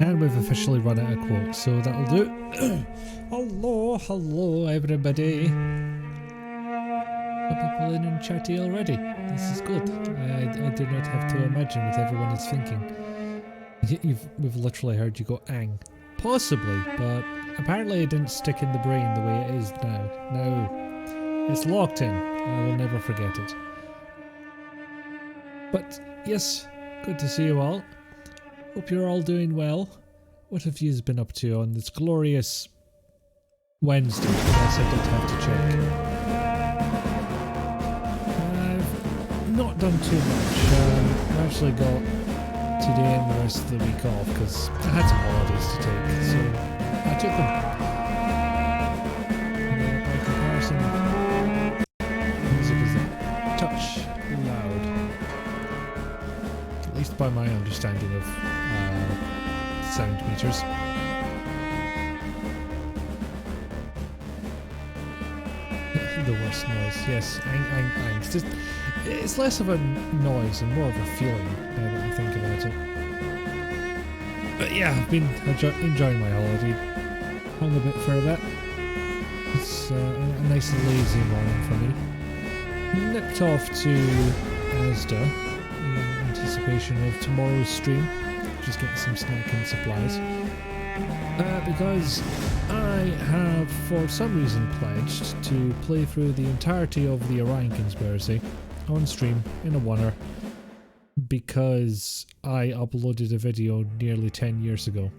And we've officially run out of quotes, so that'll do. Hello everybody. Are people in and chatty already? This is good. I do not have to imagine what everyone is thinking. We've literally heard you go ang. Possibly, but apparently it didn't stick in the brain the way it is now. Now, it's locked in. I will never forget it. But yes, good to see you all. Hope you're all doing well. What have you been up to on this glorious Wednesday? Yes, I did have to check. I've not done too much. I've actually got today and the rest of the week off because I had some holidays to take, so I took them. By comparison, music is a touch loud. At least by my understanding of sound meters. The worst noise, yes, ang. It's less of a noise and more of a feeling now that I think about it. But yeah, I've been enjoying my holiday. Hung a bit for a bit. It's a nice lazy morning for me. Nipped off to Asda in anticipation of tomorrow's stream. Just getting some snacking supplies. Because I have for some reason pledged to play through the entirety of the Orion Conspiracy on stream in a oneer because I uploaded a video nearly 10 years ago.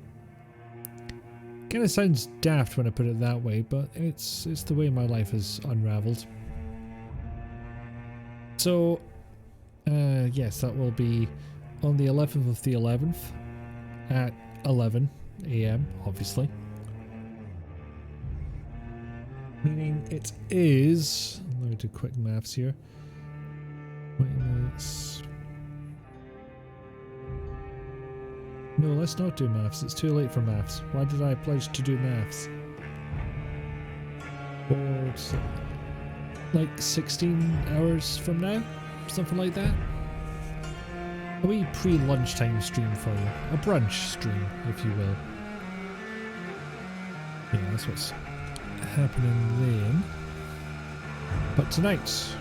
Kinda sounds daft when I put it that way, but it's the way my life has unraveled. So yes, that will be on the 11th of the 11th at 11 AM, obviously. Meaning it is, let me do quick maths here. 20 minutes. No, let's not do maths. It's too late for maths. Why did I pledge to do maths? Like 16 hours from now? Something like that? A wee pre-lunchtime stream for you. A brunch stream, if you will. Yeah, that's what's happening then. But tonight,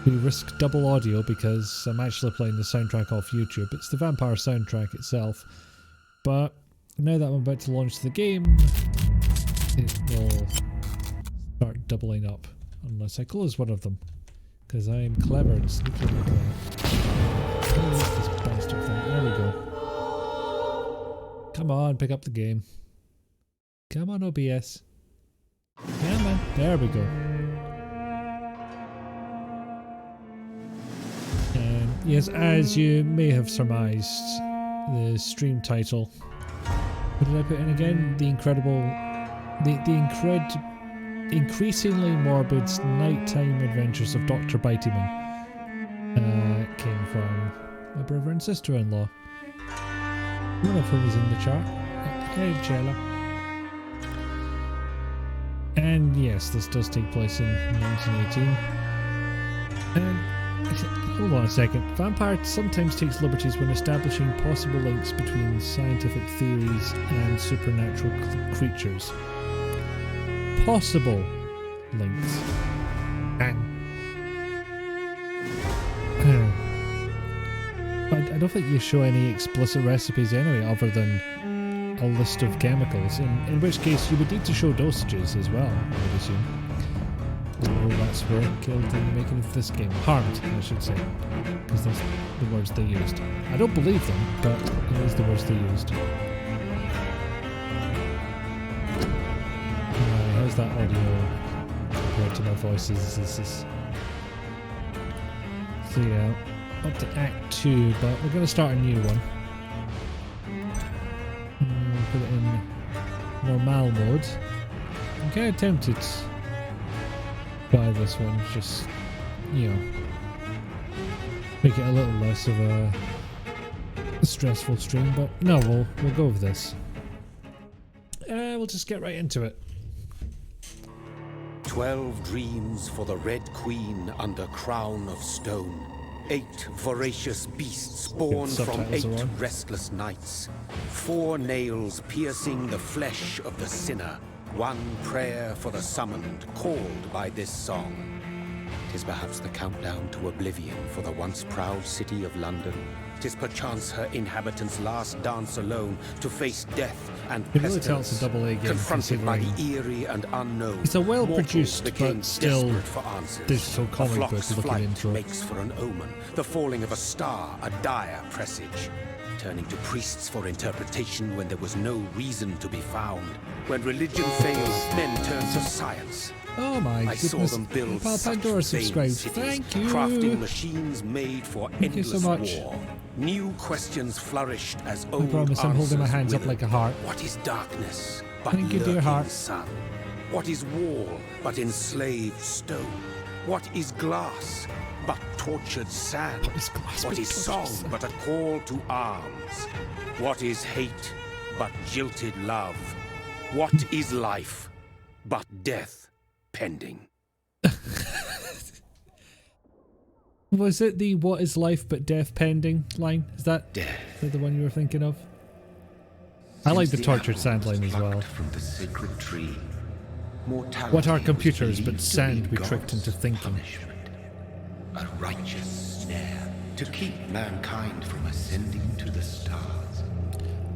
we risk double audio because I'm actually playing the soundtrack off YouTube. It's the Vampyr soundtrack itself. But now that I'm about to launch the game, it will start doubling up. Unless I close one of them. Because I'm clever and sneaky like that. This bastard thing. There we go. Come on, pick up the game. Come on, OBS. Come on. There we go. And yes, as you may have surmised, the stream title. What did I put in again? The increasingly morbid nighttime adventures of Dr. Biteyman. Came from my brother and sister-in-law. One of whom is in the chat. Hey, Jella. And yes, this does take place in 1918. And hold on a second. Vampyr sometimes takes liberties when establishing possible links between scientific theories and supernatural creatures. Possible links. I don't think you show any explicit recipes anyway, other than a list of chemicals, in which case you would need to show dosages as well, I would assume. Oh, that's where killed in the making of this game. Harmed, I should say, because that's the words they used. I don't believe them, but it is the words they used. How's that audio compared to my voices? This is... So yeah, up to Act 2, but we're going to start a new one. Put it in normal mode. I'm kind of tempted by this one, just, you know, make it a little less of a stressful stream, but no, we'll go with this. We'll just get right into it. 12 dreams for the Red Queen under crown of stone. 8 voracious beasts born from 8 restless nights. 4 nails piercing the flesh of the sinner. 1 prayer for the summoned, called by this song. 'Tis perhaps the countdown to oblivion for the once proud city of London. 'Tis perchance her inhabitants' last dance alone to face death and pestilence. It's a double A game, confronted by the eerie and unknown. It's a well-produced but still for answers. digital comic book looking flight intro. makes for an omen. The falling of a star, a dire presage. Turning to priests for interpretation when there was no reason to be found. When religion fails, men turn to science. Oh my I goodness. saw them build Pandora such subscribed. cities, Thank you. crafting machines made for Thank you endless so much. war. New questions flourished as old I promise I'm holding my answers hands up withered. like a heart. What is darkness but Thank you, dear lurking heart. sun? What is wall but enslaved stone? What is glass but tortured sand? What is song but a call to arms? What is hate but jilted love? What is life but death pending? Was it the "what is life but death pending" line? Is that the one you were thinking of? I like the tortured sand line as well. From the sacred tree, What are computers but sand we tricked into thinking? A righteous snare to keep mankind from ascending to the stars.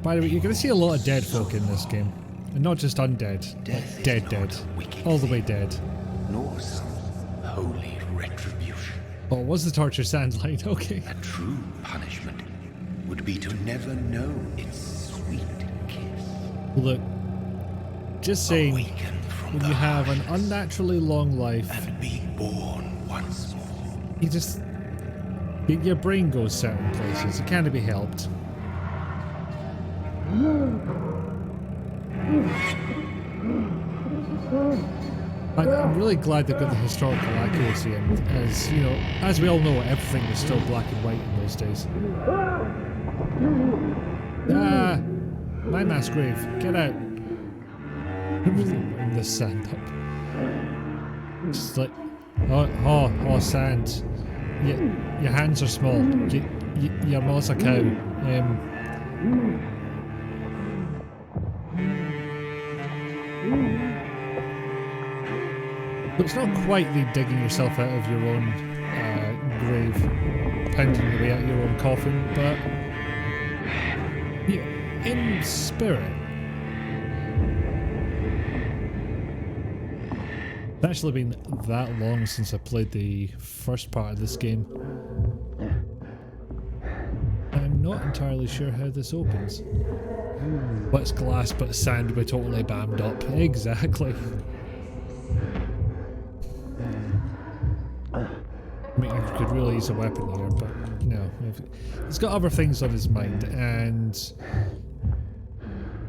By the way, you're going to see a lot of dead folk in this game. And not just undead, like dead. All the way dead. Nor some holy retribution. Oh, it was the torture sand line, okay. A true punishment would be to never know its sweet kiss. Look, just saying, Awaken from when the you have an ashes unnaturally long life, and be born once more. you just... your brain goes certain places. It can't be helped. I'm really glad they've got the historical accuracy in, as, you know, as we all know, everything was still black and white in those days. Ah! My mass grave, get out! Bring this sand up. Just like, oh, sand. Your hands are small. Your mouth's a cow. But it's not quite the digging yourself out of your own grave, pounding your way out your own coffin, but in spirit. It's actually been that long since I played the first part of this game. I'm not entirely sure how this opens. Well, it's glass, but sand will be totally bammed up. Exactly. I mean, I could really use a weapon here, but no. He's got other things on his mind, and...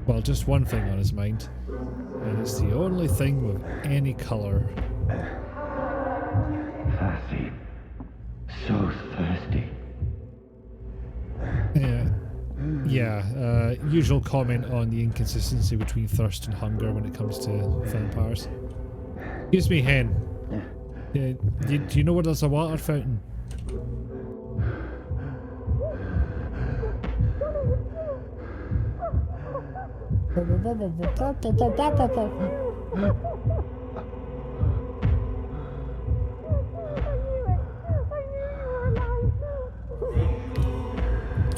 well, just one thing on his mind. And it's the only thing with any colour. Thirsty. So thirsty. Yeah, usual comment on the inconsistency between thirst and hunger when it comes to vampires. Excuse me, hen. Do you know where there's a water fountain?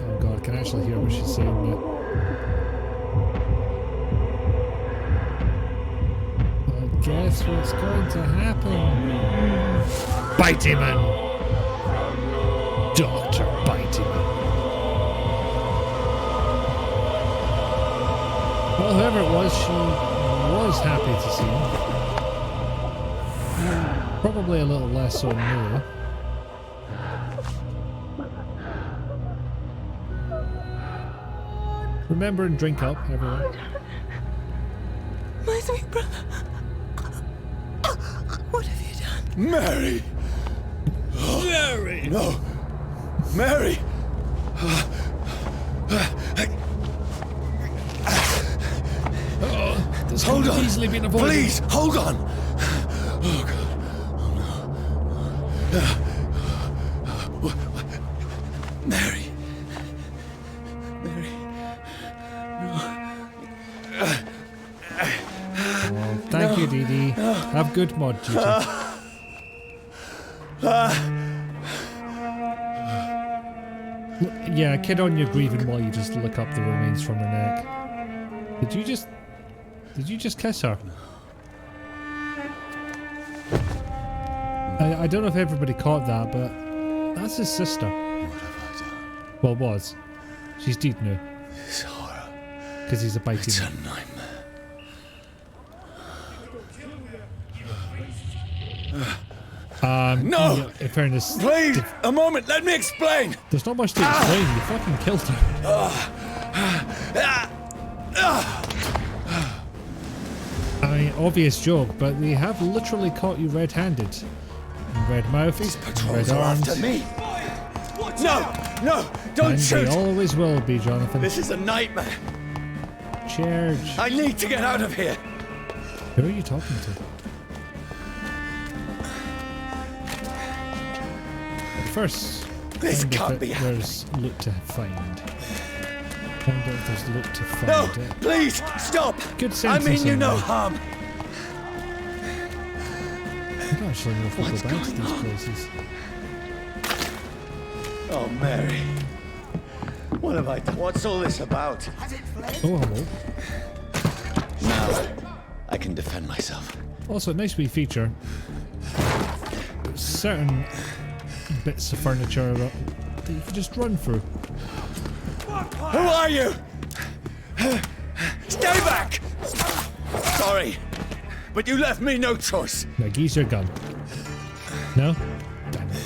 Oh god, I can actually hear what she's saying now. Guess what's going to happen? Biteyman! Dr. Biteyman. Well, whoever it was, she was happy to see him. Probably a little less so now. Remember and drink up, everyone. My sweet brother. What have you done? Mary! Mary! No! Mary! This Hold could on! have easily been avoided. Please, hold on! Oh god. Oh no. DD. Have good mod duty. Yeah, kid on your grieving while you just look up the remains from her neck. Did you just kiss her? I don't know if everybody caught that, but that's his sister. What have I done? Well, was. She's dead now. This horror. Because he's a It's a Biteyman. nightmare. No! Yeah, in fairness, Please, a moment, let me explain! there's not much to explain. You fucking killed her. I mean, obvious joke, but they have literally caught you red-handed. Red mouth, These red patrols are arms, after me! No! No! Don't and shoot! they always will be, Jonathan. This is a nightmare! Charge. I need to get out of here! Who are you talking to? First, This find can't if be there's loot to find. Find out if there's loot to find. No! Please, stop! Good I sense mean you no anyway. harm! I don't actually know if we go What's back to going these on? places. Oh, Mary. What have I done? What's all this about? Oh, hello. Now, I can defend myself. Also, a nice wee feature. Certain bits of furniture that you can just run through. Who are you? Stay back! Sorry, but you left me no choice. Now, geese your gun. No? Damn it.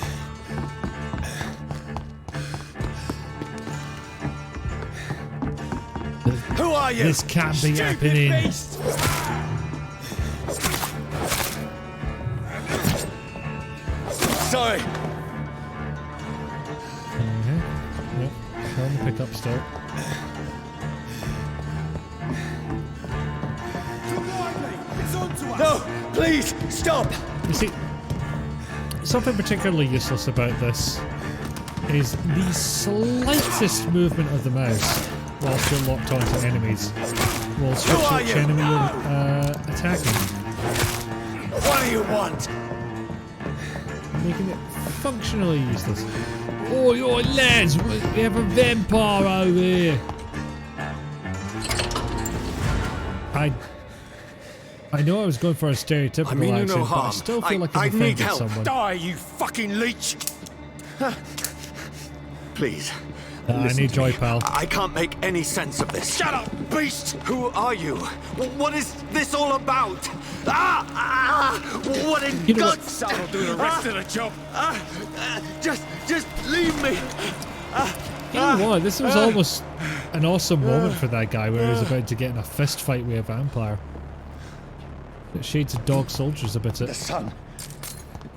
Who are you? This can't be Stupid happening. beast! Sorry. Yep. Trying to pick up still. No, please, stop! You see, something particularly useless about this is the slightest movement of the mouse whilst you're locked onto enemies will switch are which you? enemy you're attacking, What do you want? making it functionally useless. Oh, your lads, we have a vampire over here. I know I was going for a stereotypical I mean you accent, no but I harm. still feel like I I've need offended help. someone. Die, you fucking leech! Please. I listen need to joy, me. pal. I can't make any sense of this. Shut up, beast! Who are you? What is this all about? What in You know what? God's I'll do the rest of the job. Just leave me. You know what? This was almost an awesome moment for that guy where he was about to get in a fist fight with a vampire. It shades of dog soldiers a bit. The sun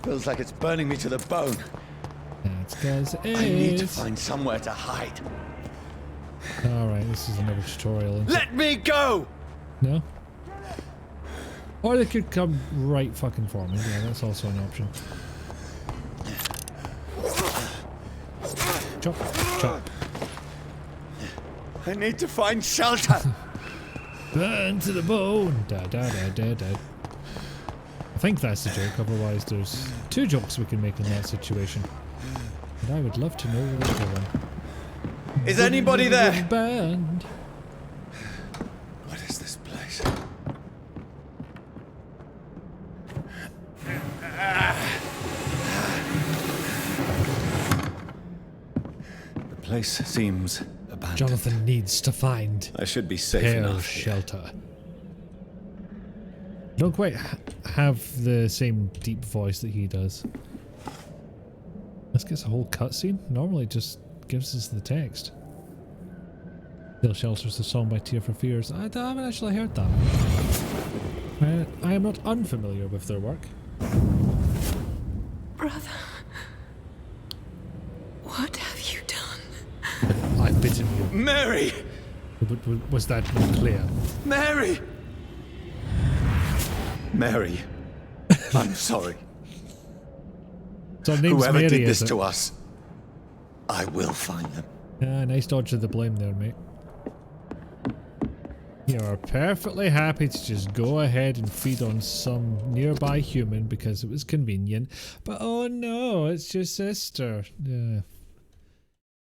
feels like it's burning me to the bone. That's because it I need to is. find somewhere to hide. Alright, this is another tutorial. Isn't it? Let me go! No? Or they could come right fucking for me. Yeah, that's also an option. Chop, chop. I need to find shelter. Burn to the bone! Da da da da da. I think that's the joke, otherwise there's two jokes we can make in that situation. And I would love to know where they're going. Is anybody there? Band. What is this place? The place seems abandoned. Jonathan needs to find I should be safe Hell enough here. shelter. Don't quite have the same deep voice that he does. This gets a whole cutscene. Normally it just gives us the text. Hill Shelter's a song by Tear for Fears. I haven't actually heard that. I am not unfamiliar with their work. Brother, what have you done? I've bitten you. Mary! Was that not clear? Mary! Mary, I'm sorry. So her name's Whoever Mary, did is this it? to us, I will find them. Nice dodge of the blame there, mate. You're perfectly happy to just go ahead and feed on some nearby human because it was convenient. But oh no, it's your sister. Yeah.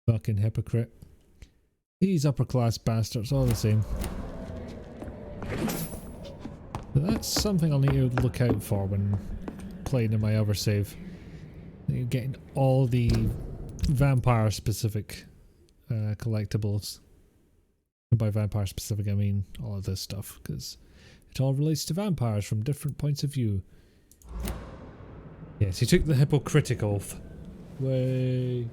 Fucking hypocrite. These upper class bastards, all the same. But that's something I'll need to look out for when playing in my other save. You're getting all the vampire specific collectibles. And by vampire specific I mean all of this stuff, because it all relates to vampires from different points of view. Yes, he took the hypocritic oath. Way.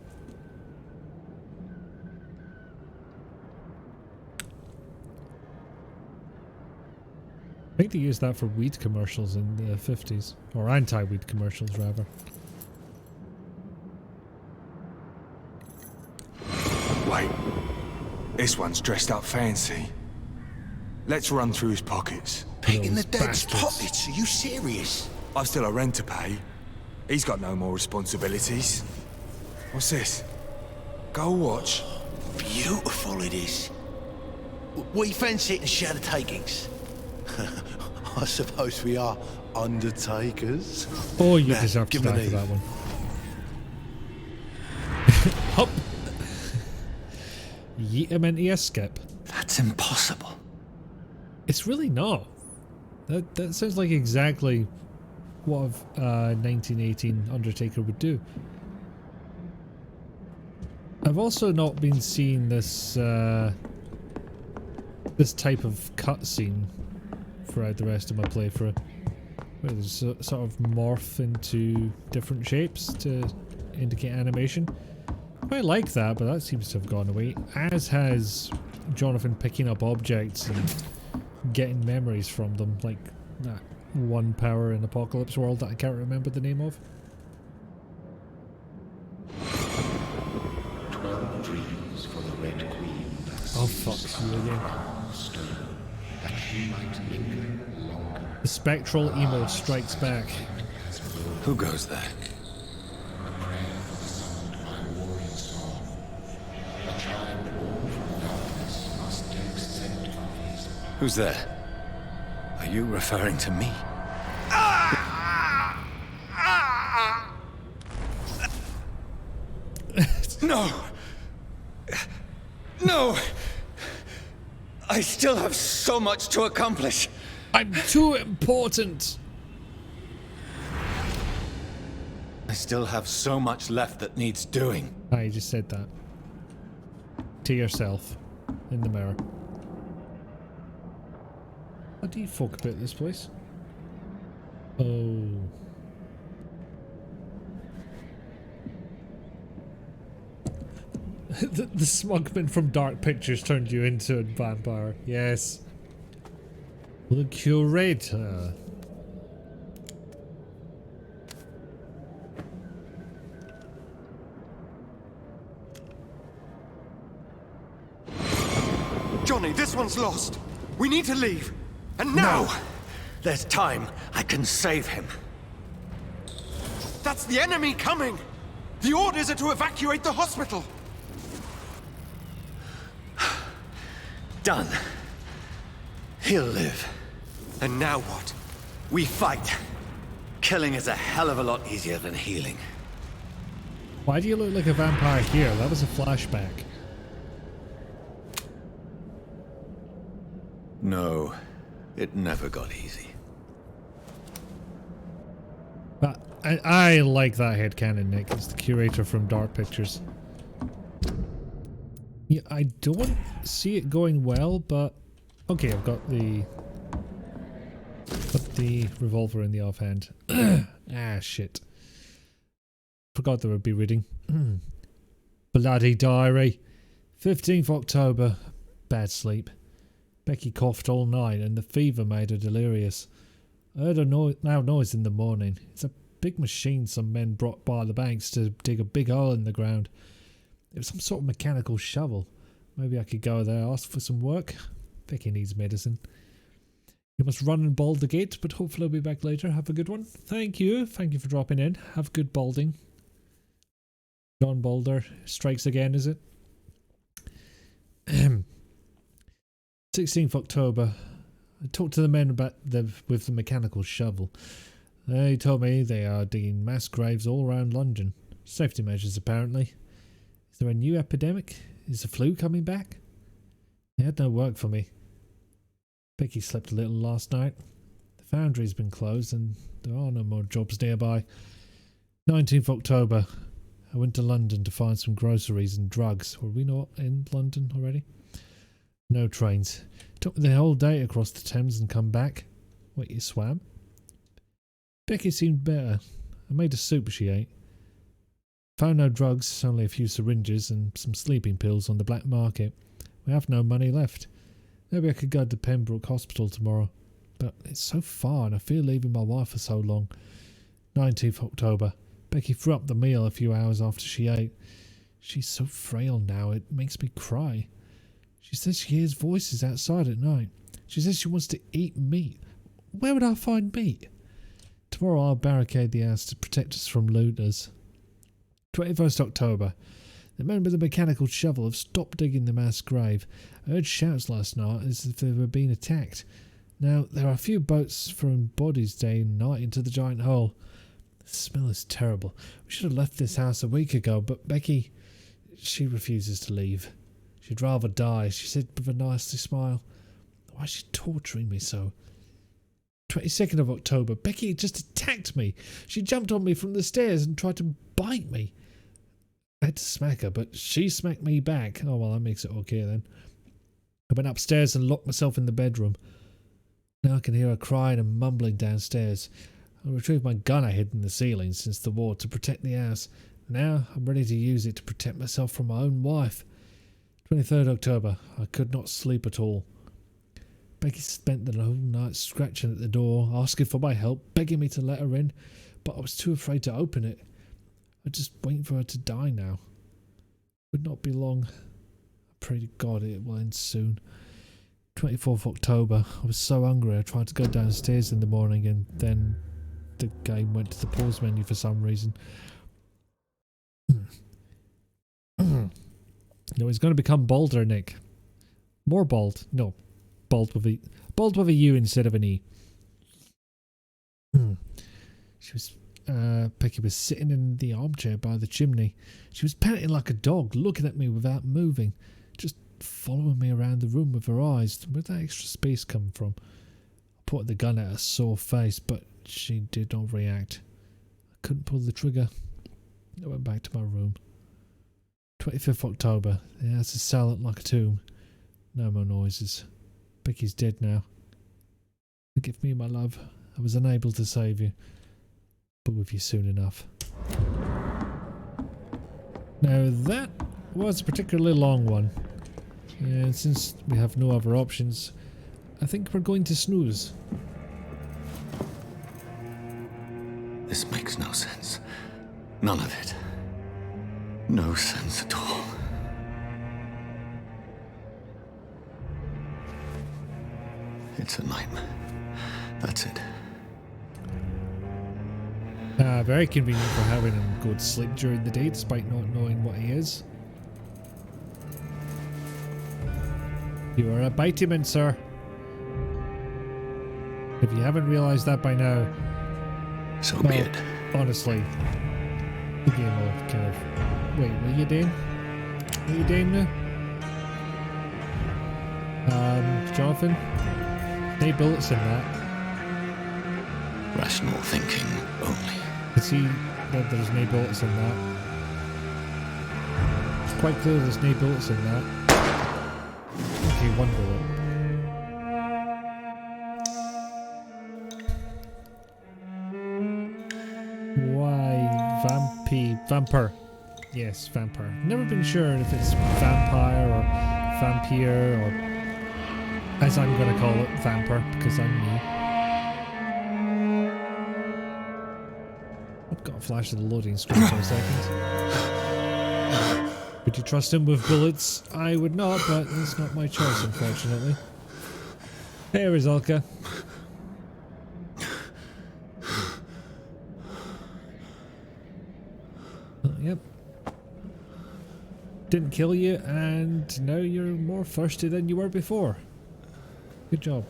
I think they used that for weed commercials in the 50s. Or anti-weed commercials, rather. Wait. This one's dressed up fancy. Let's run through his pockets. Picking the dead's bastards. pockets? Are you serious? I've still a rent to pay. He's got no more responsibilities. What's this? Go watch. Beautiful it is. We fancy it and share the takings. I suppose we are undertakers. Oh, you Nah, deserve to give him die an for E. that one. Hup! Yeet him into a skip. That's impossible. It's really not. That sounds like exactly what a 1918 Undertaker would do. I've also not been seeing this this type of cutscene throughout the rest of my playthrough, where there's sort of morph into different shapes to indicate animation. I like that, but that seems to have gone away, as has Jonathan picking up objects and getting memories from them, like that one power in Apocalypse World that I can't remember the name of. 12 dreams for the Red Queen. Oh fuck you again. That she might linger longer. The spectral emo strikes back. Who goes there? Who's there? Are you referring to me? No! No! I still have so much to accomplish. I'm too important! I still have so much left that needs doing. I just said that. To yourself. In the mirror. How do you folk about this place? Oh. the smugman from Dark Pictures turned you into a vampire. Yes. The curator. Johnny, this one's lost. We need to leave. And now! No! There's time. I can save him. That's the enemy coming! The orders are to evacuate the hospital! Done. He'll live. And now what? We fight. Killing is a hell of a lot easier than healing. Why do you look like a vampire here? That was a flashback. No, it never got easy. But I like that headcanon, Nick. It's the curator from Dark Pictures. Yeah, I don't see it going well, but okay, I've got the revolver in the offhand. Ah, shit. Forgot there would be reading. Bloody diary. 15th October. Bad sleep. Becky coughed all night and the fever made her delirious. I heard a loud noise in the morning. It's a big machine some men brought by the banks to dig a big hole in the ground. It was some sort of mechanical shovel. Maybe I could go there, ask for some work. Becky needs medicine. You must run and bald the gate, but hopefully I'll be back later. Have a good one. Thank you. Thank you for dropping in. Have good balding. John Balder strikes again, is it? 16th October. I talked to the men with the mechanical shovel. They told me they are digging mass graves all around London. Safety measures, apparently. Is there a new epidemic? Is the flu coming back? They had no work for me. Becky slept a little last night. The foundry's been closed and there are no more jobs nearby. 19th October. I went to London to find some groceries and drugs. Were we not in London already? No trains. Took me the whole day across the Thames and come back. What, you swam? Becky seemed better. I made a soup she ate. Found no drugs, only a few syringes and some sleeping pills on the black market. We have no money left. Maybe I could go to Pembroke Hospital tomorrow. But it's so far and I fear leaving my wife for so long. 19th October. Becky threw up the meal a few hours after she ate. She's so frail now, it makes me cry. She says she hears voices outside at night. She says she wants to eat meat. Where would I find meat? Tomorrow I'll barricade the house to protect us from looters. 21st October. The men with the mechanical shovel have stopped digging the mass grave. I heard shouts last night as if they were being attacked. Now, there are a few boats throwing bodies day and night into the giant hole. The smell is terrible. We should have left this house a week ago, but Becky, she refuses to leave. She'd rather die, she said with a nasty smile. Why is she torturing me so? 22nd of October. Becky just attacked me. She jumped on me from the stairs and tried to bite me. I had to smack her, but she smacked me back. Oh, well, that makes it okay then. I went upstairs and locked myself in the bedroom. Now I can hear her crying and mumbling downstairs. I retrieved my gun I hid in the ceiling since the war to protect the house. Now I'm ready to use it to protect myself from my own wife. 23rd October. I could not sleep at all. Becky spent the whole night scratching at the door, asking for my help, begging me to let her in, but I was too afraid to open it. I just waiting for her to die now. Would not be long. I pray to God it will end soon. 24th October. I was so hungry I tried to go downstairs in the morning and then the game went to the pause menu for some reason. No, he's going to become bolder, Nick. More bald. No. Bald with a U instead of an E. Becky was sitting in the armchair by the chimney. She was panting like a dog, looking at me without moving, just following me around the room with her eyes. Where'd that extra space come from? I pointed the gun at her sore face, but she did not react. I couldn't pull the trigger. I went back to my room. 25th October. The house is silent like a tomb. No more noises. Becky's dead now. Forgive me, my love. I was unable to save you, but with you soon enough. Now that was a particularly long one. And since we have no other options, I think we're going to snooze. This makes no sense. None of it. No sense at all. It's a nightmare. That's it. Very convenient for having him go to sleep during the day despite not knowing what he is. You are a Biteyman, sir. If you haven't realised that by now, So be it. Honestly, the game will kind of... Wait, what are you doing? What are you doing now? Jonathan? Any bullets in that? Rational thinking only. Can see that there's no bullets in that. It's quite clear there's no bullets in that. Okay, one bullet. Why Vampyr? Yes, Vampyr. Never been sure if it's vampire or Vampyr or, as I'm gonna call it, Vampyr because I'm new. I've got a flash of the loading screen for a second. Would you trust him with bullets? I would not, but it's not my choice, unfortunately. Hey, Rizalka. Yep. Didn't kill you, and now you're more thirsty than you were before. Good job.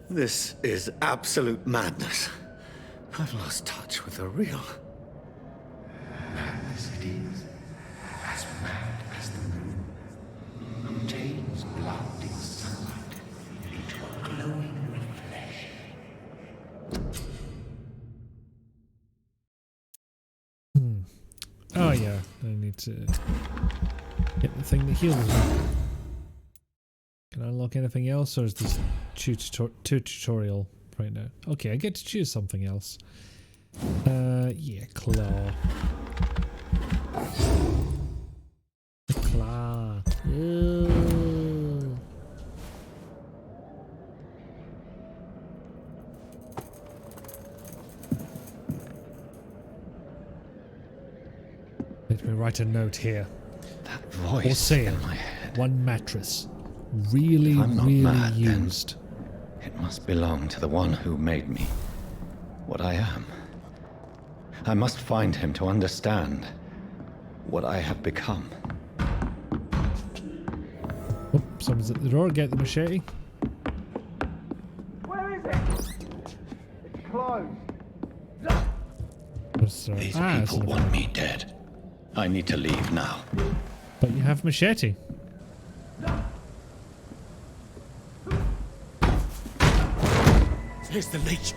This is absolute madness. I've lost touch with the real. Madness it is, as mad as the moon, who tames blood in sunlight into a glowing reflection. Oh yeah, I need to get the thing that heals me. Can I unlock anything else, or is this tutorial right now? Okay, I get to choose something else. Yeah, claw. Claw. Ew. Let me write a note here. That For voice sale, in my head. one mattress. Really, I'm not really mad, then. used. It must belong to the one who made me what I am. I must find him to understand what I have become. Oh, someone's at the door. Get the machete. Where is it? It's closed. These it's people an want me dead. I need to leave now. But you have machete. Here's the leech.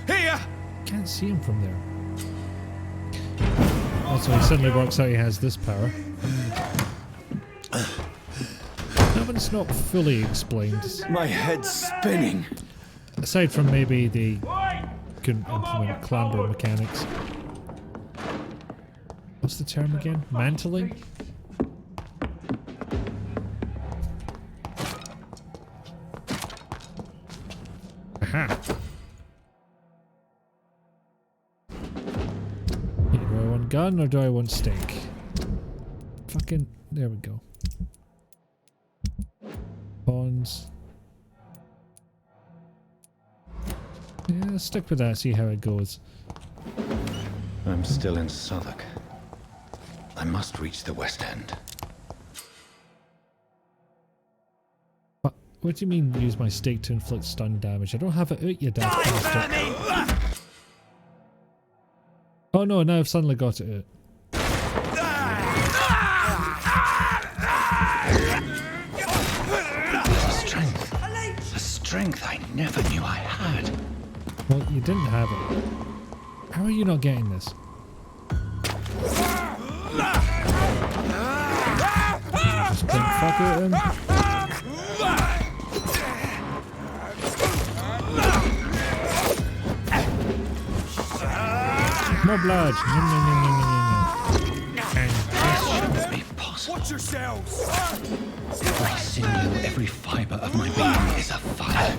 Here! Can't see him from there. Also, he suddenly works out he has this power. No, but it's not fully explained. My head's spinning. Aside from maybe the couldn't implement clamber mechanics. What's the term again? Mantling? Aha! Do I want gun or do I want steak? Fucking... there we go. Pawns. Yeah, let's stick with that, see how it goes. I'm still in Southwark. I must reach the West End. What do you mean use my stake to inflict stun damage? I don't have it out, you daft bastard. Oh no, now I've suddenly got it out. A strength I never knew I had. Well, you didn't have it. How are you not getting this? Just think fuck it in. More blood. Shouldn't be possible. Watch yourselves! Every sinew, every fiber of my being is afire.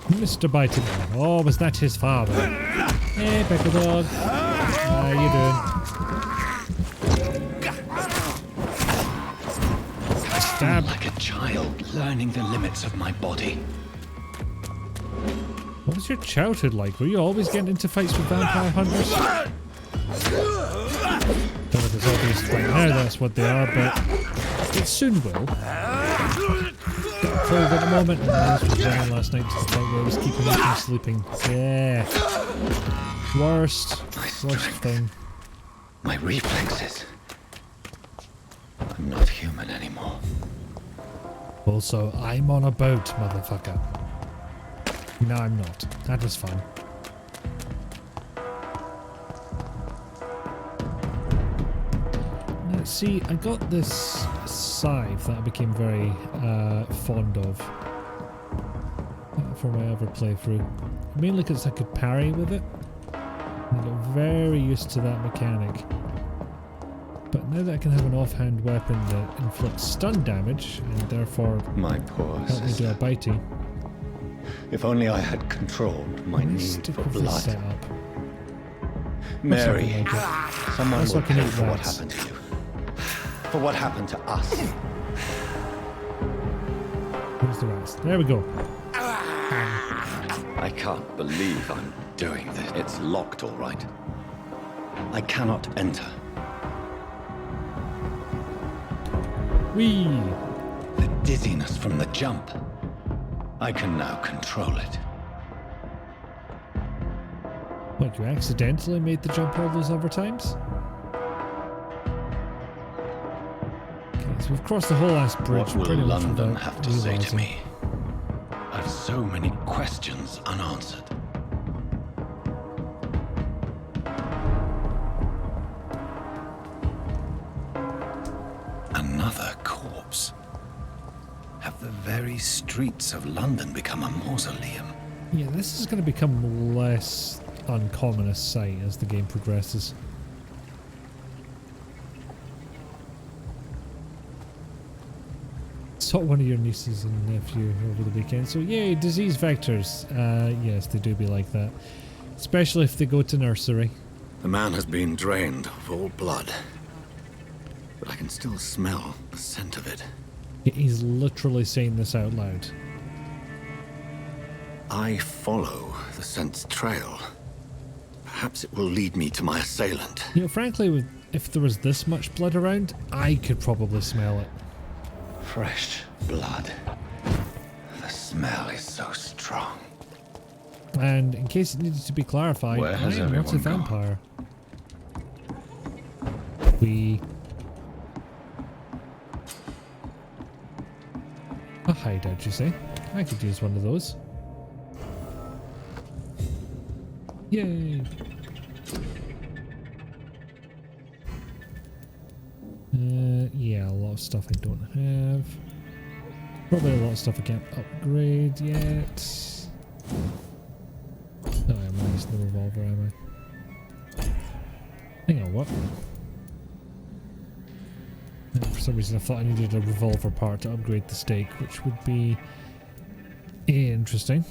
Mr. Biteyman. Oh, was that his father? Hey, Pepper Dog. How you doing? Stab. Like a child, learning the limits of my body. What was your childhood like? Were you always getting into fights with vampire hunters? Don't know if it's obvious right now that's what they are, but it soon will. Got cold at the moment, and I was running last night to the point where I was keeping me from sleeping. Yeah. Worst thing. My reflexes. I'm not human anymore. Also, I'm on a boat, motherfucker. No, I'm not. That was fun. Now, see, I got this scythe that I became very fond of for my other playthrough. Mainly because I could parry with it. I got very used to that mechanic. But now that I can have an offhand weapon that inflicts stun damage, and therefore My poor help me do a sister. bitey. If only I had controlled my need Stick for with this blood. setup. Mary, Something like it. someone Let's will look at pay it for what rats. happened to you. For what happened to us. Where's the rest? There we go. I can't believe I'm doing this. It's locked, all right. I cannot enter. Whee! The dizziness from the jump. I can now control it. What, you accidentally made the jump all those other times? Okay, so we've crossed the whole ass bridge. What will pretty much London without have to say to realising. me? I've so many questions unanswered. Another corpse. Have the very streets of London become a mausoleum? Yeah, this is going to become less uncommon a sight as the game progresses. Saw one of your nieces and nephew over the weekend, so yay, disease vectors. Yes, they do be like that. Especially if they go to nursery. The man has been drained of all blood. But I can still smell the scent of it. He's literally saying this out loud. I follow the scent's trail. Perhaps it will lead me to my assailant. You know, frankly, if there was this much blood around, I could probably smell it. Fresh blood. The smell is so strong. And in case it needed to be clarified, Where has I am not a everyone gone? vampire. A hideout, you say? I could use one of those. Yay! Yeah, a lot of stuff I don't have. Probably a lot of stuff I can't upgrade yet. Oh, I'm using the revolver, am I? Hang on, what? For some reason I thought I needed a revolver part to upgrade the stake, which would be interesting.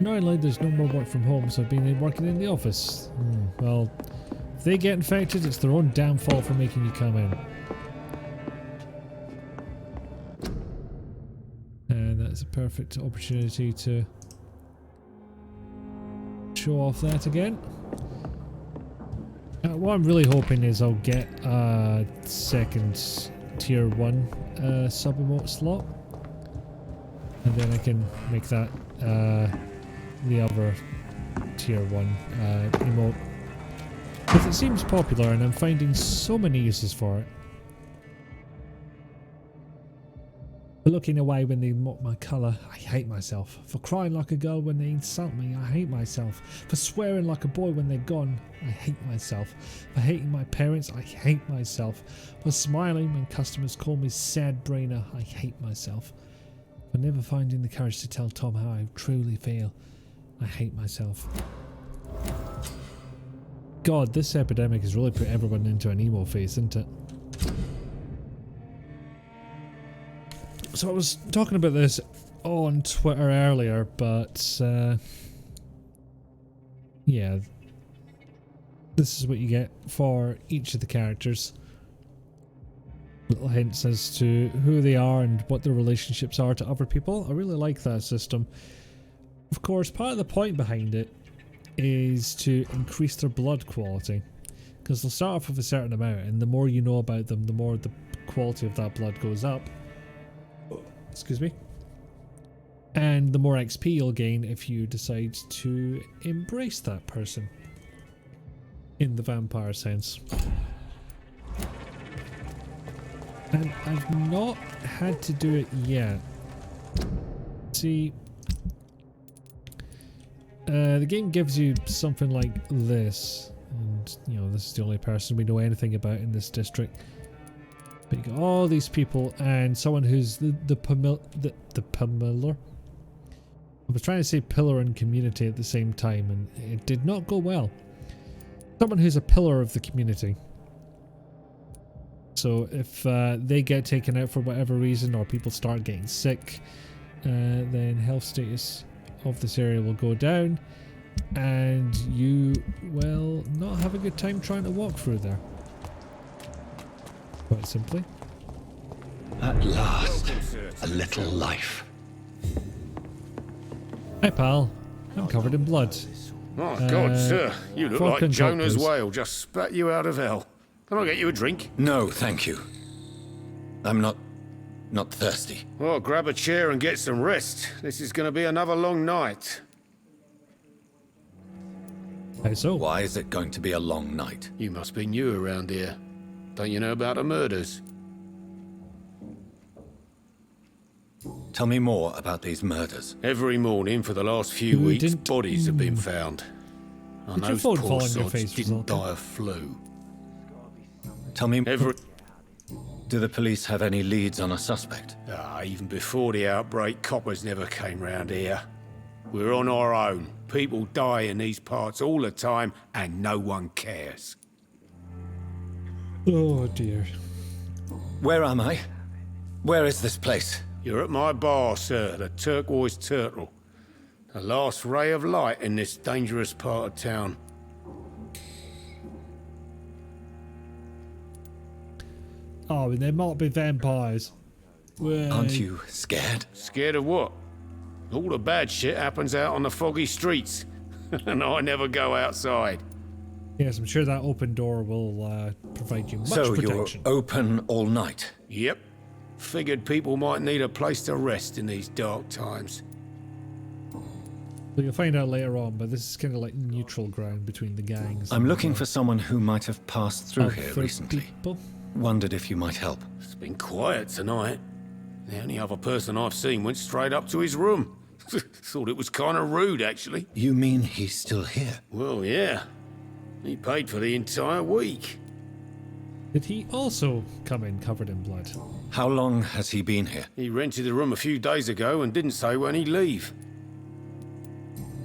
Annoyingly, there's no more work from home, so I've been working in the office. Well, if they get infected, it's their own damn fault for making you come in. And that's a perfect opportunity to show off that again. What I'm really hoping is I'll get a second tier 1 sub-emote slot. And then I can make that the other tier 1 emote. Because it seems popular and I'm finding so many uses for it. For looking away when they mock my colour, I hate myself. For crying like a girl when they insult me, I hate myself. For swearing like a boy when they're gone, I hate myself. For hating my parents, I hate myself. For smiling when customers call me sad brainer, I hate myself. For never finding the courage to tell Tom how I truly feel, I hate myself. God, this epidemic has really put everyone into an emo phase, isn't it? So I was talking about this on Twitter earlier, but yeah, this is what you get for each of the characters. Little hints as to who they are and what their relationships are to other people. I really like that system. Of course, part of the point behind it is to increase their blood quality, because they'll start off with a certain amount, and the more you know about them, the more the quality of that blood goes up. Excuse me. And the more XP you'll gain if you decide to embrace that person. In the vampire sense. And I've not had to do it yet. See, the game gives you something like this. And, you know, this is the only person we know anything about in this district. But you got all these people and someone who's the pillar. I was trying to say pillar and community at the same time and it did not go well. Someone who's a pillar of the community. So if they get taken out for whatever reason or people start getting sick, then health status of this area will go down and you will not have a good time trying to walk through there. Quite simply. At last, a little life. Hi, pal. I'm covered in blood. My God, sir, you look fork like and coke, Jonah's please. whale just spat you out of hell. Can I get you a drink? No, thank you. I'm not thirsty. Well, grab a chair and get some rest. This is going to be another long night. Hey, so Why is it going to be a long night? You must be new around here. Don't you know about the murders? Tell me more about these murders. Every morning for the last few You weeks, didn't- bodies have been found. And Did your those phone poor fall on your sods face, didn't Rizalka? die of flu. Tell me, Every... do the police have any leads on a suspect? Even before the outbreak, coppers never came round here. We're on our own. People die in these parts all the time, and no one cares. oh dear. Where am I? Where is this place? You're at my bar, sir, the Turquoise Turtle. The last ray of light in this dangerous part of town. Oh, and there might be vampires. Aren't you scared? Scared of what? All the bad shit happens out on the foggy streets. And I never go outside. Yes, I'm sure that open door will provide you much So protection. you're open all night? Yep. Figured people might need a place to rest in these dark times. So you'll find out later on, but this is kind of like neutral ground between the gangs. I'm and, looking for someone who might have passed through here other recently. people. Wondered if you might help. It's been quiet tonight. The only other person I've seen went straight up to his room. Thought it was kind of rude, actually. You mean he's still here? Well, yeah. He paid for the entire week. Did he also come in covered in blood? How long has he been here? He rented the room a few days ago and didn't say when he'd leave.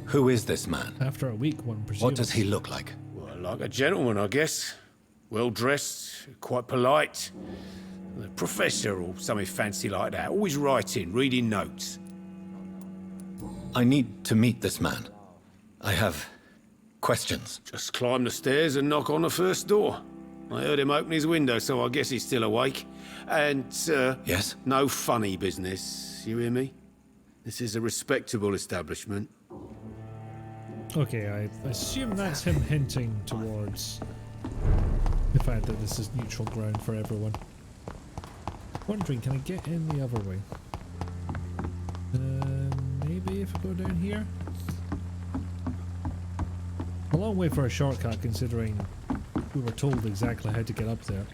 Who is this man? After a week, one presumes. What does he look like? Well, like a gentleman, I guess. Well-dressed, quite polite. A professor or something fancy like that. Always writing, reading notes. I need to meet this man. I have questions. Just climb the stairs and knock on the first door. I heard him open his window, so I guess he's still awake. And, Yes? no funny business. You hear me? This is a respectable establishment. Okay, I assume that's him hinting towards the fact that this is neutral ground for everyone. Wondering, can I get in the other way? Maybe if I go down here? A long way for a shortcut, considering we were told exactly how to get up there.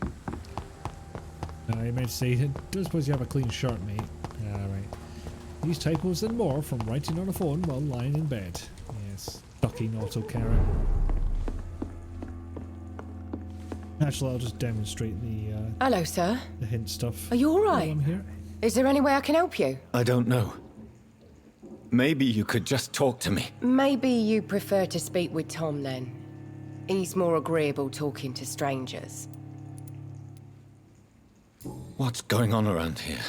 I meant to say, don't suppose you have a clean shirt, mate. Alright. These typos and more from writing on a phone while lying in bed. Yes, ducking autocarrot. Actually, I'll just demonstrate the Hello, sir. hint stuff. Are you all while right? I'm here. Is there any way I can help you? I don't know. Maybe you could just talk to me. Maybe you prefer to speak with Tom then. He's more agreeable talking to strangers. What's going on around here?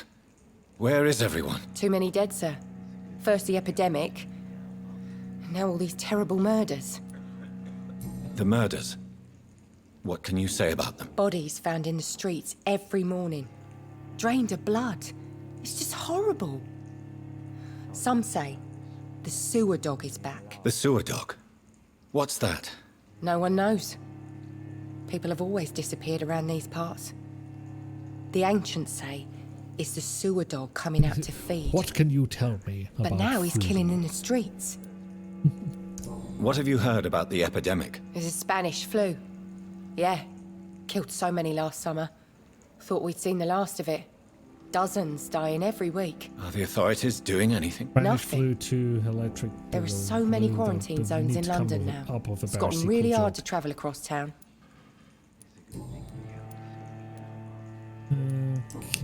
Where is everyone? Too many dead, sir. First the epidemic, now all these terrible murders. The murders. What can you say about them? Bodies found in the streets every morning. Drained of blood. It's just horrible. Some say the sewer dog is back. The sewer dog. What's that? No one knows. People have always disappeared around these parts. The ancients say it's the sewer dog coming out to feed. What can you tell me about But now he's food? killing in the streets. What have you heard about the epidemic? There's a Spanish flu. Yeah. Killed so many last summer. Thought we'd seen the last of it. Dozens dying every week. Are the authorities doing anything? Spanish Nothing. flu to electric. There are so many quarantine zones in London now. It's gotten really hard to travel across town.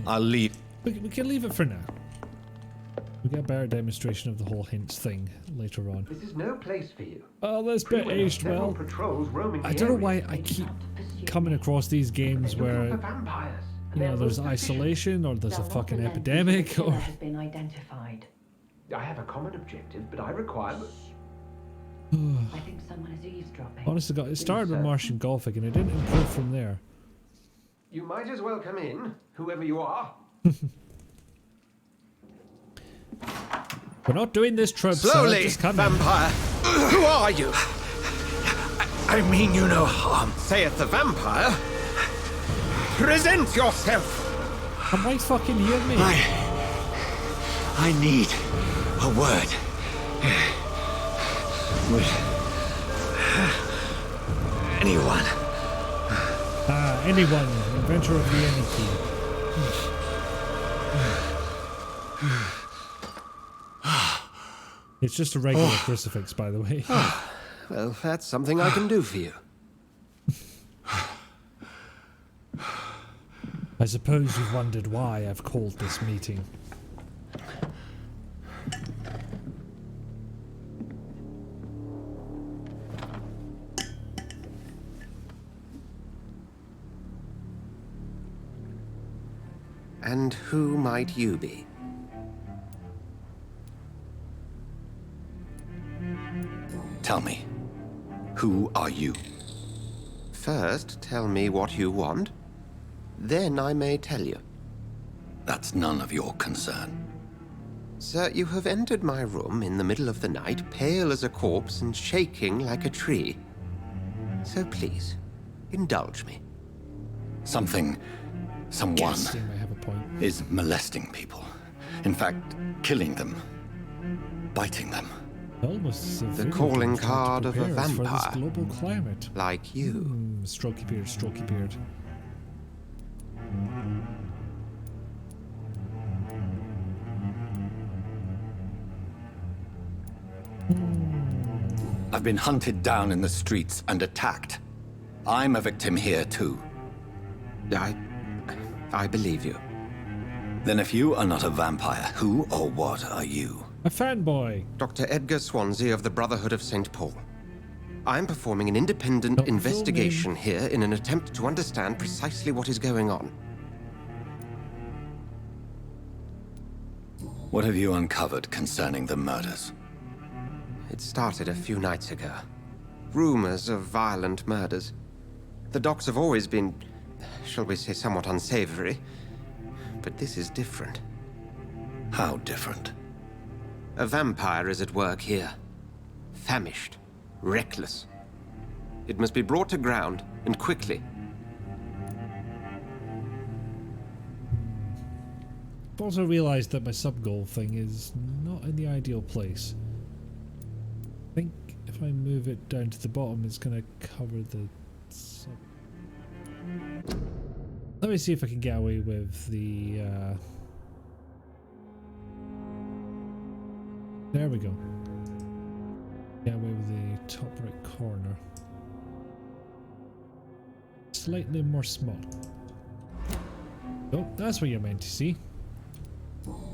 I'll leave. We can leave it for now. We'll get a better demonstration of the whole hints thing later on. This is no place for you. Oh, this bit Freeway has aged several well. patrols roaming I the don't know area. why I keep coming across these games They're looking where, for vampires, and you know, they're there's most efficient. isolation or there's a The fucking Rotterdam epidemic killer or... has been identified. I have a common objective, but I require... I think someone is eavesdropping. Honestly, God, it started with Martian Gothic and it didn't improve from there. You might as well come in, whoever you are. We're not doing this trope, Slowly, sir. Just come vampire. Who are you? I mean you no harm. Saith the vampire. Present yourself. Come right fucking hear me. I need a word. With anyone. Anyone. Inventor of the Any Key. It's just a regular crucifix, by the way. Well, that's something I can do for you. I suppose you've wondered why I've called this meeting. And who might you be? Tell me, who are you? First, tell me what you want. Then I may tell you. That's none of your concern. Sir, you have entered my room in the middle of the night, pale as a corpse and shaking like a tree. So please, indulge me. Someone Yes, you may have a point. is molesting people. In fact, killing them. Biting them. Almost The calling card of a vampire. For this global climate. Like you. Strokey beard, strokey beard. I've been hunted down in the streets and attacked. I'm a victim here too. I believe you. Then if you are not a vampire, who or what are you? A fanboy. Dr. Edgar Swansea of the Brotherhood of St. Paul. I'm performing an independent investigation here in an attempt to understand precisely what is going on. What have you uncovered concerning the murders? It started a few nights ago. Rumors of violent murders. The docs have always been, shall we say, somewhat unsavory. But this is different. How different? A vampire is at work here. Famished. Reckless. It must be brought to ground, and quickly. I've also realised that my sub-goal thing is not in the ideal place. I think if I move it down to the bottom, it's going to cover the sub... Let me see if I can get away with the... There we go. Get away with the top right corner. Slightly more small. Oh, that's what you're meant to see.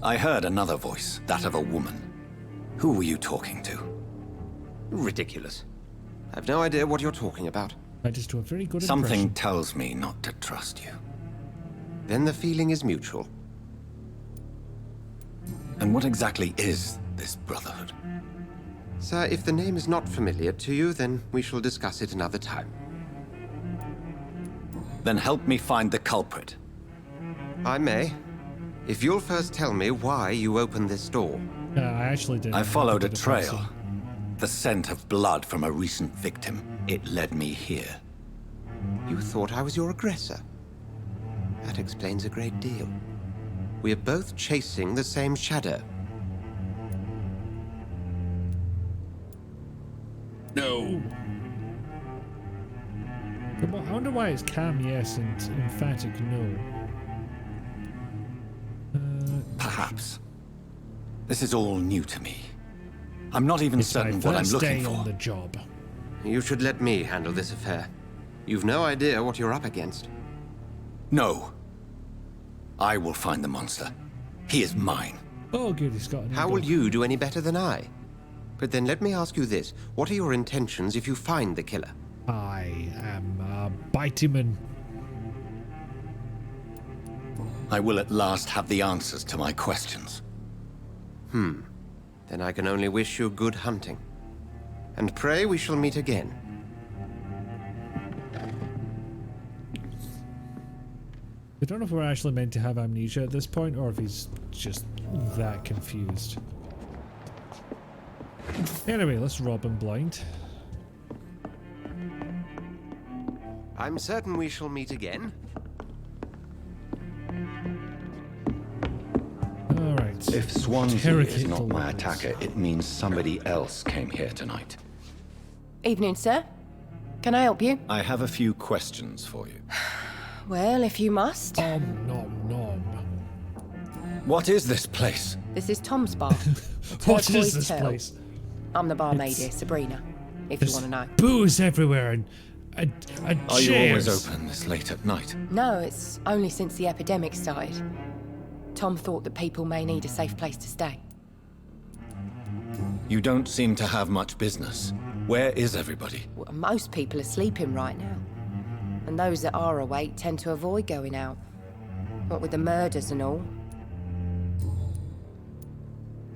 I heard another voice, that of a woman. Who were you talking to? Ridiculous. I've no idea what you're talking about. I just do a very good Something impression. tells me not to trust you. Then the feeling is mutual. And what exactly is this Brotherhood? Sir, if the name is not familiar to you, then we shall discuss it another time. Then help me find the culprit. I may. If you'll first tell me why you opened this door. I actually did. I followed a trail. The scent of blood from a recent victim. It led me here. You thought I was your aggressor. That explains a great deal. We're both chasing the same shadow. No. I wonder why it's calm yes and emphatic no. Perhaps. This is all new to me. I'm not even certain what I'm looking for. On the job. You should let me handle this affair. You've no idea what you're up against. No. I will find the monster. He is mine. Oh, good, he's got an How will you do any better than I? But then let me ask you this. What are your intentions if you find the killer? I am a Biteyman. I will at last have the answers to my questions. Then I can only wish you good hunting. And pray we shall meet again. I don't know if we're actually meant to have amnesia at this point, or if he's just that confused. Anyway, let's rob him blind. I'm certain we shall meet again. Alright. If Swansea is Interrogate not the my locals. attacker, it means somebody else came here tonight. Evening, sir. Can I help you? I have a few questions for you. Well, if you must. Nom nom. What is this place? This is Tom's bar. What Turquoise is this Turtle. place? I'm the barmaid It's- here, Sabrina, if you There's want to know. booze everywhere and Are you always chairs. open this late at night? No, it's only since the epidemic started. Tom thought that people may need a safe place to stay. You don't seem to have much business. Where is everybody? Well, most people are sleeping right now. And those that are awake tend to avoid going out. What with the murders and all.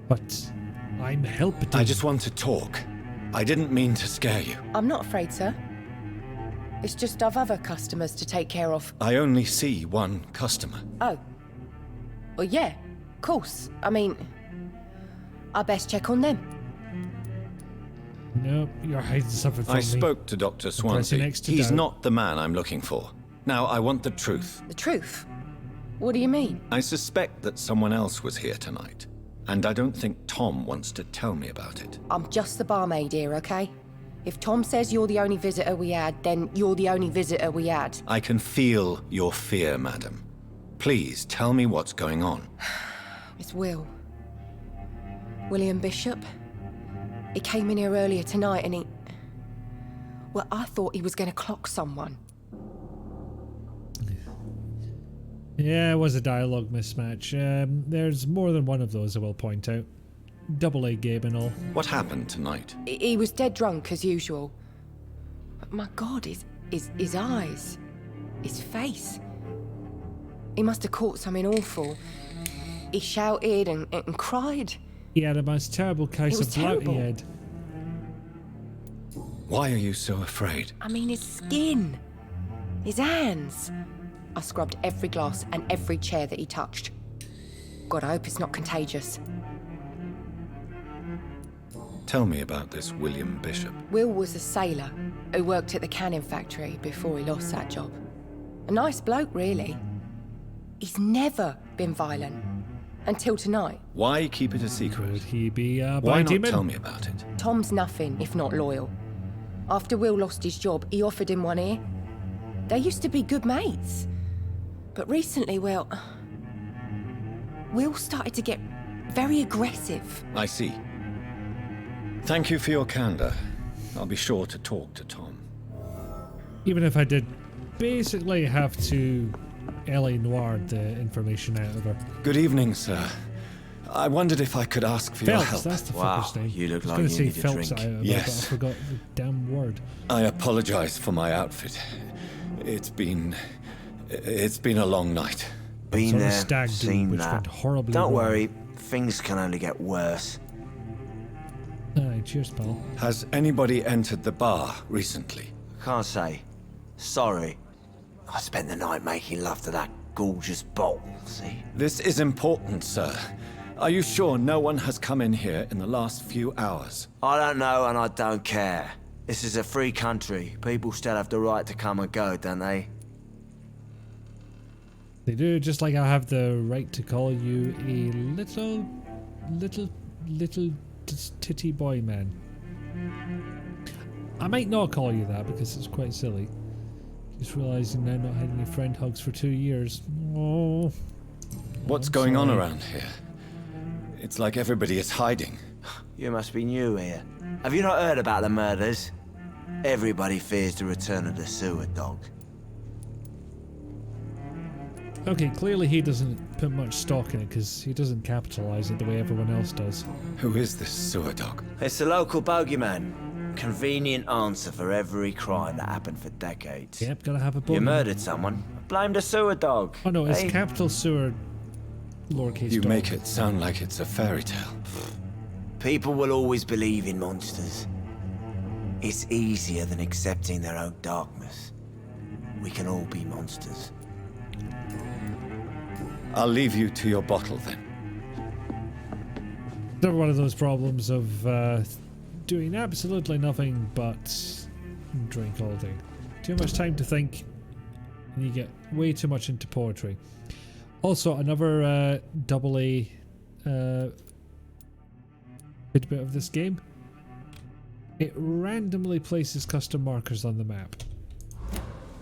But I'm helping. I just want to talk. I didn't mean to scare you. I'm not afraid, sir. It's just I've other customers to take care of. I only see one customer. Oh. Well, yeah, of course. I mean, I best check on them. No, you're hiding something from I me. spoke to Dr. pressing Swansea. X to He's doubt. not the man I'm looking for. Now, I want the truth. The truth? What do you mean? I suspect that someone else was here tonight, and I don't think Tom wants to tell me about it. I'm just the barmaid here, okay? If Tom says you're the only visitor we had, then you're the only visitor we had. I can feel your fear, madam. Please tell me what's going on. It's Will. William Bishop. He came in here earlier tonight and he... Well, I thought he was going to clock someone. Yeah, it was a dialogue mismatch. There's more than one of those, I will point out. Double A game and all. What happened tonight? He was dead drunk as usual. But my God, his eyes, his face. He must have caught something awful. He shouted and cried. He had a most terrible case It was of bloat he terrible. had. Why are you so afraid? I mean, his skin, his hands. I scrubbed every glass and every chair that he touched. God, I hope it's not contagious. Tell me about this William Bishop. Will was a sailor who worked at the canning factory before he lost that job. A nice bloke, really. He's never been violent. Until tonight. Why keep it a secret? Could he be a Why not Biteyman? tell me about it? Tom's nothing if not loyal. After Will lost his job, he offered him one ear. They used to be good mates. But recently, well... Will started to get very aggressive. I see. Thank you for your candor. I'll be sure to talk to Tom. Even if I did basically have to L.A. Noir the information out of her. Good evening, sir. I wondered if I could ask for your Phelps, help. that's the Wow, fucker's name. you look I like was you going to need say a Phelps drink. out of it, Yes. but I forgot the damn word. I apologize for my outfit. It's been a long night. Been Sort of there, stag do, seen which that. went horribly Don't wrong. worry, things can only get worse. Aye, cheers, pal. Has anybody entered the bar recently? Can't say. Sorry. I spent the night making love to that gorgeous bottle, see? This is important, sir. Are you sure no one has come in here in the last few hours? I don't know and I don't care. This is a free country. People still have the right to come and go, don't they? They do, just like I have the right to call you a little titty boy man. I might not call you that because it's quite silly. Just realising now not had any friend hugs for 2 years. Oh. What's I'm going on sorry. around here? It's like everybody is hiding. You must be new here. Have you not heard about the murders? Everybody fears the return of the sewer dog. Okay, clearly he doesn't put much stock in it because he doesn't capitalise it the way everyone else does. Who is this sewer dog? It's the local bogeyman. Convenient answer for every crime that happened for decades. Yep, gotta have a You bone. murdered someone. Blame the sewer dog. Oh no, it's Hey, capital sewer lowercase You dog. make it sound like it's a fairy tale. people will always believe in monsters. It's easier than accepting their own darkness. We can all be monsters. I'll leave you to your bottle then. Another one of those problems of doing absolutely nothing but drink all day. Too much time to think, and you get way too much into poetry. Also, another double A good bit of this game. It randomly places custom markers on the map.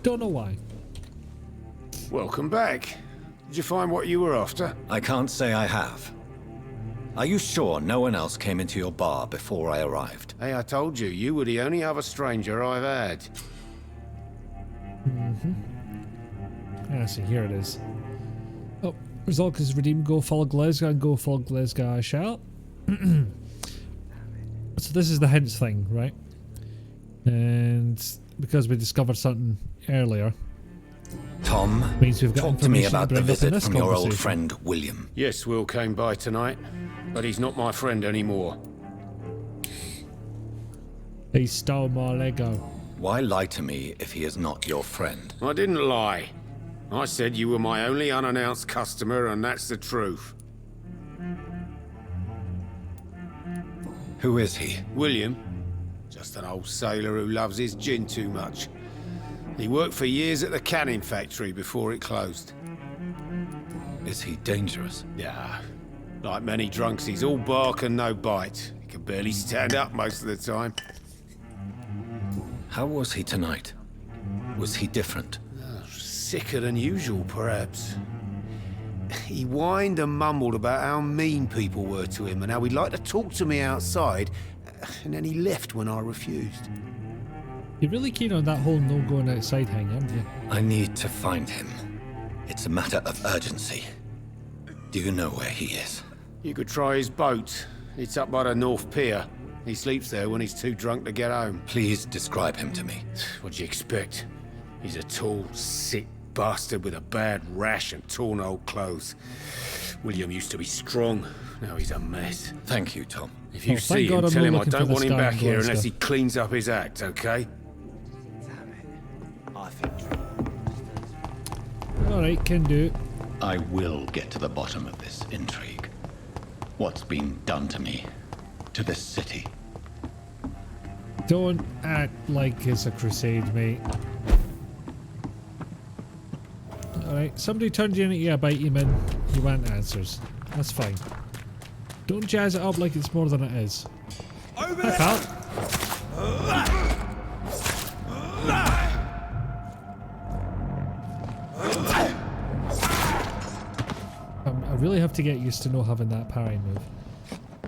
Don't know why. Welcome back. Did you find what you were after? I can't say I have. Are you sure no one else came into your bar before I arrived? Hey, I told you, you were the only other stranger I've had. Ah, see, here it is. Oh, result is redeemed. Go full Glasgow and go full Glasgow I shall. So this is the hints thing, right? And because we discovered something earlier, Tom, means we've got talk to me information about to the bring up in visit this from your old conversation. friend, William. Yes, Will came by tonight, but he's not my friend anymore. He stole my Lego. Why lie to me if he is not your friend? I didn't lie. I said you were my only unannounced customer, and that's the truth. Who is he? William. Just an old sailor who loves his gin too much. He worked for years at the canning factory before it closed. Is he dangerous? Yeah. Like many drunks, he's all bark and no bite. He can barely stand up most of the time. How was he tonight? Was he different? Sicker than usual, perhaps. He whined and mumbled about how mean people were to him and how he'd like to talk to me outside, and then he left when I refused. You're really keen on that whole no going outside thing, aren't you? I need to find him. It's a matter of urgency. Do you know where he is? You could try his boat. It's up by the North Pier. He sleeps there when he's too drunk to get home. Please describe him to me. What'd you expect? He's a tall, sick bastard with a bad rash and torn old clothes. William used to be strong. Now he's a mess. Thank you, Tom. If you Oh, see thank God him, I'm tell not him I looking for don't want this him guy back in here Glasgow. unless he cleans up his act, okay? Alright, can do. I will get to the bottom of this intrigue. What's been done to me, to this city. Don't act like it's a crusade, mate. Alright, somebody turned you into a Biteyman. You want answers. That's fine. Don't jazz it up like it's more than it is. Hi, pal. I really have to get used to not having that parry move.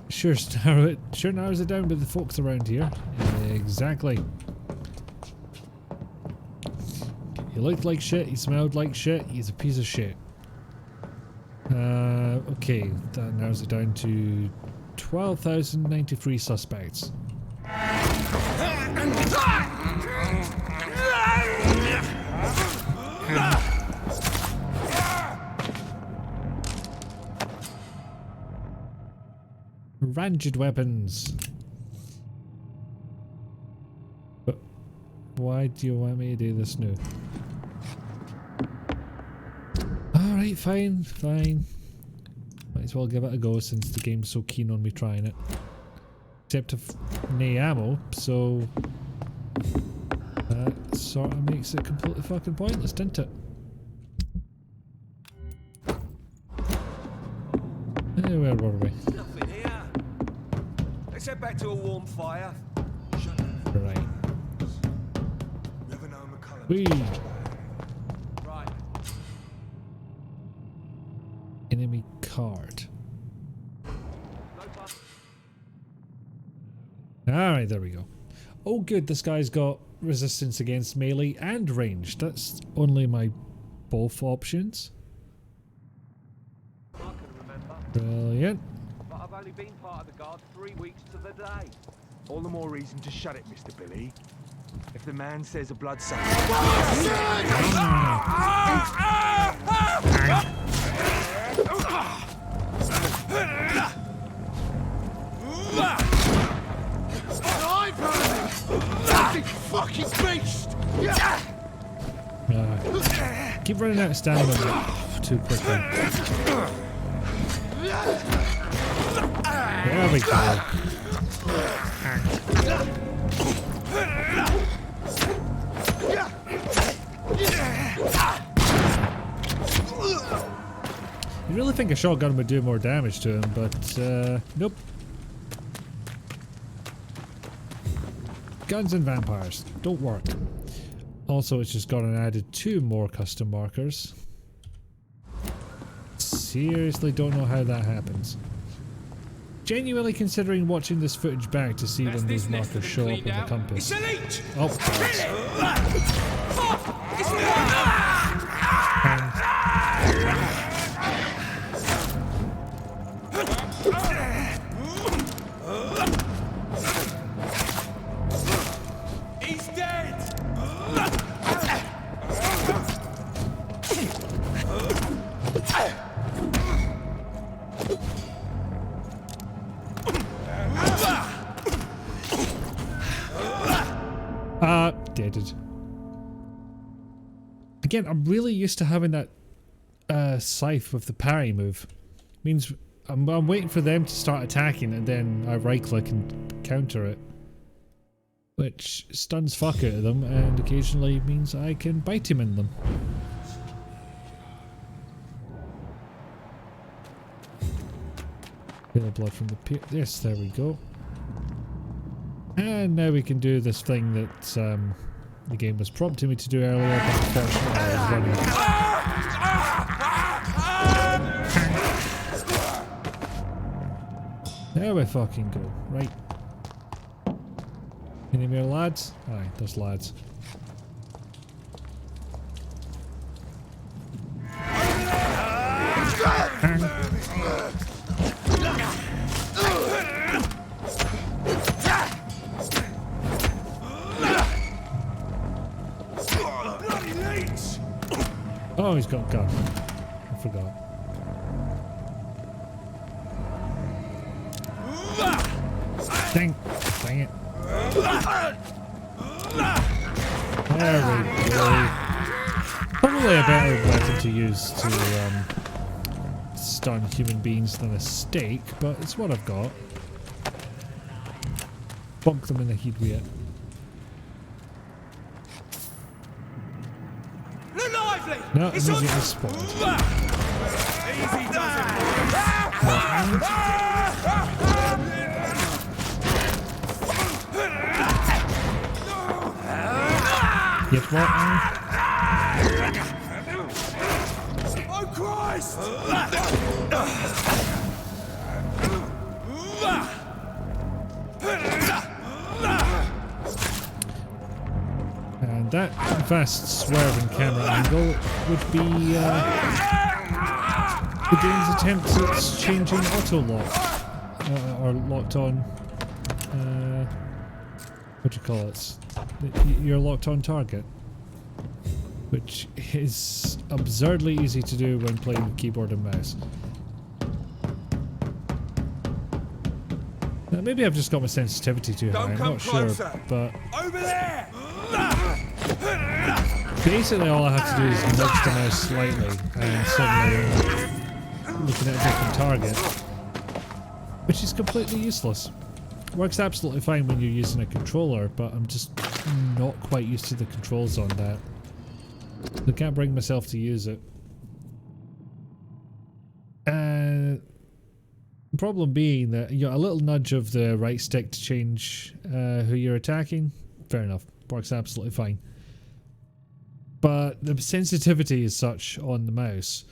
Sure narrows it down with the folks around here. Exactly. He looked like shit, he smelled like shit, he's a piece of shit. Okay, that narrows it down to 12,093 suspects. Ranged weapons. But why do you want me to do this now? Alright, fine. Might as well give it a go since the game's so keen on me trying it. Except if nae ammo, so that sort of makes it completely fucking pointless, doesn't it? Where were we? Nothing here. Let's head back to a warm fire. Right. Never know McCullum. Whee! Right. Enemy card. Alright, there we go. Oh good, this guy's got resistance against melee and ranged. That's only my both options. I can remember. Brilliant. But I've only been part of the guard 3 weeks to the day. All the more reason to shut it, Mr. Billy. If the man says a blood Fucking beast! Keep running out of stamina too quickly. There we go. think a shotgun would do more damage to him, but nope. Guns and vampires don't work. Also, it's just got an added 2 more custom markers. Seriously don't know how that happens. Genuinely considering watching this footage back to see when these markers show up on the compass. Oh, He's dead! Deaded. Again, I'm really used to having that scythe with the parry move. Means I'm waiting for them to start attacking and then I right click and counter it. Which stuns fuck out of them and occasionally means I can Biteyman them. Bit of blood from the pier. Yes, there we go. And now we can do this thing that the game was prompting me to do earlier, but unfortunately I was running. There we fucking go. Right. Any more lads? Aye, there's lads. Oh, he's got a gun. I forgot. Dang it. There we go. Probably a better weapon to use to stun human beings than a stake, but it's what I've got. Bonk them in the head with it. No, I'm going to get spawned. Easy does it. Get what? Oh Christ! And that fast swerving camera angle would be the game's attempt at changing auto lock or locked on. What do you call it? You're locked on target, which is absurdly easy to do when playing with keyboard and mouse. Now, maybe I've just got my sensitivity too high. I'm not sure, but over there. Basically, all I have to do is nudge the mouse slightly, and suddenly I'm looking at a different target, which is completely useless. Works absolutely fine when you're using a controller, but I'm just not quite used to the controls on that. I can't bring myself to use it. The problem being that a little nudge of the right stick to change who you're attacking, fair enough, works absolutely fine. But the sensitivity is such on the mouse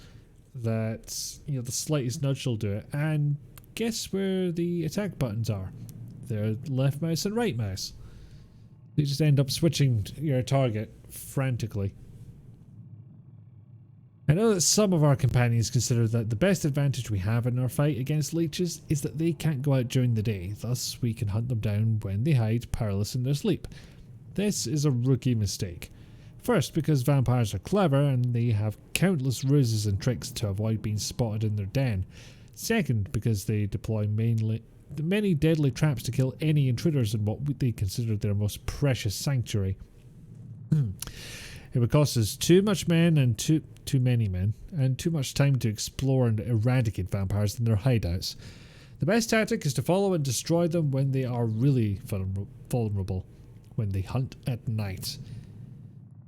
that the slightest nudge will do it. And guess where the attack buttons are? They're left mouse and right mouse. You just end up switching your target frantically. I know that some of our companions consider that the best advantage we have in our fight against leeches is that they can't go out during the day, thus we can hunt them down when they hide, powerless in their sleep. This is a rookie mistake. First, because vampires are clever and they have countless ruses and tricks to avoid being spotted in their den. Second, because they deploy many deadly traps to kill any intruders in what they consider their most precious sanctuary. It would cost us too much men and too many men, and too much time to explore and eradicate vampires in their hideouts. The best tactic is to follow and destroy them when they are really vulnerable, when they hunt at night.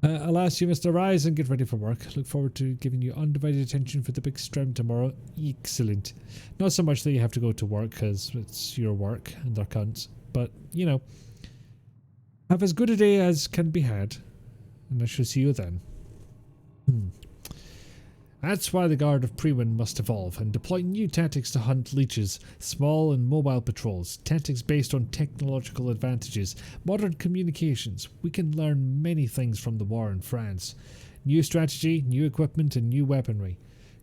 Alas, you must arise and get ready for work. Look forward to giving you undivided attention for the big stream tomorrow. Excellent. Not so much that you have to go to work because it's your work and they're cunts, but you know, have as good a day as can be had, and I shall see you then. That's why the Guard of Priwen must evolve and deploy new tactics to hunt leeches, small and mobile patrols, tactics based on technological advantages, modern communications. We can learn many things from the war in France. New strategy, new equipment and new weaponry.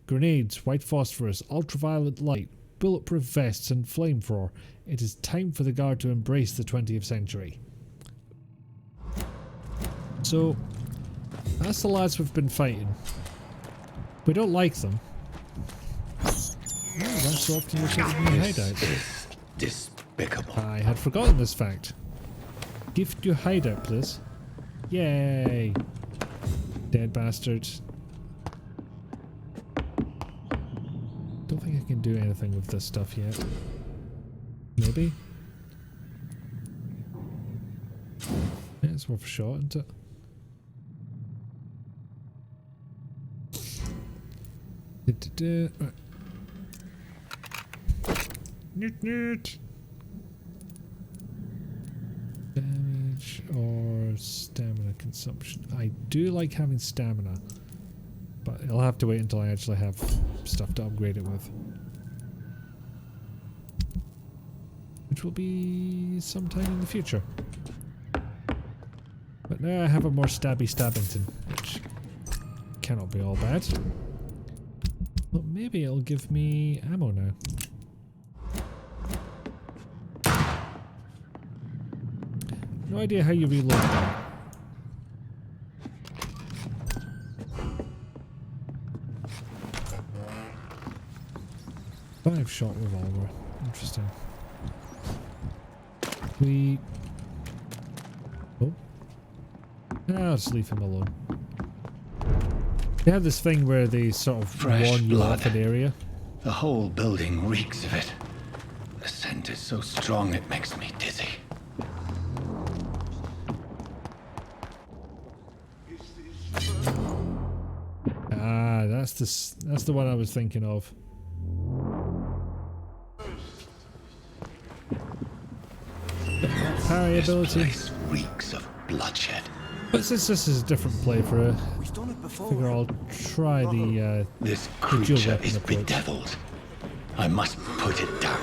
Grenades, white phosphorus, ultraviolet light, bulletproof vests and flamethrower. It is time for the Guard to embrace the 20th century. So, that's the lads we've been fighting. We don't like them. Oh, that's so often you're taking me hideout. Despicable. I had forgotten this fact. Gift your hideout, please. Yay! Dead bastard. Don't think I can do anything with this stuff yet. Maybe? Yeah, it's worth a shot, isn't it? Right. Newt. Damage or stamina consumption. I do like having stamina, but I'll have to wait until I actually have stuff to upgrade it with. Which will be sometime in the future. But now I have a more stabby Stabbington, which cannot be all bad. Well, maybe it'll give me ammo now. No idea how you reload that. Five-shot revolver. Interesting. Oh. I'll just leave him alone. They have this thing where they sort of Fresh warn you blood. off an area. The whole building reeks of it. The scent is so strong it makes me dizzy. Ah, that's the one I was thinking of. Parry ability. This place reeks of bloodshed. But since this is a different play for a, figure I'll try the This the dual creature weapon is approach. bedeviled. I must put it down.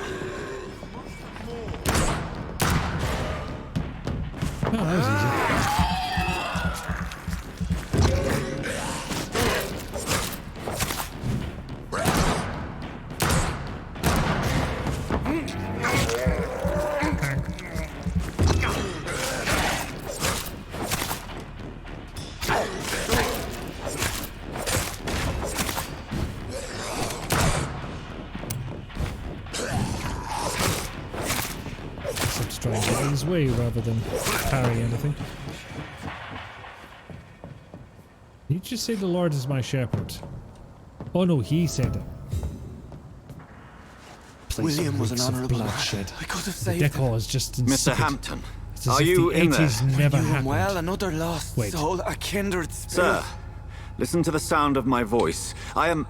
Oh, that was easy. Try and get in his way rather than parry anything. Did you just say the Lord is my shepherd? Oh no, he said it. William was an honourable bloodshed. lad. I could have The saved him. decor is just insipid. Mr. Hampton, It's as are if you the in there? 80s never You happened. well, another lost Wait. soul, a kindred spirit. Sir, listen to the sound of my voice. I'm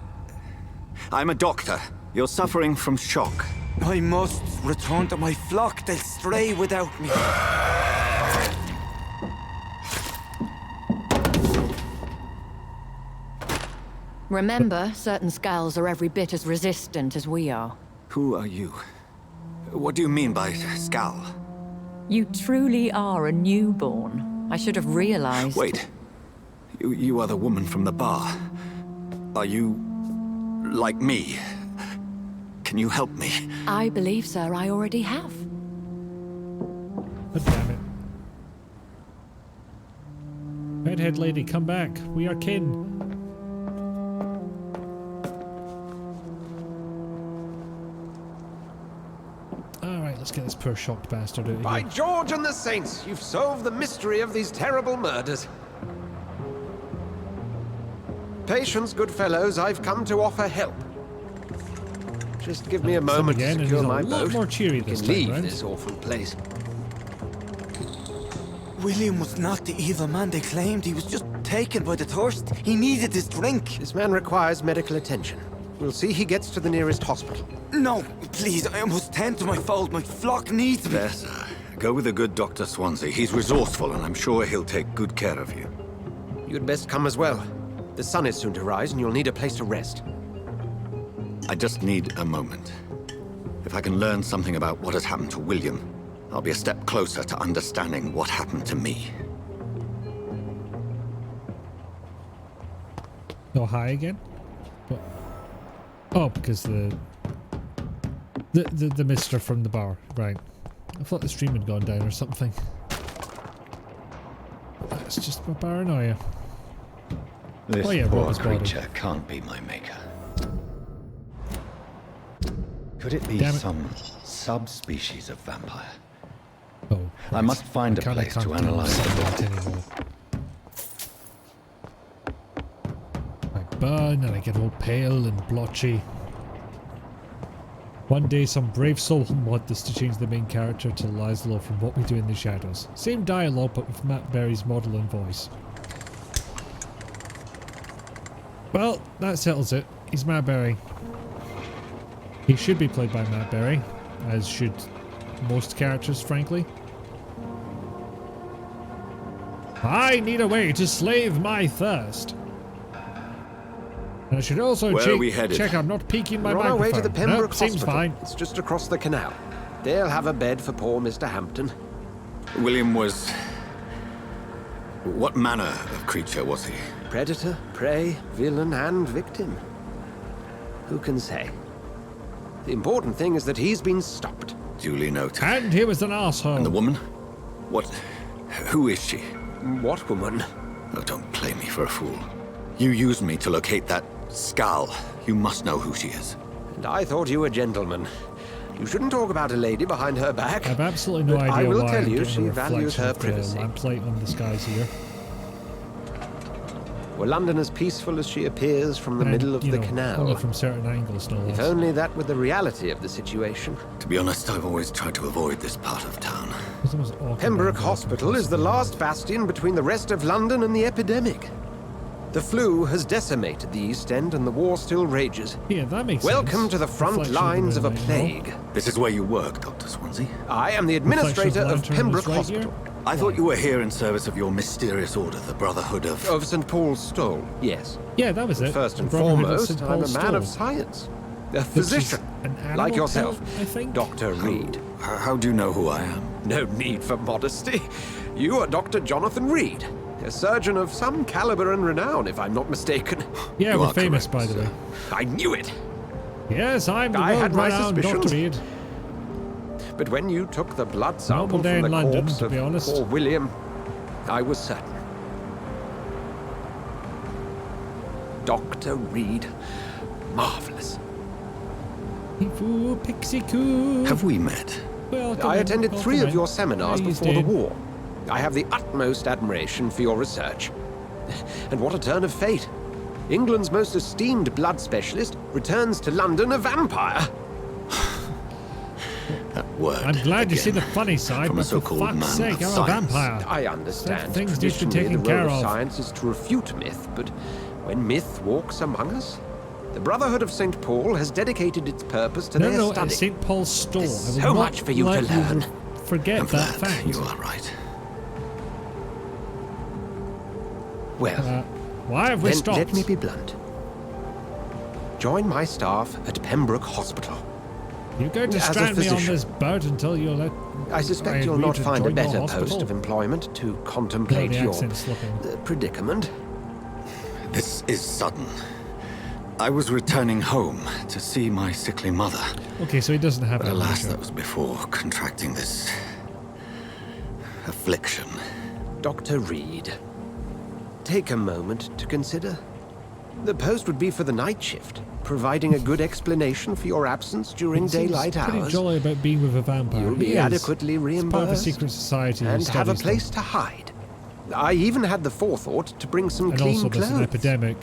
a doctor. You're suffering from shock. I must return to my flock. They'll stray without me. Remember, certain skulls are every bit as resistant as we are. Who are you? What do you mean by Skal? You truly are a newborn. I should have realized. Wait. You are the woman from the bar. Are you like me? Can you help me? I believe, sir, I already have. God damn it. Redhead lady, come back. We are kin. Alright, let's get this poor shocked bastard out of By here. George and the Saints, you've solved the mystery of these terrible murders. Patience, good fellows, I've come to offer help. Just give me a moment again, to and secure he's a my lot boat. more cheery We this can time leave round. this awful place. William was not the evil man they claimed. He was just taken by the thirst. He needed his drink. This man requires medical attention. We'll see he gets to the nearest hospital. No, please, I must tend to my fold. My flock needs me. Yes, sir. Go with the good Dr. Swansea. He's resourceful, and I'm sure he'll take good care of you. You'd best come as well. The sun is soon to rise, and you'll need a place to rest. I just need a moment. If I can learn something about what has happened to William, I'll be a step closer to understanding what happened to me. Go high again? But, oh, because the mister from the bar, right. I thought the stream had gone down or something. That's just my paranoia. This oh yeah, poor Rob's creature body. can't be my maker. Could it be Damn it. some subspecies of vampire? Oh, I must find a place to analyze the body. anymore. I burn and I get all pale and blotchy. One day some brave soul will want this to change the main character to Laszlo from What We Do in the Shadows. Same dialogue but with Matt Berry's model and voice. Well, that settles it. He's Matt Berry. He should be played by Matt Berry, as should most characters, frankly. I need a way to slave my thirst. And I should also check I'm not peeking my We're on microphone. our way to the Pembroke Nope, seems Hospital. fine. It's just across the canal. They'll have a bed for poor Mr. Hampton. William was... What manner of creature was he? Predator, prey, villain, and victim. Who can say? The important thing is that he's been stopped. Duly noted. And he was an asshole. And the woman? What... Who is she? What woman? Oh, don't play me for a fool. You used me to locate that skull. You must know who she is. And I thought you a gentleman. You shouldn't talk about a lady behind her back. I've absolutely no But idea I will why tell I'm you getting she a values reflection her of the privacy. lamplight on the skies here. Were London as peaceful as she appears from the middle of the canal? Only from certain angles, no less. If only that were the reality of the situation. To be honest, I've always tried to avoid this part of town. Pembroke Hospital is the last bastion between the rest of London and the epidemic. The flu has decimated the East End and the war still rages. Yeah, that makes Welcome sense. to the front Reflection lines of a the plague. This is where you work, Dr. Swansea? I am the administrator of Pembroke Hospital. I thought you were here in service of your mysterious order, the Brotherhood of... Of St. Paul's Stole, yes. Yeah, that was it. First and The Brotherhood of foremost, St. I'm a Paul's man of Stole. science. A Which is physician, an animal like yourself, pill, I think? Dr. Reed. How do you know who I am? No need for modesty. You are Dr. Jonathan Reed, a surgeon of some caliber and renown, if I'm not mistaken. Yeah, we're famous, by the way. I knew it. Yes, I'm the I had my world-renowned suspicions. Dr. Reed. But when you took the blood sample day from in the London, corpse to of be honest. poor William, I was certain. Dr. Reed. Marvelous. Ooh, pixie coo. Have we met? Welcome I in, attended 3 welcome of in. your seminars Yeah, you before the did. war. I have the utmost admiration for your research. And what a turn of fate. England's most esteemed blood specialist returns to London a vampire. That word. I'm glad you see the funny side, From a but for so-called fuck's man sake, of I'm a science. vampire. I understand. Things need to be Traditionally, taken the care role of. of science is to refute myth, but when myth walks among us, the Brotherhood of St. Paul has dedicated its purpose to their No, study. it's St. Paul's Store. There's I will so not much for you to let learn. Forget And that fact. you are right. Well, why have we then stopped? let me be blunt. Join my staff at Pembroke Hospital. You're going to As a strand me on physician. this boat until you let... I suspect you'll agree not to find a join your better hospital. post of employment to contemplate No, the your accent's slipping. predicament. This is sudden. I was returning home to see my sickly mother. Okay, so he doesn't have But an alas, issue. that was before contracting this... affliction. Dr. Reed, take a moment to consider. The post would be for the night shift, providing a good explanation for your absence during He seems daylight pretty hours. jolly about being with a vampire. You'll He be is. adequately He's part of a reimbursed secret society who and have a studies place them. to hide. I even had the forethought to bring some And clean also there's clothes. an epidemic,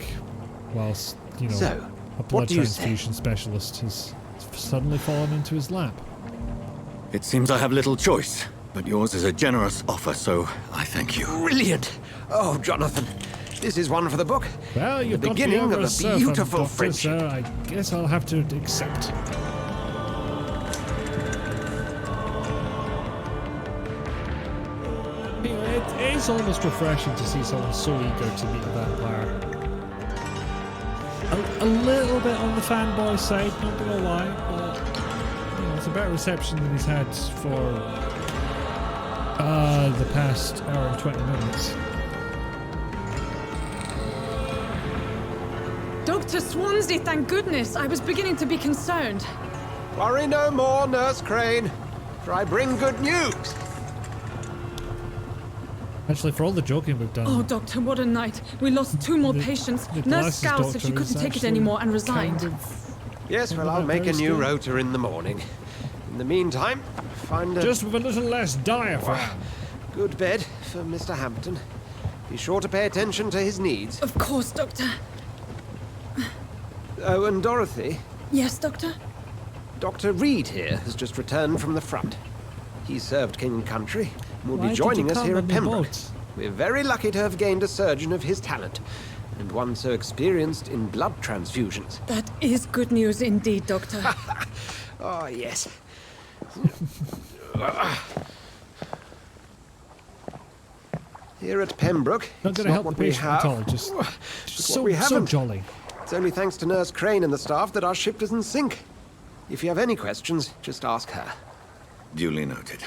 whilst, you know, So, a what blood do you say? transfusion specialist has suddenly fallen into his lap. It seems I have little choice. But yours is a generous offer, so I thank you. Brilliant! Oh, Jonathan, this is one for the book. Well, you've the got beginning me over of a surf, beautiful Doctor, friendship. So I guess I'll have to accept. You know, it is almost refreshing to see someone so eager to meet a vampire. A little bit on the fanboy side, not gonna lie, but you know, it's a better reception than he's had for the past hour and 20 minutes. Dr. Swansea, thank goodness. I was beginning to be concerned. Worry no more, Nurse Crane, for I bring good news. Actually, for all the joking we've done... Oh, Doctor, what a night. We lost 2 more patients. Nurse Scowl said she couldn't take it anymore and resigned. Yes, well, I'll make a new rota in the morning. In the meantime, find a... Just with a little less diaphragm. Good bed for Mr. Hampton. Be sure to pay attention to his needs. Of course, Doctor. Oh, and Dorothy? Yes, Doctor? Dr. Reed here has just returned from the front. He served King and Country and will Why be joining did you us here come at on the Pembroke. boat? We're very lucky to have gained a surgeon of his talent, and one so experienced in blood transfusions. That is good news indeed, Doctor. Oh, yes. Here at Pembroke, Not it's going to help the what we patient at have. all, just What so, we so haven't. jolly. It's only thanks to Nurse Crane and the staff that our ship doesn't sink. If you have any questions, just ask her. Duly noted.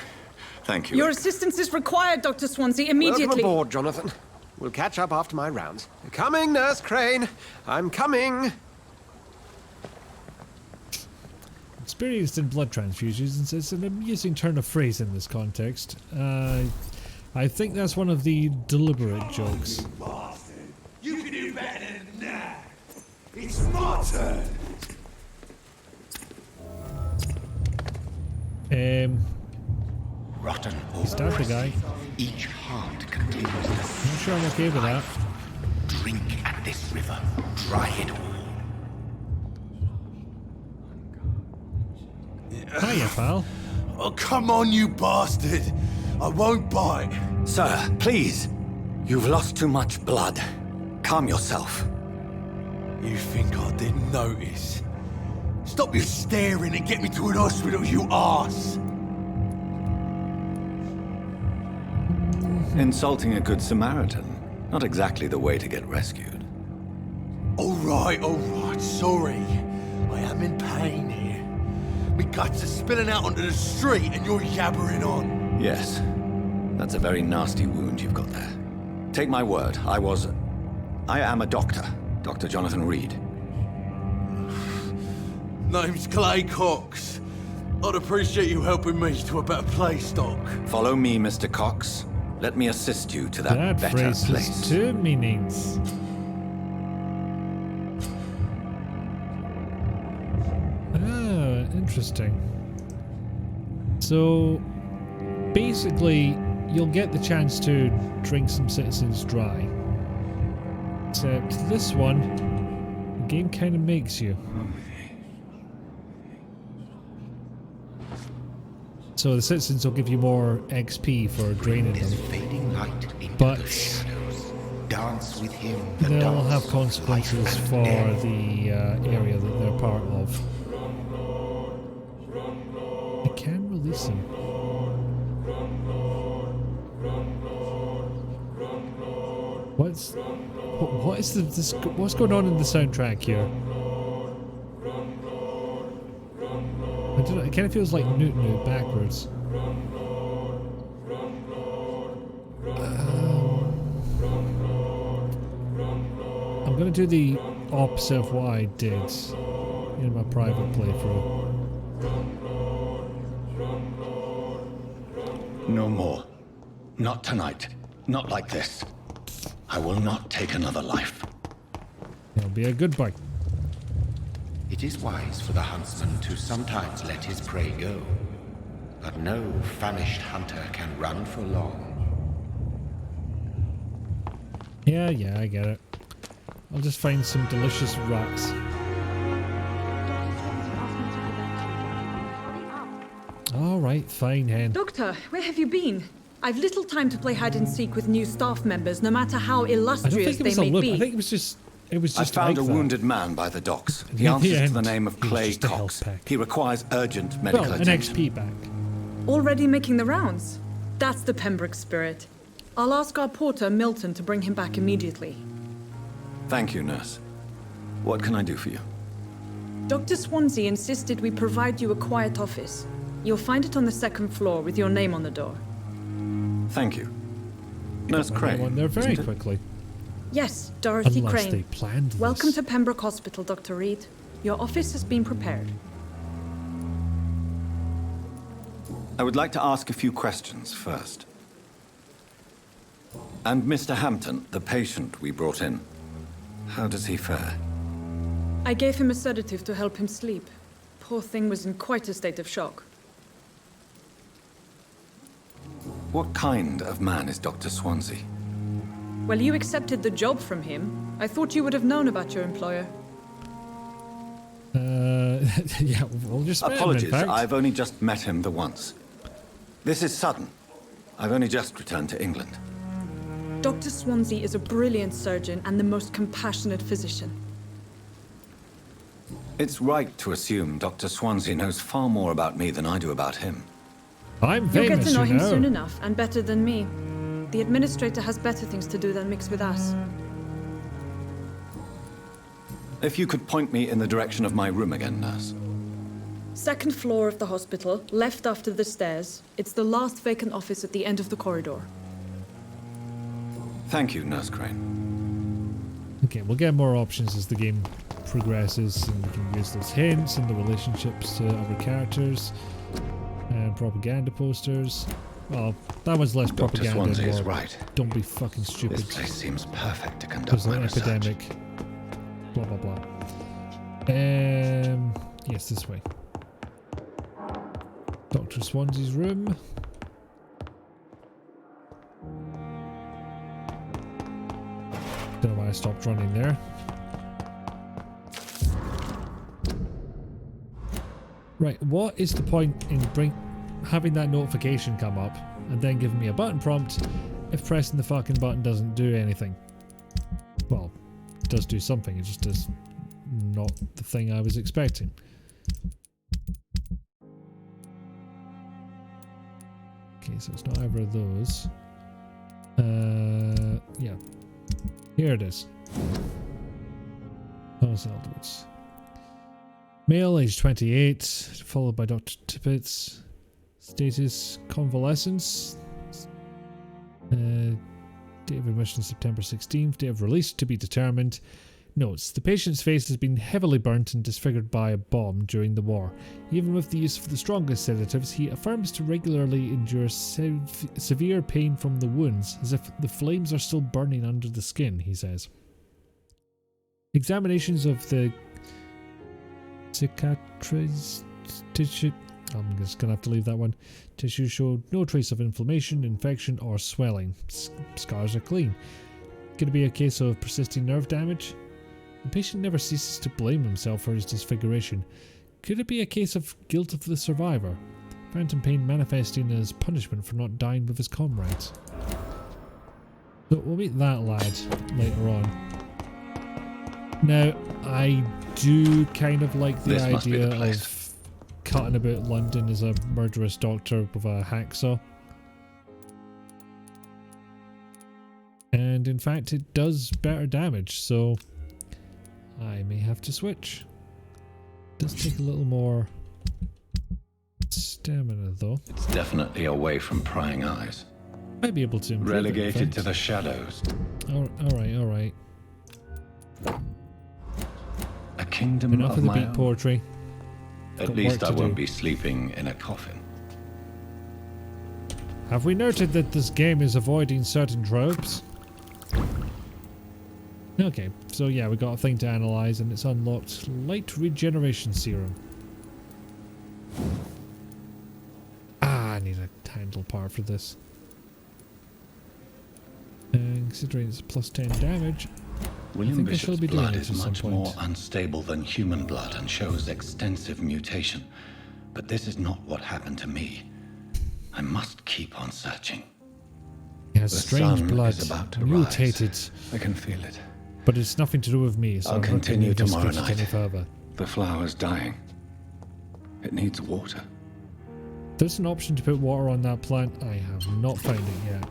Thank you. Your assistance is required, Dr. Swansea, immediately. Welcome aboard, Jonathan. We'll catch up after my rounds. Coming, Nurse Crane. I'm coming. Experienced in blood transfusions is an amusing turn of phrase in this context. I think that's one of the deliberate jokes. You can do better than that. It's my turn. Rotten He stabbed the guy. Each heart contains the Not sure I'm okay with that. drink at this river. Dry it all. Hiya, pal. Oh, come on, you bastard. I won't bite. Sir, please. You've lost too much blood. Calm yourself. You think I didn't notice? Stop your staring and get me to an hospital, you arse. Insulting a good Samaritan. Not exactly the way to get rescued. All right, sorry. I am in pain here. Me guts are spilling out onto the street and you're yabbering on. Yes. That's a very nasty wound you've got there. Take my word, I am a doctor. Dr. Jonathan Reed. Name's Clay Cox. I'd appreciate you helping me to a better place, Doc. Follow me, Mr. Cox. Let me assist you to that better phrase place. has 2 meanings. Ah, interesting. So, basically, you'll get the chance to drink some citizens dry. Except this one, the game kind of makes you. So the citizens will give you more XP for draining them, but Dance with him. they'll have consequences for the area that they're part of. I can release them. What's going on in the soundtrack here? I don't know, it kind of feels like Newt Newt backwards. I'm going to do the opposite of what I did in my private playthrough. No more. Not tonight. Not like this. I will not take another life. It'll be a good boy. It is wise for the huntsman to sometimes let his prey go, but no famished hunter can run for long. Yeah, I get it. I'll just find some delicious rats. All right, fine, Hen. Doctor, where have you been? I've little time to play hide and seek with new staff members, no matter how I don't illustrious think it they was a may look. be. I think it was just. It was I just. found like a that. wounded man by the docks. He Near the answers to the end, name of he was Clay just a health Cox. pack. He requires urgent medical Well, an attention. XP back. Already making the rounds. That's the Pembroke spirit. I'll ask our porter, Milton, to bring him back immediately. Thank you, nurse. What can I do for you? Dr. Swansea insisted we provide you a quiet office. You'll find it on the second floor with your name on the door. Thank you. Nurse Got Crane. one there very isn't it? quickly. Yes, Dorothy Unless Crane. they planned this. Welcome to Pembroke Hospital, Dr. Reed. Your office has been prepared. I would like to ask a few questions first. And Mr. Hampton, the patient we brought in, how does he fare? I gave him a sedative to help him sleep. Poor thing was in quite a state of shock. What kind of man is Dr. Swansea? Well, you accepted the job from him. I thought you would have known about your employer. Yeah, we'll just met him, in Apologies, fact. I've only just met him the once. This is sudden. I've only just returned to England. Dr. Swansea is a brilliant surgeon and the most compassionate physician. It's right to assume Dr. Swansea knows far more about me than I do about him. I'm You'll get famous, to know you him know. soon enough, and better than me. The administrator has better things to do than mix with us. If you could point me in the direction of my room again, nurse. Second floor of the hospital, left after the stairs. It's the last vacant office at the end of the corridor. Thank you, Nurse Crane. Okay, we'll get more options as the game progresses, and we can use those hints and the relationships to other characters and propaganda posters. Well, that one's less Dr. propaganda. Swansea and is more, right. Don't be fucking stupid. This place seems perfect to conduct There's my an research. epidemic. Blah blah blah. Yes, this way. Dr. Swansea's room. Don't know why I stopped running there. Right, what is the point in having that notification come up and then giving me a button prompt if pressing the fucking button doesn't do anything? Well, it does do something, it just does not the thing I was expecting. Okay, so it's not either of those. Yeah. Here it is. Thomas Eldwoods. Male, age 28, followed by Dr. Tippett's. Status, convalescence. Date of admission September 16th. Date of release to be determined. Notes, the patient's face has been heavily burnt and disfigured by a bomb during the war. Even with the use of the strongest sedatives, he affirms to regularly endure severe pain from the wounds, as if the flames are still burning under the skin, he says. Examinations of the cicatrices tissue, I'm just going to have to leave that one, tissue showed no trace of inflammation, infection or swelling. Scars are clean. Could it be a case of persisting nerve damage? The patient never ceases to blame himself for his disfiguration. Could it be a case of guilt of the survivor? Phantom pain manifesting as punishment for not dying with his comrades. So we'll meet that lad later on. Now, I do kind of like the idea of cutting about London as a murderous doctor with a hacksaw. And in fact, it does better damage, so I may have to switch. Does take a little more stamina though. It's definitely away from prying eyes. Might be able to improve Relegated it, to the shadows. Alright. A kingdom Enough of of the my beat own. poetry. At Got least work I to won't do. be sleeping in a coffin. Have we noted that this game is avoiding certain tropes? Okay, so yeah, we got a thing to analyze and it's unlocked light regeneration serum. I need a handle part for this. And considering it's plus 10 damage, William I think I shall Bishop's be doing blood it is at some much point. more unstable than human blood and shows extensive mutation. But this is not what happened to me. I must keep on searching. He has The strange sun blood, is about to mutated. rise. I can feel it. But it's nothing to do with me, so I'll I'm not continue going to tomorrow risk it any night. further. The flower's dying. It needs water. There's an option to put water on that plant. I have not found it yet.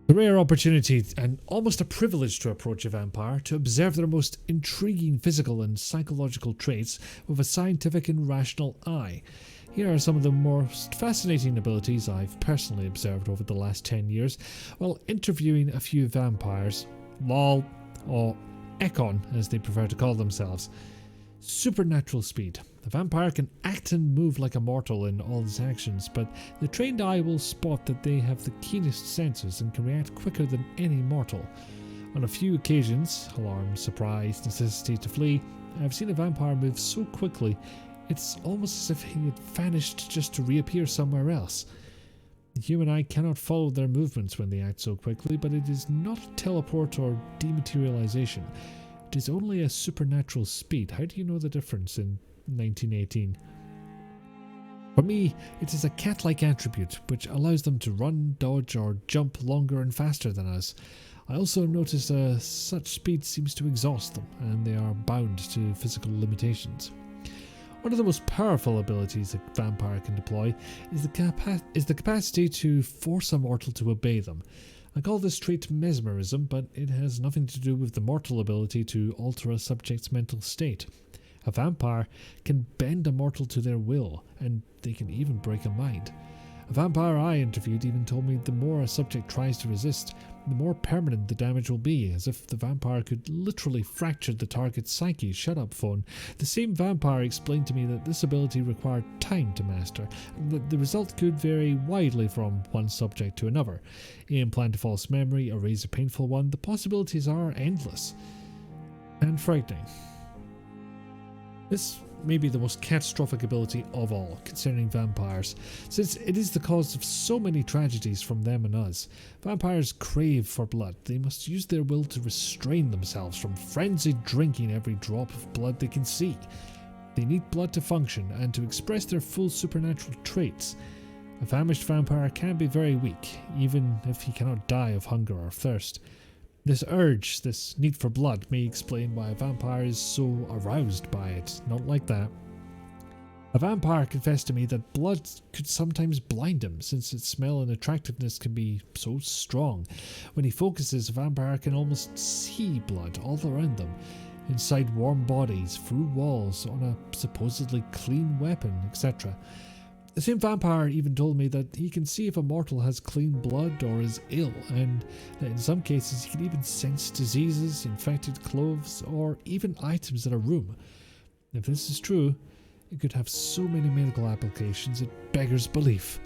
The rare opportunity and almost a privilege to approach a vampire, to observe their most intriguing physical and psychological traits with a scientific and rational eye. Here are some of the most fascinating abilities I've personally observed over the last 10 years while interviewing a few vampires. Lol, or Econ as they prefer to call themselves. Supernatural speed. A vampire can act and move like a mortal in all his actions, but the trained eye will spot that they have the keenest senses and can react quicker than any mortal. On a few occasions, alarm, surprise, necessity to flee, I've seen a vampire move so quickly it's almost as if he had vanished just to reappear somewhere else. The human eye cannot follow their movements when they act so quickly, but it is not a teleport or dematerialization. It is only a supernatural speed. How do you know the difference in 1918? For me, it is a cat-like attribute which allows them to run, dodge, or jump longer and faster than us. I also noticed such speed seems to exhaust them, and they are bound to physical limitations. One of the most powerful abilities a vampire can deploy is the capacity to force a mortal to obey them. I call this trait mesmerism, but it has nothing to do with the mortal ability to alter a subject's mental state. A vampire can bend a mortal to their will, and they can even break a mind. A vampire I interviewed even told me the more a subject tries to resist, the more permanent the damage will be, as if the vampire could literally fracture the target's psyche. Shut up, phone. The same vampire explained to me that this ability required time to master, and that the result could vary widely from one subject to another. Implant a false memory, erase a painful one, the possibilities are endless. And frightening. This may be the most catastrophic ability of all concerning vampires, since it is the cause of so many tragedies from them and us. Vampires crave for blood. They must use their will to restrain themselves from frenzied drinking every drop of blood they can see. They need blood to function and to express their full supernatural traits. A famished vampire can be very weak, even if he cannot die of hunger or thirst. This urge, this need for blood, may explain why a vampire is so aroused by it. Not like that. A vampire confessed to me that blood could sometimes blind him, since its smell and attractiveness can be so strong. When he focuses, a vampire can almost see blood all around them, inside warm bodies, through walls, on a supposedly clean weapon, etc. The same vampire even told me that he can see if a mortal has clean blood or is ill, and that in some cases he can even sense diseases, infected clothes, or even items in a room. If this is true, it could have so many medical applications it beggars belief.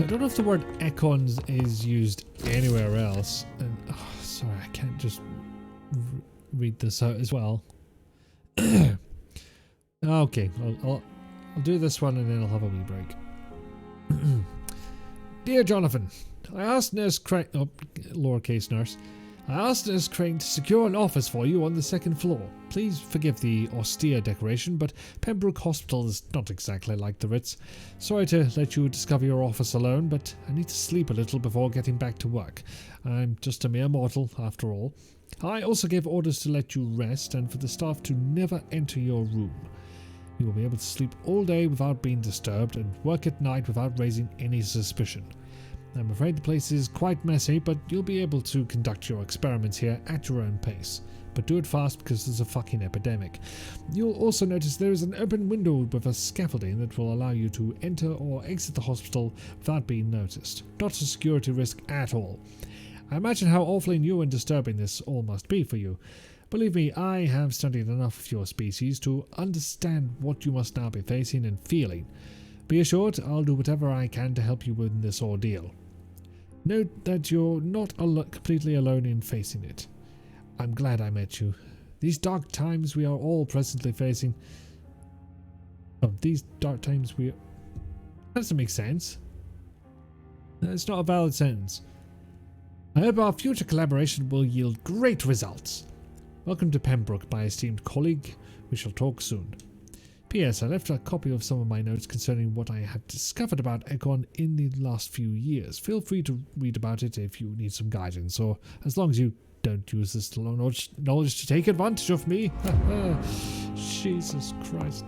I don't know if the word econs is used anywhere else, and sorry, I can't just read this out as well. Okay, I'll do this one and then I'll have a wee break. Dear Jonathan, I asked Nurse Crane, lowercase nurse, I asked Nurse Crane to secure an office for you on the second floor. Please forgive the austere decoration, but Pembroke Hospital is not exactly like the Ritz. Sorry to let you discover your office alone, but I need to sleep a little before getting back to work. I'm just a mere mortal, after all. I also gave orders to let you rest and for the staff to never enter your room. You will be able to sleep all day without being disturbed and work at night without raising any suspicion. I'm afraid the place is quite messy, but you'll be able to conduct your experiments here at your own pace. But do it fast because there's a fucking epidemic. You'll also notice there is an open window with a scaffolding that will allow you to enter or exit the hospital without being noticed. Not a security risk at all. I imagine how awfully new and disturbing this all must be for you. Believe me, I have studied enough of your species to understand what you must now be facing and feeling. Be assured, I'll do whatever I can to help you with this ordeal. Note that you're not completely alone in facing it. I'm glad I met you. These dark times we are all presently facing... these dark times we... That doesn't make sense. That's not a valid sentence. I hope our future collaboration will yield great results. Welcome to Pembroke, my esteemed colleague. We shall talk soon. P.S. I left a copy of some of my notes concerning what I had discovered about Egon in the last few years. Feel free to read about it if you need some guidance, or as long as you don't use this knowledge to take advantage of me. Jesus Christ.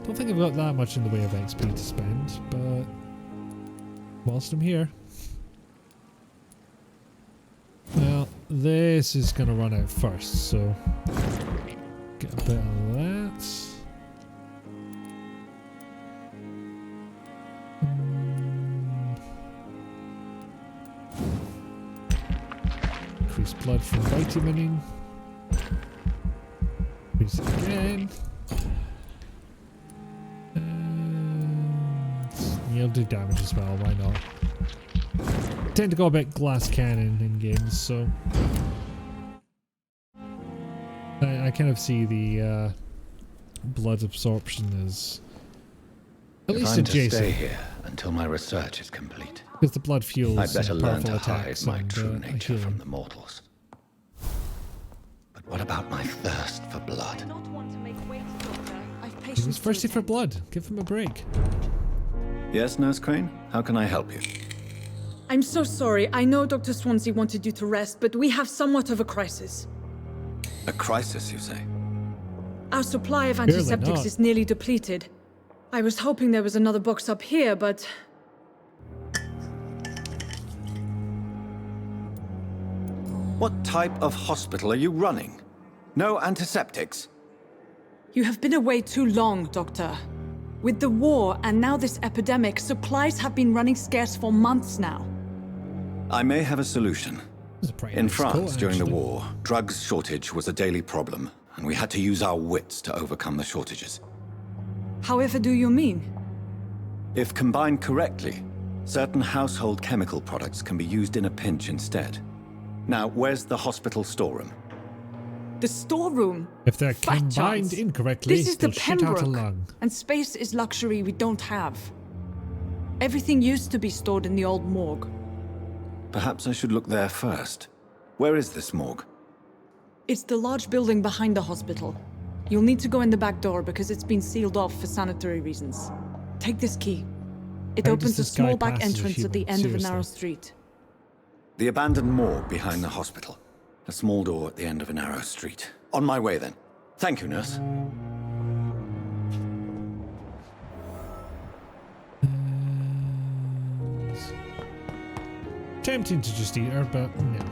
Don't think I've got that much in the way of XP to spend, but whilst I'm here. Well, this is going to run out first, so get a bit of that. Increase blood from Biteymaning. Increase it again. And you'll do damage as well, why not? I tend to go a bit glass cannon in games, so I kind of see the blood absorption as at least I'm to adjacent. stay here until my research is complete. Because the blood fuels I'd better learn powerful to hide attacks my and, true nature healing. from the mortals. But what about my thirst for blood? He was thirsty for blood. Give him a break. Yes, Nurse Crane? How can I help you? I'm so sorry. I know Dr. Swansea wanted you to rest, but we have somewhat of a crisis. A crisis, you say? Our supply of Clearly antiseptics not. is nearly depleted. I was hoping there was another box up here, but... What type of hospital are you running? No antiseptics? You have been away too long, Doctor. With the war and now this epidemic, supplies have been running scarce for months now. I may have a solution. In France, during the actually. war, drugs shortage was a daily problem, and we had to use our wits to overcome the shortages. However do you mean? If combined correctly, certain household chemical products can be used in a pinch instead. Now, where's the hospital storeroom? The storeroom? If they're Fat combined chance. incorrectly, This is the they'll shit out a Pembroke, lung. and space is luxury we don't have. Everything used to be stored in the old morgue. Perhaps I should look there first. Where is this morgue? It's the large building behind the hospital. You'll need to go in the back door because it's been sealed off for sanitary reasons. Take this key. It How opens does a this guy small back pass as a entrance at the human? end of a Seriously. narrow street. The abandoned morgue behind the hospital. A small door at the end of a narrow street. On my way then. Thank you, nurse. Tempting to just eat her, but no.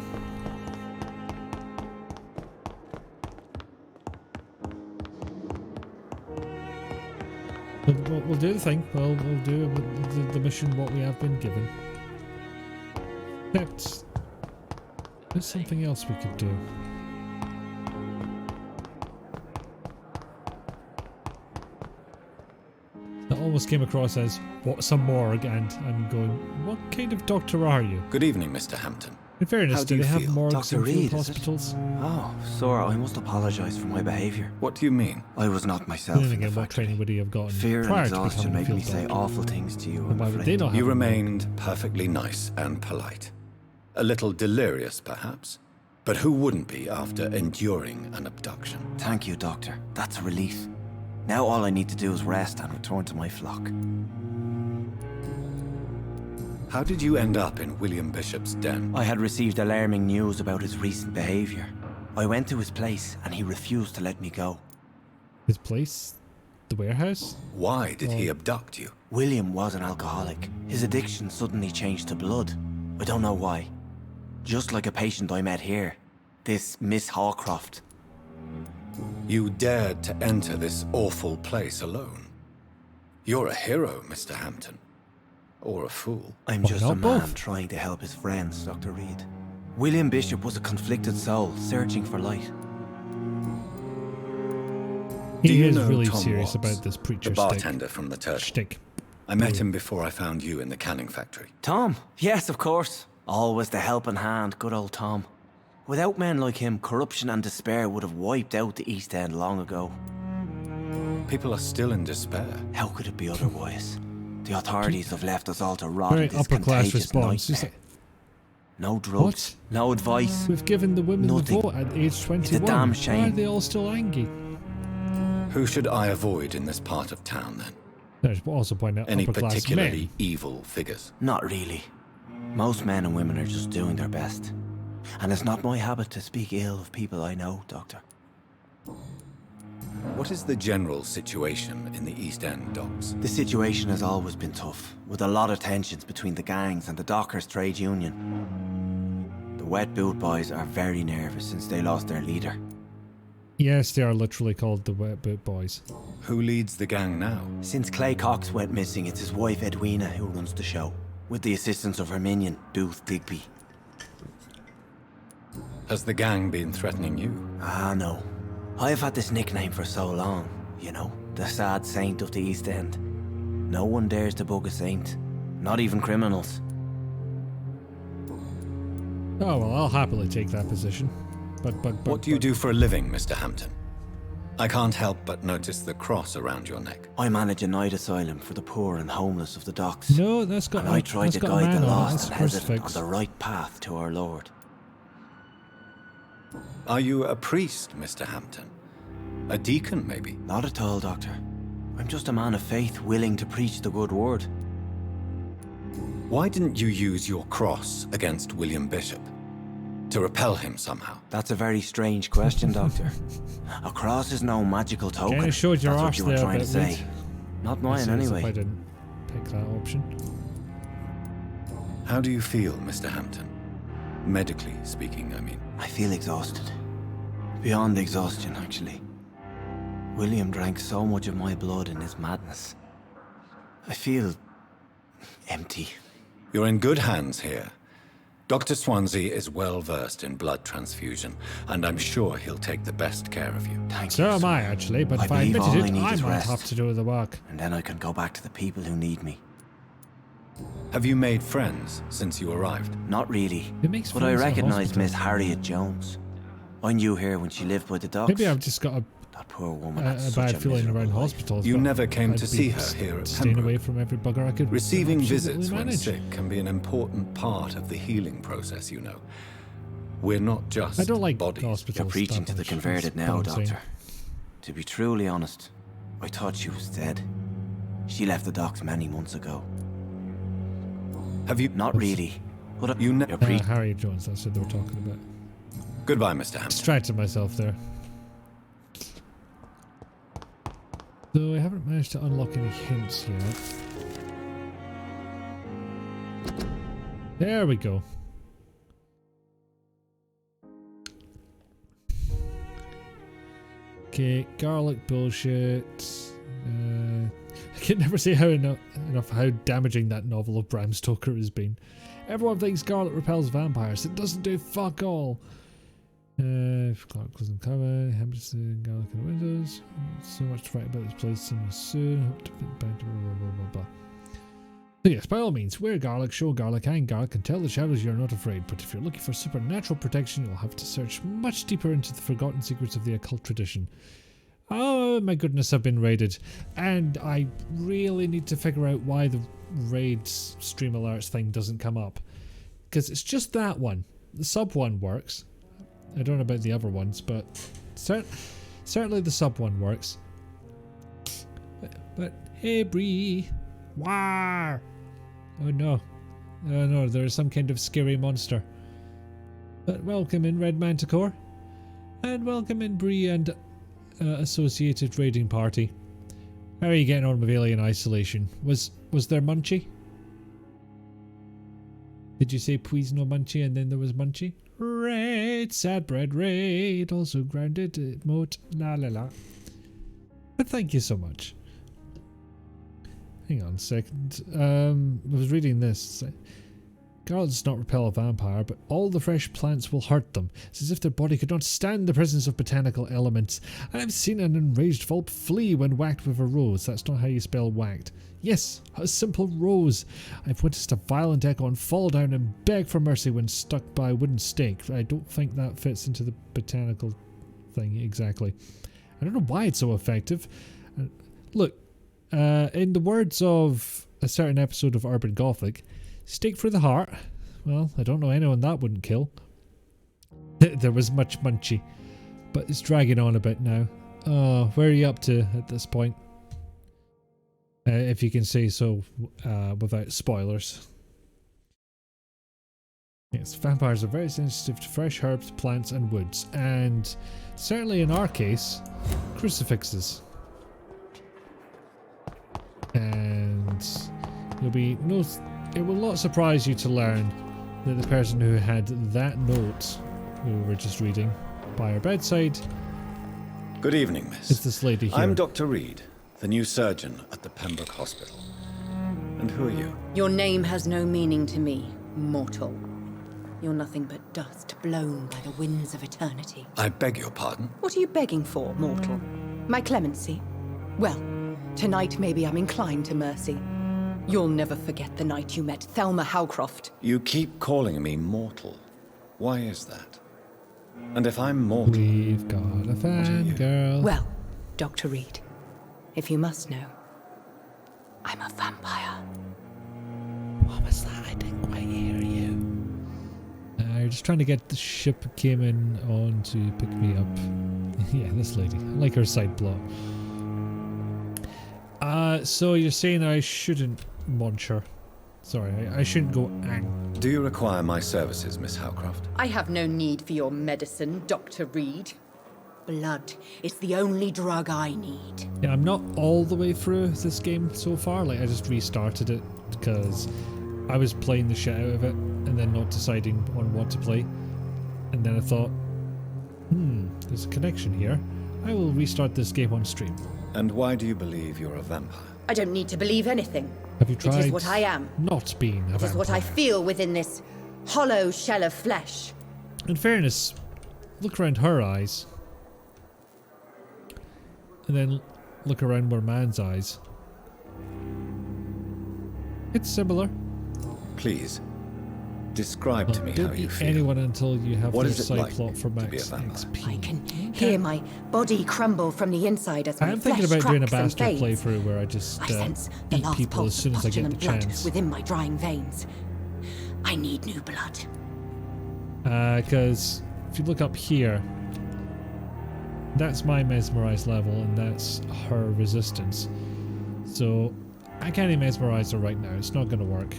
We'll do the thing. We'll do the mission what we have been given. Except there's something else we could do. That almost came across as what some morgue, and I'm going, what kind of doctor are you? Good evening, Mr. Hampton. In fairness, How do do they you have feel? morgues Dr. in field Reed, is it? hospitals? Oh, Sora, I must apologize for my behavior. What do you mean? I was not myself Then in the again, what factory. training would he have gotten Fear and prior to exhaustion becoming a made me field say doctor? awful things to you. And I'm why would afraid. they not have You a morgue? remained perfectly nice and polite. A little delirious, perhaps. But who wouldn't be after enduring an abduction? Thank you, Doctor. That's a relief. Now all I need to do is rest and return to my flock. How did you end up in William Bishop's den? I had received alarming news about his recent behavior. I went to his place and he refused to let me go. His place? The warehouse? Why did he abduct you? William was an alcoholic. His addiction suddenly changed to blood. I don't know why. Just like a patient I met here. This Miss Hawcroft. You dared to enter this awful place alone. You're a hero, Mr. Hampton. Or a fool. I'm Why just a not man both? trying to help his friends, Dr. Reed. William Bishop was a conflicted soul, searching for light. Do He you is know really Tom serious Watts, about this preacher the bartender from the Turtle? shtick. I met him before I found you in the canning factory. Tom? Yes, of course. Always the helping hand, good old Tom. Without men like him, corruption and despair would have wiped out the East End long ago. People are still in despair. How could it be otherwise? The authorities have left us all to rot Very in this upper class contagious response. He's nightmare. No drugs, no advice. We've given the women nothing. the vote at age 21. It's a damn shame. Why are they all still angry? Who should I avoid in this part of town, then? There's also point out Any upper-class particularly men. evil figures? Not really. Most men and women are just doing their best. And it's not my habit to speak ill of people I know, Doctor. What is the general situation in the East End docks? The situation has always been tough, with a lot of tensions between the gangs and the Dockers' trade union. The Wet Boot Boys are very nervous since they lost their leader. Yes, they are literally called the Wet Boot Boys. Who leads the gang now? Since Clay Cox went missing, it's his wife Edwina who runs the show, with the assistance of her minion, Booth Digby. Has the gang been threatening you? Ah, no. I've had this nickname for so long, you know, the sad saint of the East End. No one dares to bug a saint, not even criminals. Oh, well, I'll happily take that position. But what do you do for a living, Mr. Hampton? I can't help but notice the cross around your neck. I manage a night asylum for the poor and homeless of the docks. No, that's got. And I try to guide the lost and hesitant on the right path to our Lord. Are you a priest, Mr. Hampton? A deacon, maybe? Not at all, Doctor. I'm just a man of faith willing to preach the good word. Why didn't you use your cross against William Bishop? To repel him somehow? That's a very strange question, Doctor. A cross is no magical token. Kinda showed your That's what arse you were there, trying to but say. Not mine, anyway. I didn't pick that option. How do you feel, Mr. Hampton? Medically speaking, I mean. I feel exhausted. Beyond exhaustion, actually. William drank so much of my blood in his madness. I feel empty. You're in good hands here. Dr. Swansea is well versed in blood transfusion, and I'm sure he'll take the best care of you. Thank so you. am I, actually, but if I believe admitted all it, need I is might rest. have to do the work. And then I can go back to the people who need me. Have you made friends since you arrived? Not really. It makes but I friends at recognise hospital. Miss Harriet Jones. I knew her when she lived by the docks. Maybe I've just got that poor woman a bad feeling around hospitals. You but never came I'd to be see her here at staying Pembroke. away from every bugger I could. Receiving absolutely visits when manage. sick can be an important part of the healing process, you know. We're not just I don't like bodies. hospitals. You're preaching to the converted now, what I'm saying. Doctor. To be truly honest, I thought she was dead. She left the docks many months ago. Have you? Not really. But you you're preaching. Harriet Jones, that's what they were talking about. Goodbye, Mr. Hampton. Distracted myself there. So I haven't managed to unlock any hints yet. There we go. Okay, garlic bullshit. I can never say how enough how damaging that novel of Bram Stoker has been. Everyone thinks garlic repels vampires. It doesn't do fuck all. If Clark wasn't covered, Henderson, garlic in the windows. So much to write about this place soon. Hope to fit back to blah blah blah blah. So yes, by all means, wear garlic, show garlic, hang garlic, and tell the shadows you're not afraid. But if you're looking for supernatural protection, you'll have to search much deeper into the forgotten secrets of the occult tradition. Oh my goodness, I've been raided. And I really need to figure out why the raids stream alerts thing doesn't come up. Because it's just that one. The sub one works. I don't know about the other ones, but certainly the sub one works. But hey Bree, war! Oh no. Oh no, there's some kind of scary monster. But welcome in Red Manticore. And welcome in Bree and associated raiding party. How are you getting on with Alien Isolation? Was there Munchie? Did you say please no Munchie and then there was Munchie? Raid, sad bread raid, also grounded moat, la la la. But thank you so much. Hang on a second. I was reading this. Garlic does not repel a vampire, but all the fresh plants will hurt them. It's as if their body could not stand the presence of botanical elements. I have seen an enraged vulp flee when whacked with a rose. That's not how you spell whacked. Yes, a simple rose. I've witnessed a violent echo fall down and beg for mercy when stuck by a wooden stake. I don't think that fits into the botanical thing exactly. I don't know why it's so effective. Look, in the words of a certain episode of Urban Gothic, stake through the heart, Well, I don't know anyone that wouldn't kill. There was much munchy, but it's dragging on a bit now. Oh, where are you up to at this point? If you can say so without spoilers. Yes, vampires are very sensitive to fresh herbs, plants and woods, and certainly in our case, crucifixes. And it will not surprise you to learn that the person who had that note we were just reading by our bedside. Good evening, miss. It's this lady here. I'm Dr. Reed, the new surgeon at the Pembroke Hospital. And who are you? Your name has no meaning to me, mortal. You're nothing but dust blown by the winds of eternity. I beg your pardon? What are you begging for, mortal? My clemency? Well, tonight maybe I'm inclined to mercy. You'll never forget the night you met Thelma Howcroft. You keep calling me mortal. Why is that? And if I'm mortal... We've got a fangirl. Well, Dr. Reed, if you must know, I'm a vampire. What was that? I didn't quite hear you. You're just trying to get the ship came in on to pick me up. Yeah, this lady. I like her side plot. So you're saying I shouldn't munch her. Sorry, I shouldn't go ang. Do you require my services, Miss Howcroft? I have no need for your medicine, Dr. Reed. Blood is the only drug I need. Yeah, I'm not all the way through this game so far. Like, I just restarted it because I was playing the shit out of it and then not deciding on what to play. And then I thought, there's a connection here. I will restart this game on stream. And why do you believe you're a vampire? I don't need to believe anything. Have you tried It is what I am. Not being a vampire? It is what I feel within this hollow shell of flesh. In fairness, look around her eyes. And then look around Merman's eyes. It's similar. Please, describe to me how you feel. Anyone until you have what their is it side like plot for to be a Max vampire? XP. I can hear my body crumble from the inside as my I'm flesh thinking about doing a cracks and bastard fades. playthrough where I just I sense the eat last people as pulse soon of as I get the postulant blood chance. within my drying veins. I need new blood. Because if you look up here, that's my mesmerized level and that's her resistance. So I can't mesmerize her right now. It's not going to work.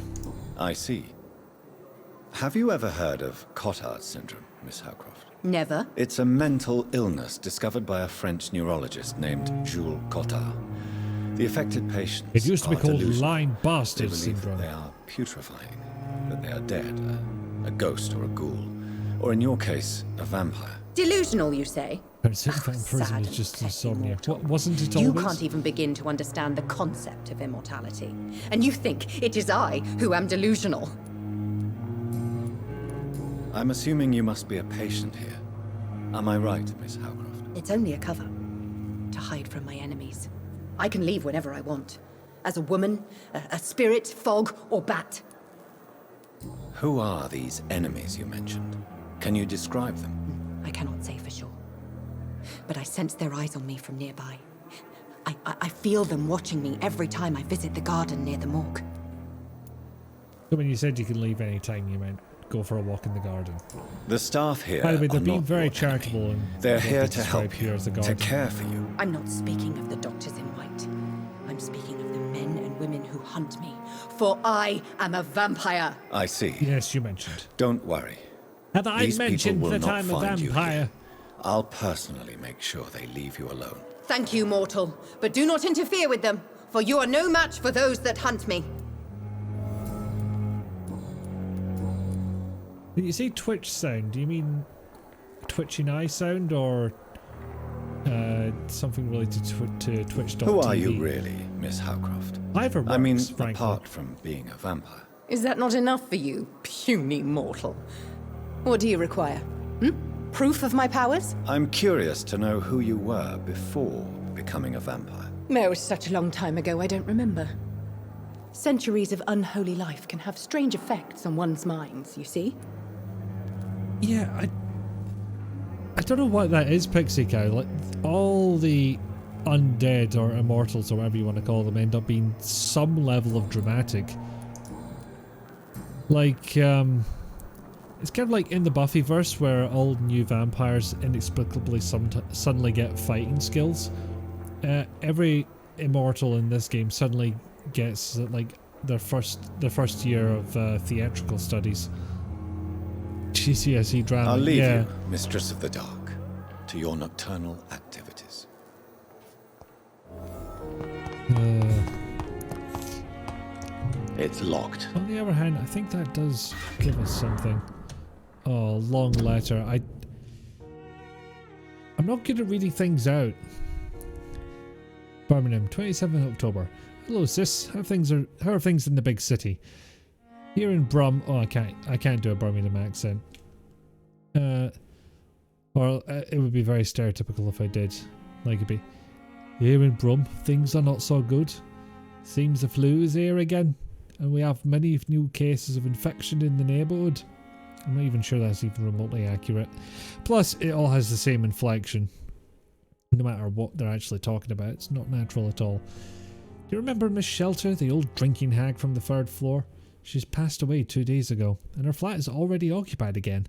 I see. Have you ever heard of Cotard syndrome, Miss Howcroft? Never. It's a mental illness discovered by a French neurologist named Jules Cotard. The affected patients It used to be called delusional. lying They bastard believe syndrome. that they are putrefying, that they are dead, a ghost or a ghoul, or in your case, a vampire. Delusional, you say? Vampirism is just insomnia. What wasn't it always? You can't even begin to understand the concept of immortality. And you think it is I who am delusional. I'm assuming you must be a patient here. Am I right, Miss Howcroft? It's only a cover. To hide from my enemies. I can leave whenever I want. As a woman, a spirit, fog, or bat. Who are these enemies you mentioned? Can you describe them? I cannot say for sure. But I sense their eyes on me from nearby. I feel them watching me every time I visit the garden near the morgue. So when you said you can leave any time, you meant go for a walk in the garden. The staff here By the way, they're are being not very your charitable. enemy. And They're what here they to describe help here you, as the to garden. care for you. I'm not speaking of the doctors in white. I'm speaking of the men and women who hunt me. For I am a vampire. I see. Yes, you mentioned. Don't worry. Have I These mentioned people will that not I'm a find you vampire? here. I'll personally make sure they leave you alone. Thank you, mortal. But do not interfere with them, for you are no match for those that hunt me. When you say Twitch sound, do you mean twitching eye sound or something related to Twitch.tv? Who are you really, Miss Howcroft? Either works, I mean, frankly. apart from being a vampire. Is that not enough for you, puny mortal? What do you require? Proof of my powers? I'm curious to know who you were before becoming a vampire. It was such a long time ago, I don't remember. Centuries of unholy life can have strange effects on one's minds, you see? Yeah, I don't know what that is, Pixie Cow. Like, all the undead or immortals or whatever you want to call them end up being some level of dramatic. Like, it's kind of like in the Buffyverse where all new vampires inexplicably suddenly get fighting skills. Every immortal in this game suddenly gets like their first year of theatrical studies. GCSE drama. I'll leave yeah. you, Mistress of the Dark, to your nocturnal activities. It's locked. On the other hand, I think that does give us something. Oh, long letter. I'm not good at reading things out. Birmingham, 27th October. Hello, sis. How are things in the big city? Here in Brum. Oh, I can't do a Birmingham accent. Or it would be very stereotypical if I did. Like it'd be, here in Brum, things are not so good. Seems the flu is here again, and we have many new cases of infection in the neighbourhood. I'm not even sure that's even remotely accurate. Plus, it all has the same inflection. No matter what they're actually talking about, it's not natural at all. Do you remember Miss Shelter, the old drinking hag from the 3rd floor? She's passed away 2 days ago, and her flat is already occupied again.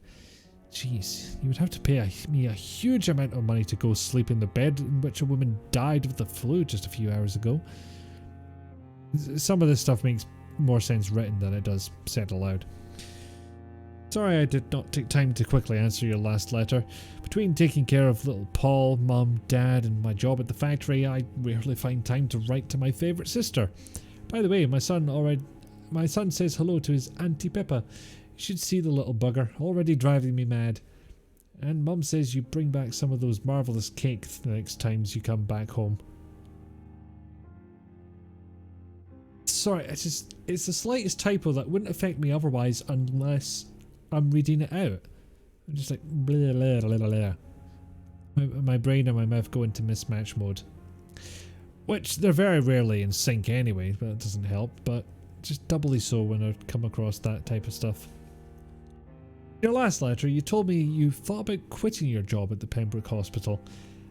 Jeez, you would have to pay me a huge amount of money to go sleep in the bed in which a woman died of the flu just a few hours ago. Some of this stuff makes more sense written than it does said aloud. Sorry I did not take time to quickly answer your last letter. Between taking care of little Paul, Mum, Dad and my job at the factory, I rarely find time to write to my favourite sister. By the way, my son says hello to his Auntie Pippa. You should see the little bugger, already driving me mad. And Mum says you bring back some of those marvellous cakes the next times you come back home. Sorry, it's the slightest typo that wouldn't affect me otherwise unless I'm reading it out. I'm just like blah blah blah blah. My brain and my mouth go into mismatch mode. Which they're very rarely in sync anyway, but it doesn't help, but just doubly so when I come across that type of stuff. In your last letter, you told me you thought about quitting your job at the Pembroke Hospital.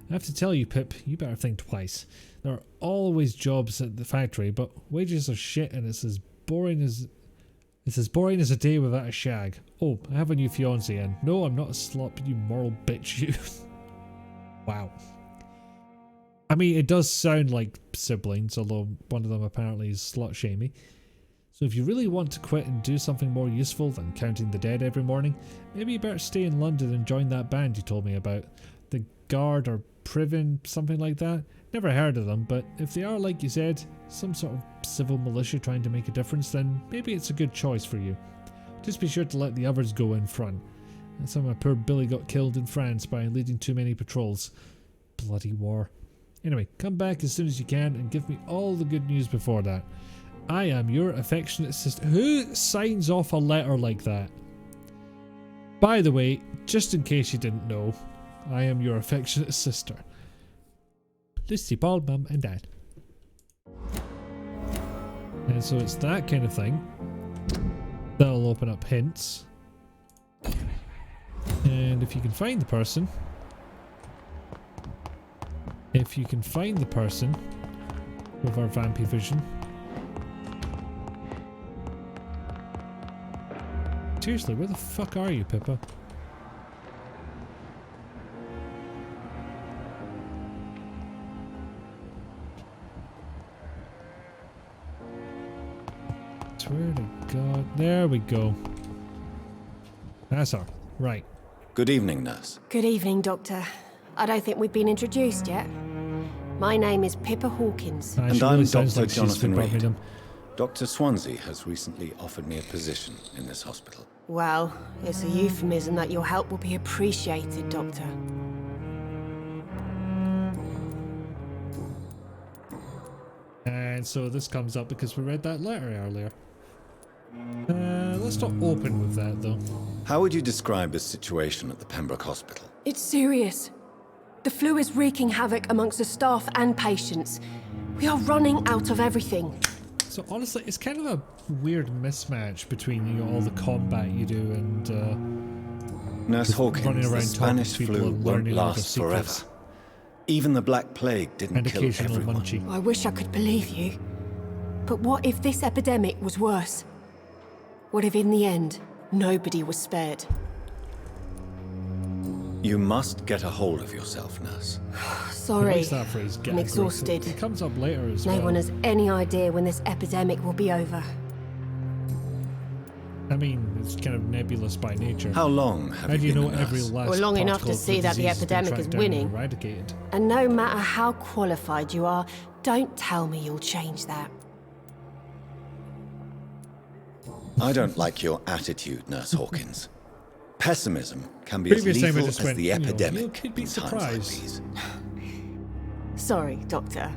I have to tell you, Pip, you better think twice. There are always jobs at the factory, but wages are shit and it's as boring as a day without a shag. Oh, I have a new fiancé and no, I'm not a slut, you moral bitch, you. Wow. I mean, it does sound like siblings, although one of them apparently is slut-shamey. So if you really want to quit and do something more useful than counting the dead every morning, maybe you better stay in London and join that band you told me about. The Guard or Priven, something like that. Never heard of them, but if they are, like you said, some sort of civil militia trying to make a difference, then maybe it's a good choice for you. Just be sure to let the others go in front. And some of my poor Billy got killed in France by leading too many patrols. Bloody war. Anyway, come back as soon as you can and give me all the good news before that. I am your affectionate sister. Who signs off a letter like that? By the way, just in case you didn't know, I am your affectionate sister. Lucy, Paul, Mum and Dad. And so it's that kind of thing. That'll open up hints. And if you can find the person... with our Vampy vision... Seriously, where the fuck are you, Pippa? Swear to God. There we go. That's her. Right. Good evening, nurse. Good evening, Doctor. I don't think we've been introduced yet. My name is Pippa Hawkins. And I'm Dr. Jonathan Reed. Dr. Swansea has recently offered me a position in this hospital. Well, it's a euphemism that your help will be appreciated, Doctor. And so this comes up because we read that letter earlier. Let's not open with that, though. How would you describe the situation at the Pembroke Hospital? It's serious. The flu is wreaking havoc amongst the staff and patients. We are running out of everything. So honestly, it's kind of a weird mismatch between all the combat you do and Nurse Hawkins, the Spanish flu won't last forever. Even the Black Plague didn't kill everyone. I wish I could believe you. But what if this epidemic was worse? What if in the end, nobody was spared? You must get a hold of yourself, nurse. Sorry, That phrase, get I'm aggressive. exhausted. It comes up later as No well. one has any idea when this epidemic will be over. I mean, it's kind of nebulous by nature. How long have How do you been know a every nurse? last Well, long enough particle to of see that the disease has been epidemic is tracked down and winning. eradicated? And no matter how qualified you are, don't tell me you'll change that. I don't like your attitude, Nurse Hawkins. Pessimism can be as Previous time I lethal just as went, the you epidemic could be in times like surprised. these. Sorry, Doctor.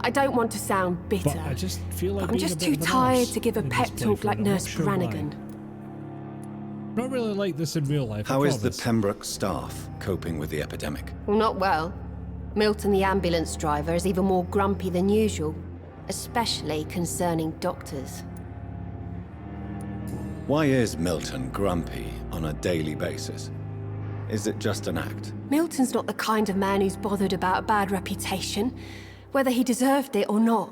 I don't want to sound bitter. But I just feel like but I'm being just a bit too of an tired arse to give a in pep this talk playthrough, like and I'm Nurse not sure why. Brannigan. Not really like this in real life. How I is the promise. Pembroke staff coping with the epidemic? Well, not well. Milton, the ambulance driver, is even more grumpy than usual, especially concerning doctors. Why is Milton grumpy on a daily basis? Is it just an act? Milton's not the kind of man who's bothered about a bad reputation, whether he deserved it or not.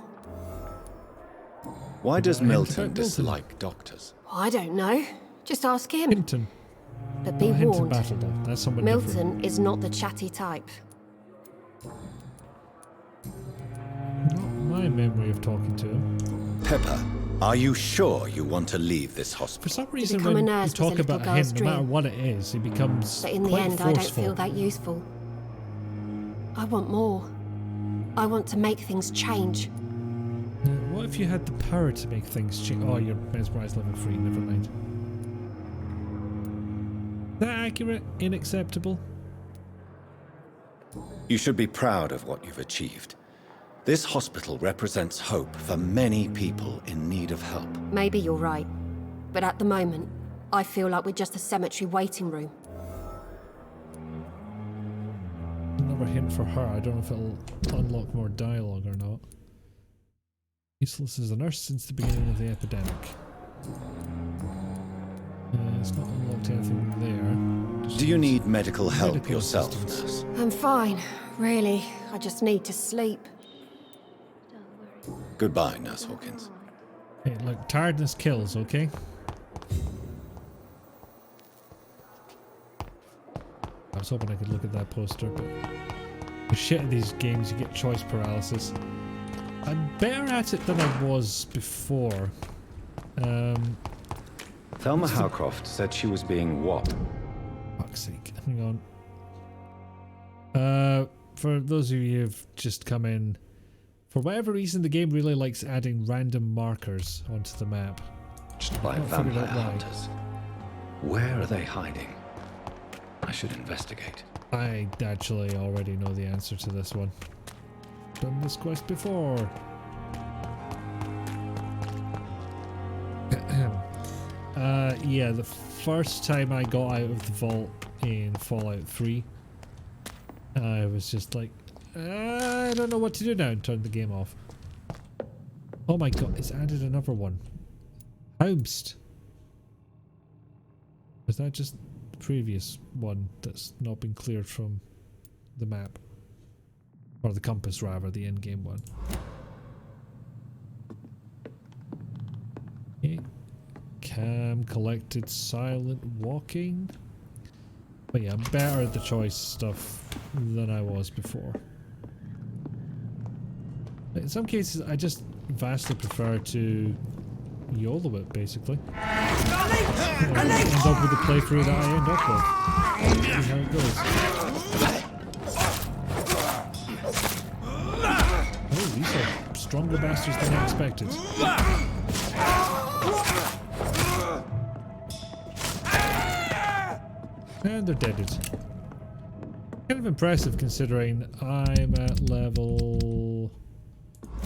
Why does Milton Milton. dislike doctors? I don't know. Just ask him. Hinton. But be Not Hinton warned, Battle, though. That's someone Milton different. is not the chatty type. Not my memory of talking to him. Pepper, are you sure you want to leave this hospital? For some reason, become a when you nurse was a talk little about him, girl's no matter dream. what it is, he becomes But in the quite end, forceful. I don't feel that useful. I want more. I want to make things change. What if you had the power to make things change? Oh, you're mesmerized level 3, never mind. Is that accurate? Unacceptable? You should be proud of what you've achieved. This hospital represents hope for many people in need of help. Maybe you're right. But at the moment, I feel like we're just a cemetery waiting room. Another hint for her. I don't know if it'll unlock more dialogue or not. Useless as a nurse since the beginning of the epidemic. It's not unlocked anything there. Do you need medical help Medical yourself, assistance. nurse? I'm fine, really. I just need to sleep. Goodbye, Nurse Hawkins. Hey, look, tiredness kills, okay? I was hoping I could look at that poster, but the shit of these games, you get choice paralysis. I'm better at it than I was before. Thelma Howcroft said she was being what? Fuck's sake. Hang on. For those of you who've just come in, for whatever reason, the game really likes adding random markers onto the map. Just by I've not figured vampire out why. hunters. Where are they hiding? I should investigate. I actually already know the answer to this one. Done this quest before. Yeah, the first time I got out of the vault in Fallout 3, I was just like, I don't know what to do now, and turned the game off. Oh my god, it's added another one. Houmst. Was that just the previous one that's not been cleared from the map? Or the compass, rather, the in-game one. Okay. Cam collected silent walking. But yeah, I'm better at the choice stuff than I was before. In some cases, I just vastly prefer to YOLO it, basically. End up with the playthrough that I end up with. See how it goes. Oh, these are stronger bastards than I expected. And they're deaded. Kind of impressive considering I'm at level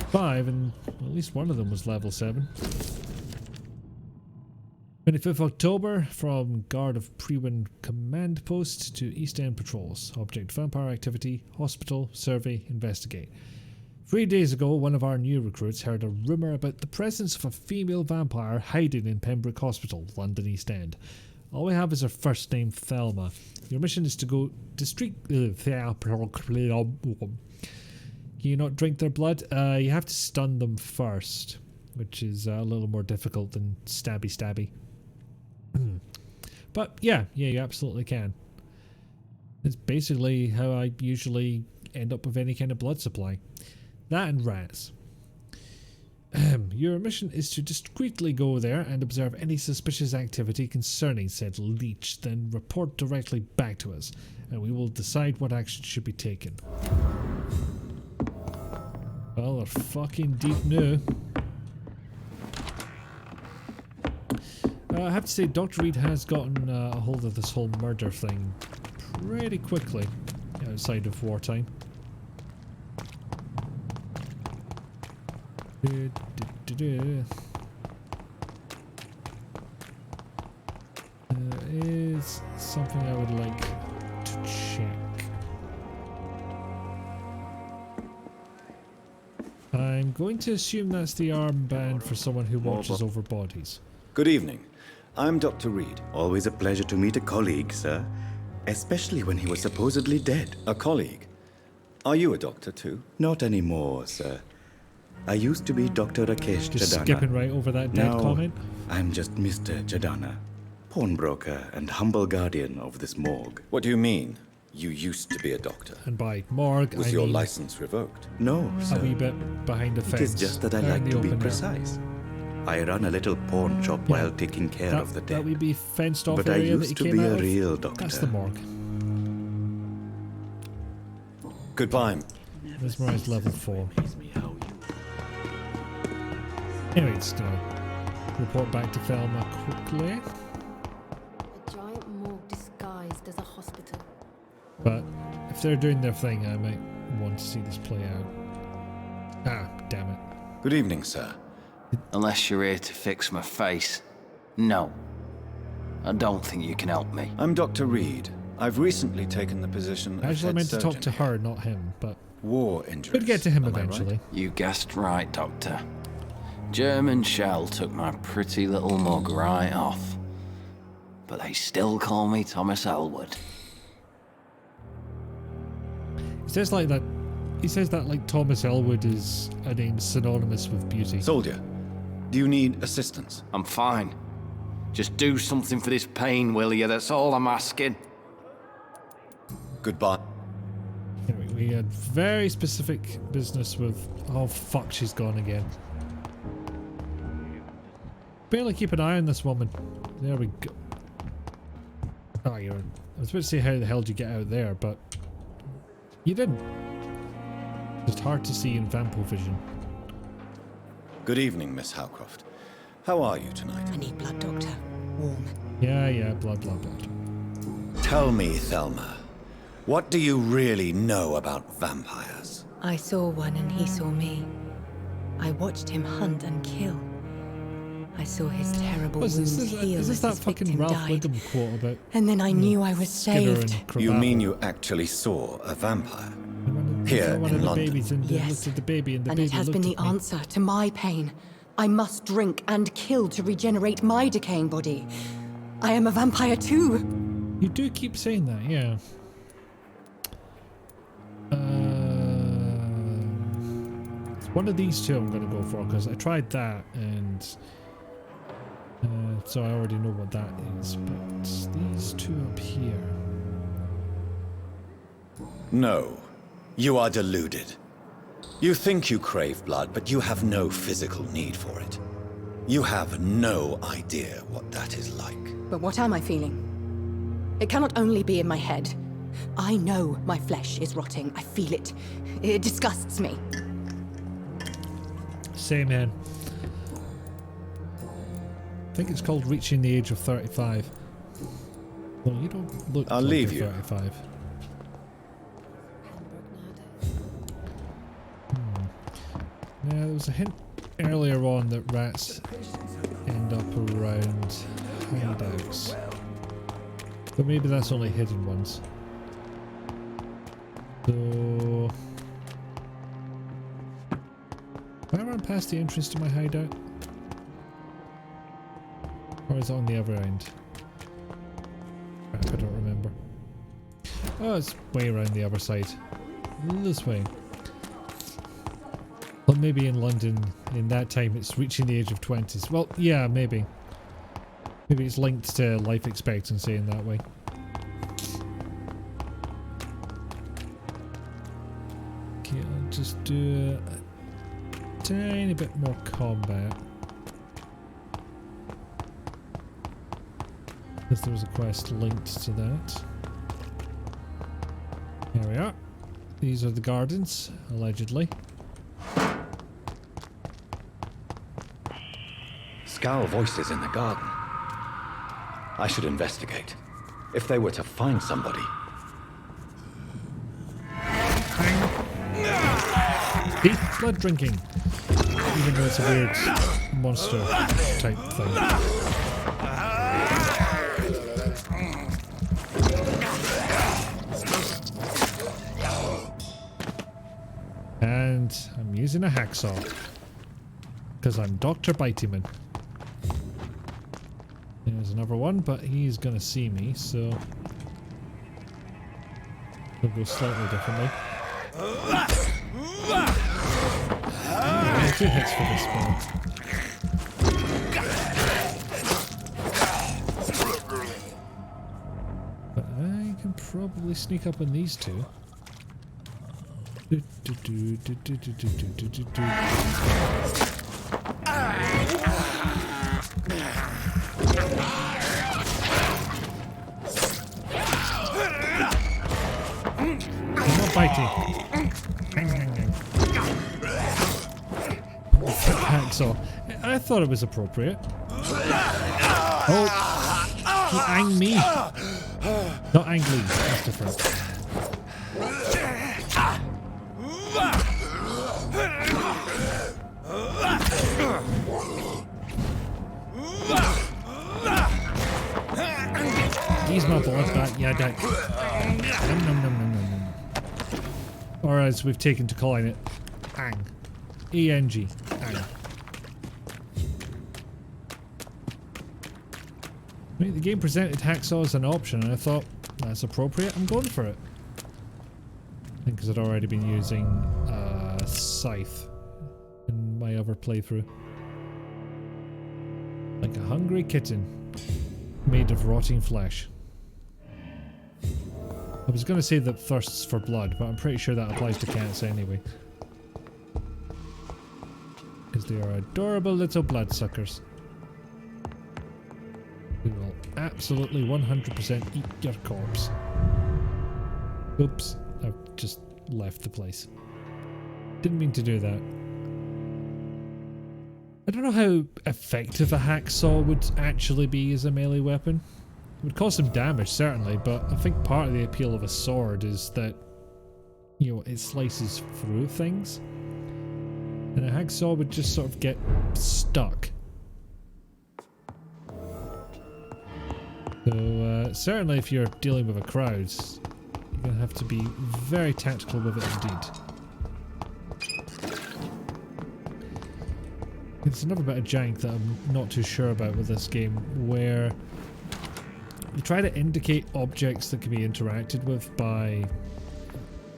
5 and at least one of them was level 7. 25th October, from Guard of Prewind Command Post to East End Patrols. Object: vampire activity, hospital, survey, investigate. 3 days ago, one of our new recruits heard a rumour about the presence of a female vampire hiding in Pembroke Hospital, London East End. All we have is her first name, Thelma. Your mission is to go Can you not drink their blood? You have to stun them first. which is a little more difficult than stabby. But yeah, you absolutely can. It's basically how I usually end up with any kind of blood supply. That and rats. Your mission is to discreetly go there and observe any suspicious activity concerning said leech, then report directly back to us, and we will decide what action should be taken. Well, they're fucking deep now. I have to say, Dr. Reed has gotten a hold of this whole murder thing pretty quickly outside of wartime. Is something I would like to check. I'm going to assume that's the armband for someone who watches over bodies. Good evening. I'm Dr. Reed. Always a pleasure to meet a colleague, sir. Especially when he was supposedly dead. A colleague? Are you a doctor too? Not anymore, sir. I used to be Dr. Rakesh Just Jadana. skipping right over that dead comment. I'm just Mr. Jadana, pawnbroker and humble guardian of this morgue. What do you mean? You used to be a doctor. And by morgue, Was I your mean license revoked? No, sir. a wee bit behind the fence. It is just that I out in like the to be open air. precise. I run a little pawn shop while taking care of the That dead. would be fenced off But I area that used he to came be out a of. real doctor. That's the morgue. Goodbye. Mesmerized level 4. Anyway, just report back to Thelma quickly. A giant morgue disguised as a hospital. But if they're doing their thing, I might want to see this play out. Ah, damn it. Good evening, sir. Unless you're here to fix my face. No. I don't think you can help me. I'm Dr. Reed. I've recently taken the position of Actually, I head meant to talk surgeon to her, not him, but war injuries. could get to him Am I eventually. right? You guessed right, Doctor. German shell took my pretty little mug right off. But they still call me Thomas Elwood. He says like that. He says that like Thomas Elwood is a name synonymous with beauty. Soldier, do you need assistance? I'm fine. Just do something for this pain, will you? That's all I'm asking. Goodbye. Anyway, we had very specific business with. Oh fuck, she's gone again. Barely keep an eye on this woman. There we go. Oh, you're. I was about to say how the hell did you get out there, but you didn't. It's hard to see in Vampyr vision. Good evening, Miss Howcroft. How are you tonight? I need blood, Doctor. Warm. Yeah, blood. Tell me, Thelma, what do you really know about vampires? I saw one and he saw me. I watched him hunt and kill. I saw his terrible wounds heal Is this as that his fucking victim Ralph died. Wiggum quote about? And then I knew I was Skinner saved. and You Krabappel? mean you actually saw a vampire? Here One in of the London? babies and Yes. looked at the baby and the And baby it has been looked the at me. answer to my pain. I must drink and kill to regenerate my decaying body. I am a vampire too. You do keep saying that, yeah. It's one of these two I'm going to go for because I tried that and so I already know what that is. But these two up here. No, you are deluded. You think you crave blood, but you have no physical need for it. You have no idea what that is like. But what am I feeling? It cannot only be in my head. I know my flesh is rotting. I feel it. It disgusts me. Same man. I think it's called reaching the age of 35. Well, you don't look I'll like leave you're you. 35. Yeah, there was a hint earlier on that rats end up around hideouts. But maybe that's only hidden ones. So... Have I run past the entrance to my hideout? Or is it on the other end? Crap, I don't remember. Oh, it's way around the other side. This way. But maybe in London, in that time, it's reaching the age of 20s. Well, yeah, maybe. Maybe it's linked to life expectancy in that way. Okay, I'll just do a tiny bit more combat. Because there was a quest linked to that. There we are. These are the gardens, allegedly. Scowl voices in the garden. I should investigate. If they were to find somebody. Deep blood drinking. Even though it's a weird monster type thing. And I'm using a hacksaw. Because I'm Dr. Biteyman. There's another one, but he's gonna see me, so we'll go slightly differently. Two hits for this spell. But I can probably sneak up on these two. I'm not biting. Hacksaw. I thought it was appropriate. Oh, he anged me. Not angry. That's different. He's my blood back. Yeah, that. Or as we've taken to calling it, Ang. E-N-G. Ang. Right, the game presented hacksaw as an option and I thought, that's appropriate, I'm going for it. I think because I'd already been using scythe in my other playthrough. Like a hungry kitten made of rotting flesh. I was going to say that thirsts for blood, but I'm pretty sure that applies to cats anyway. Because they are adorable little bloodsuckers. Who will absolutely 100% eat your corpse. Oops, I've just left the place. Didn't mean to do that. I don't know how effective a hacksaw would actually be as a melee weapon. It would cause some damage, certainly, but I think part of the appeal of a sword is that, you know, it slices through things. And a hacksaw would just sort of get stuck. So, certainly if you're dealing with a crowd, you're going to have to be very tactical with it indeed. It's another bit of jank that I'm not too sure about with this game, where you try to indicate objects that can be interacted with by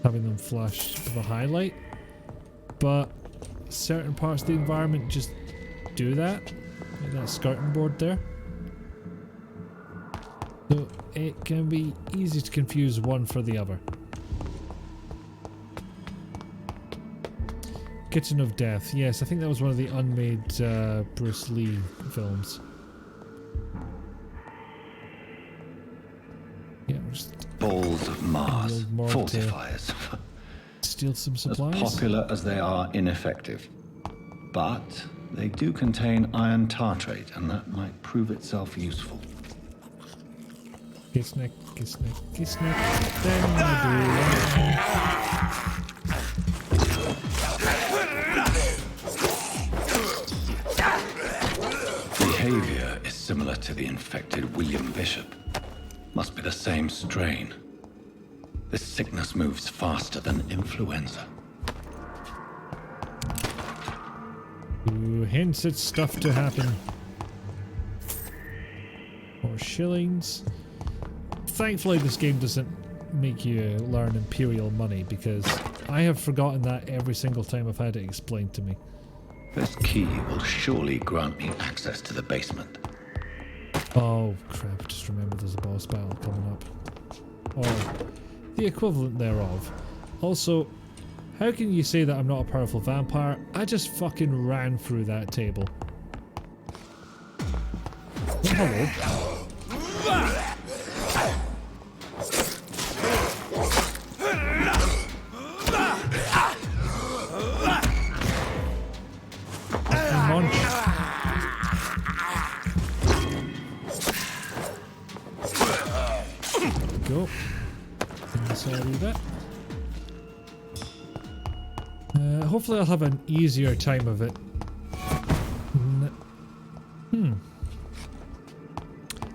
having them flash with a highlight, but certain parts of the environment just do that, like that skirting board there. So it can be easy to confuse one for the other. Kitchen of Death. Yes, I think that was one of the unmade Bruce Lee films. Yeah, we're just Balls of Mars. Fortifiers. Steal some supplies. As popular as they are ineffective. But they do contain iron tartrate, and that might prove itself useful. Kisnek, kisnek, kisnek. Then I do. Behavior is similar to the infected William Bishop. Must be the same strain. This sickness moves faster than influenza. Ooh, hints at stuff to happen. More shillings. Thankfully this game doesn't make you learn Imperial money, because I have forgotten that every single time I've had it explained to me. This key will surely grant me access to the basement. Oh crap, just remember there's a boss battle coming up. Or the equivalent thereof. Also, how can you say that I'm not a powerful vampire? I just fucking ran through that table. Oh, hello. Go. Hopefully I'll have an easier time of it.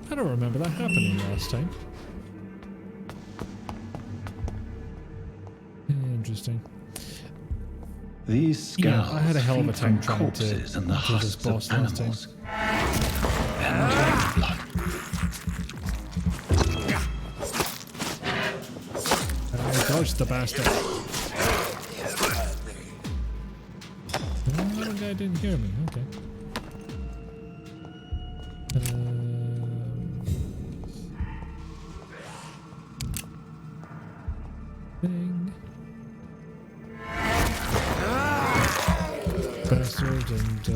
I don't remember that happening last time. Interesting. These scales I had a hell of a time feed trying from to corpses and the kill this husks boss of last time. animals. And blood. I dodged the bastard. Oh, that guy didn't hear me. Okay. Thing. Bastard, and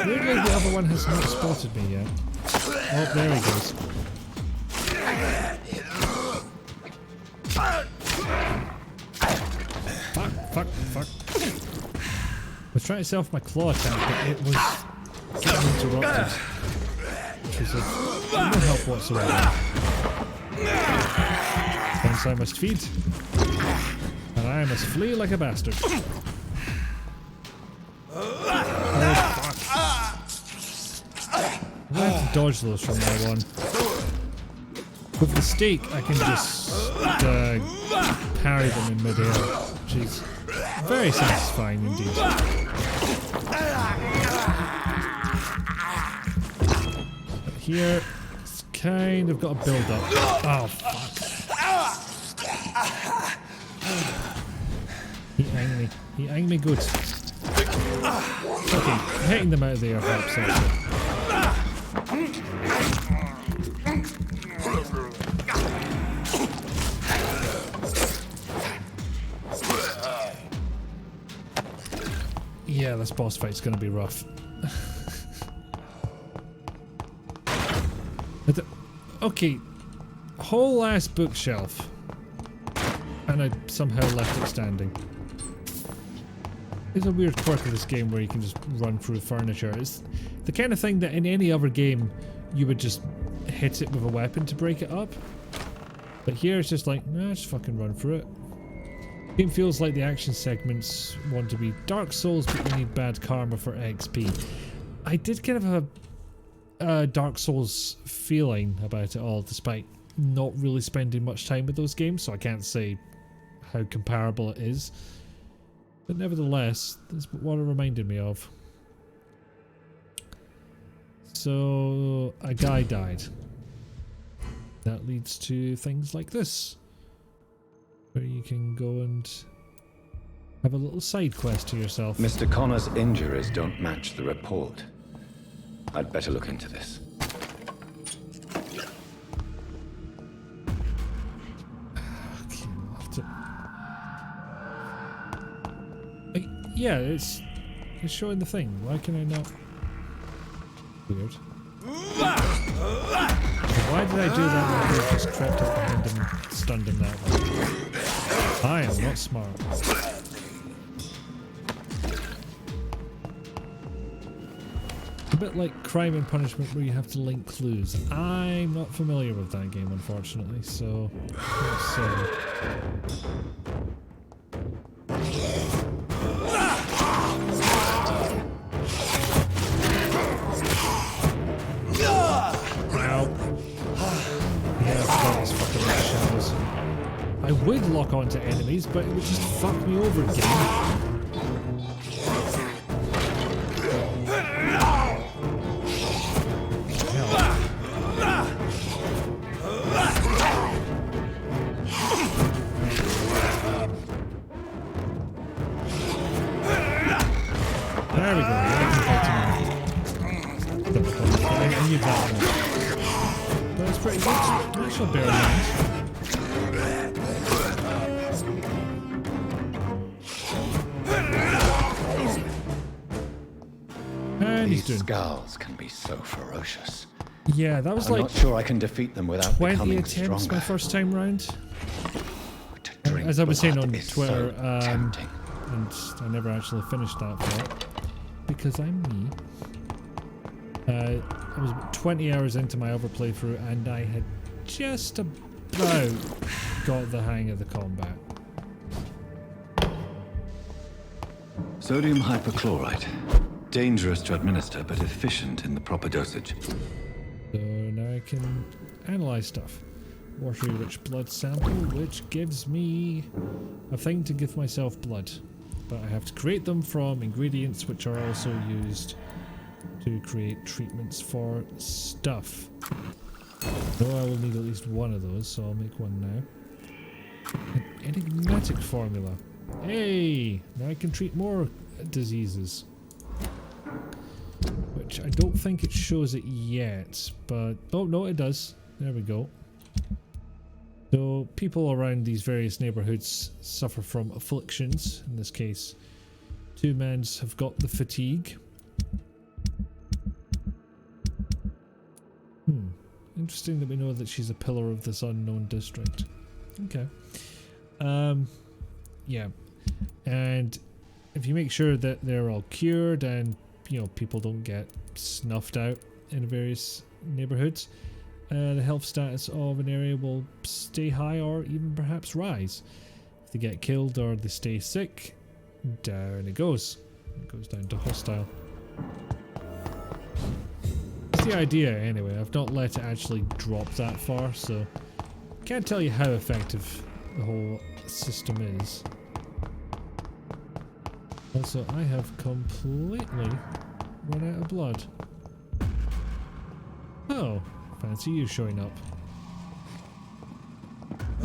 weirdly the other one has not spotted me yet. Oh, there he goes. Fuck. I was trying to set off my claw attack, but it was getting interrupted. Which was of no help whatsoever. Hence I must feed. And I must flee like a bastard. Oh, fuck. I'm going to have to dodge those from now on. With the stake, I can just parry them in midair, which is very satisfying indeed. But here, it's kind of got a build up. Oh, fuck. He anged me good. Okay, hitting them out of the air helps actually. Yeah, this boss fight's gonna be rough. Okay, whole ass bookshelf. And I somehow left it standing. It's a weird quirk of this game where you can just run through furniture. It's the kind of thing that in any other game you would just hit it with a weapon to break it up. But here it's just like, nah, just fucking run through it. The game feels like the action segments want to be Dark Souls, but you need bad karma for XP. I did kind of have a Dark Souls feeling about it all, despite not really spending much time with those games, so I can't say how comparable it is. But nevertheless, that's what it reminded me of. So, a guy died. That leads to things like this, where you can go and have a little side quest to yourself. Mr. Connor's injuries don't match the report. I'd better look into this. Okay, I'll have to... Yeah, it's showing the thing. Why can I not? Weird. Why did I do that when I just crept up behind him and stunned him that way? I am not smart. A bit like Crime and Punishment where you have to link clues. I'm not familiar with that game, unfortunately, so let's see. I would lock onto enemies, but it would just fuck me over again. leave that one. But it's pretty good. I shall bear in mind. And he's doing. Skulls can be so ferocious. Yeah, that was I'm like. not sure I can defeat them without 20 becoming attempts stronger. my first time round. As I was saying on Twitter, and I never actually finished that fight because I'm me. I was about 20 hours into my other playthrough and I had just about got the hang of the combat. Sodium hypochlorite. Dangerous to administer, but efficient in the proper dosage. So now I can analyze stuff. Watery-rich blood sample, which gives me a thing to give myself blood. But I have to create them from ingredients which are also used to create treatments for stuff. So I will need at least one of those, so I'll make one now. An enigmatic formula. Hey! Now I can treat more diseases. Which I don't think it shows it yet, but... oh no, it does. There we go. So people around these various neighbourhoods suffer from afflictions. In this case, two men have got the fatigue. Interesting that we know that she's a pillar of this unknown district. Okay. Yeah. And if you make sure that they're all cured and, you know, people don't get snuffed out in various neighbourhoods, the health status of an area will stay high or even perhaps rise. If they get killed or they stay sick, down it goes. It goes down to hostile. That's the idea anyway. I've not let it actually drop that far, so can't tell you how effective the whole system is. Also, I have completely run out of blood. Oh. Fancy you showing up. I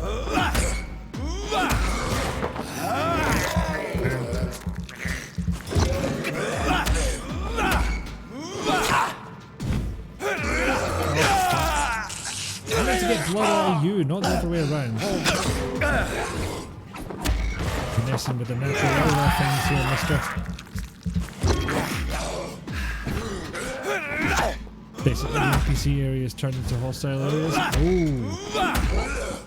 need to get blood out of you, not the other way around. You're messing with the natural order of things here, mister. Basically, the NPC areas turned into hostile areas. Oh,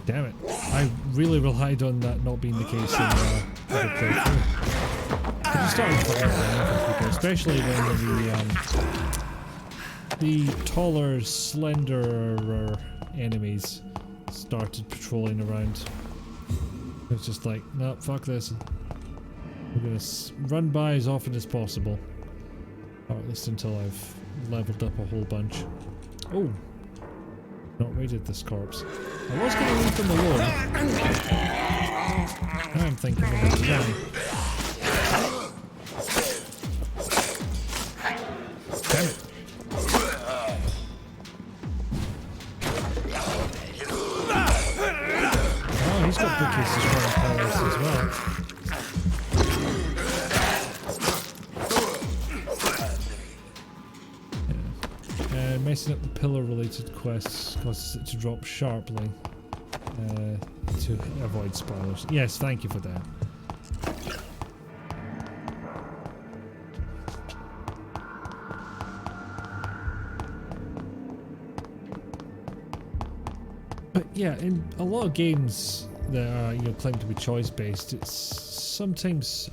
damn it! I really relied on that not being the case in other playthrough. I just started putting it people, especially when the taller, slenderer enemies started patrolling around. It was just like, no, fuck this. We're gonna run by as often as possible, or at least until I've leveled up a whole bunch. Oh, not raided this corpse. I was going to leave them alone. Now I'm thinking about it now. Damn it. Oh, he's got bookcases from powers as well. Messing up the pillar-related quests causes it to drop sharply to avoid spoilers. Yes, thank you for that. But yeah, in a lot of games that are, you know, claim to be choice-based, it's sometimes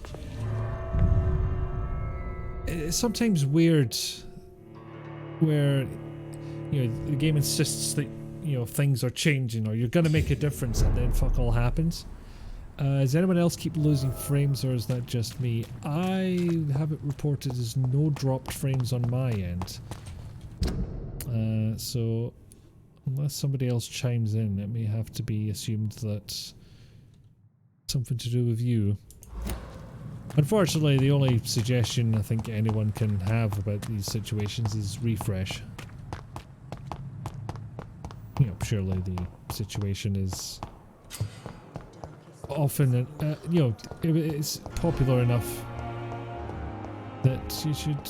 weird where, you know, the game insists that, you know, things are changing or you're gonna make a difference and then fuck all happens. Does anyone else keep losing frames or is that just me? I have it reported as no dropped frames on my end. So unless somebody else chimes in, it may have to be assumed that something to do with you. Unfortunately, the only suggestion I think anyone can have about these situations is refresh. You know, surely the situation is often, you know, it's popular enough that you should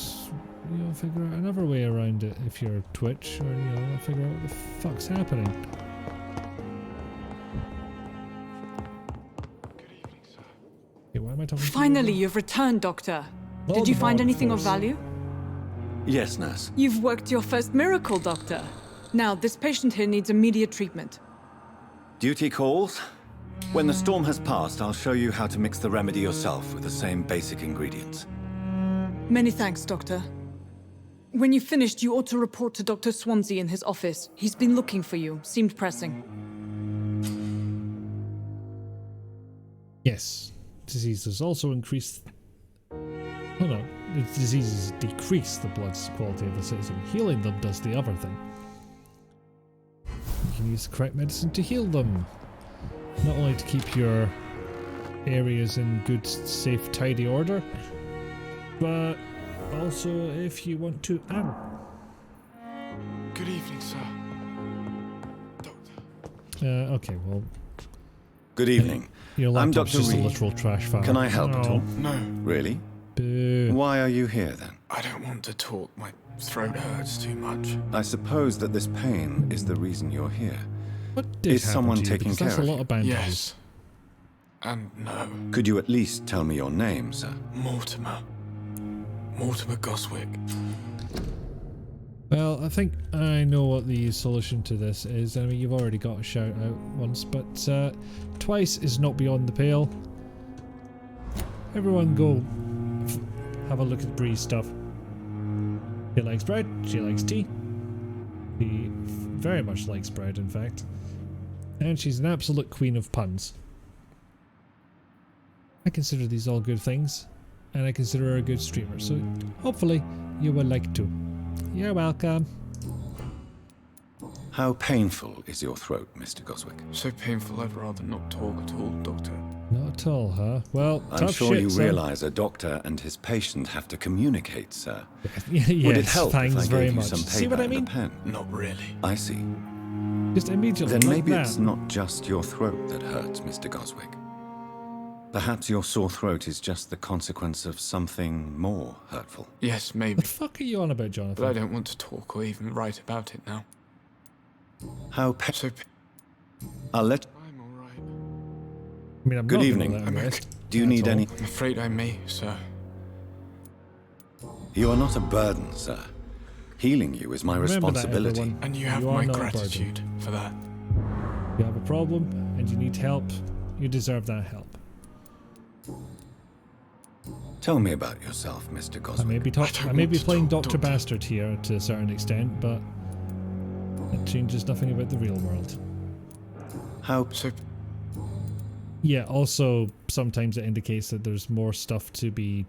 you'll figure out another way around it if you're Twitch, or you'll figure out what the fuck's happening. Hey, why am I talking Finally, to you? you've returned, Doctor. Oh, Did you find Lord, anything of folks. value? Yes, nurse. You've worked your first miracle, Doctor. Now, this patient here needs immediate treatment. Duty calls. When the storm has passed, I'll show you how to mix the remedy yourself with the same basic ingredients. Many thanks, Doctor. When you've finished, you ought to report to Dr. Swansea in his office. He's been looking for you. Seemed pressing. Yes. Diseases also increase... Oh no. The diseases decrease the blood's quality of the citizen. Healing them does the other thing. You can use the correct medicine to heal them. Not only to keep your areas in good, safe, tidy order, but also if you want to... Ow. Good evening, sir. Okay, well... Good evening. Your I'm laptop's Dr. just a Reed. literal trash file. Can I help at all? No. Really? Boo. Why are you here then? I don't want to talk. My throat hurts too much. I suppose that this pain is the reason you're here. What did Is happen someone to you? taking Because care that's a of lot you? of bandages. Yes. And no. Could you at least tell me your name, sir? Mortimer. Mortimer Goswick. Well, I think I know what the solution to this is. I mean, you've already got a shout out once, but twice is not beyond the pale. Everyone go have a look at Bree's stuff. She likes bread, she likes tea. She very much likes bread, in fact. And she's an absolute queen of puns. I consider these all good things, and I consider her a good streamer, so hopefully you will like to. You're welcome. How painful is your throat, Mr. Goswick? So painful I'd rather not talk at all, Doctor. Not at all, huh? Well, I'm tough sure shit, you son. realise a doctor and his patient have to communicate, sir. Yes, Would it help thanks if I very gave you much. some See paper what I and mean? a pen? Not really. I see. Just immediately. Then like maybe that. it's not just your throat that hurts, Mr. Goswick. Perhaps your sore throat is just the consequence of something more hurtful. Yes, maybe. What the fuck are you on about, Jonathan? But I don't want to talk or even write about it now. How I'll let... I'm alright. I mean, I'm Good not evening. gonna let him rest. Do you That's need all. any... I'm afraid I may, sir. You are not a burden, sir. Healing you is my Remember that, responsibility. everyone. And you have You are my not a burden. gratitude for that. You have a problem and you need help. You deserve that help. Tell me about yourself, Mr. Goswick. I may be playing Dr. Bastard here to a certain extent, but that changes nothing about the real world. How... Yeah, also, sometimes it indicates that there's more stuff to be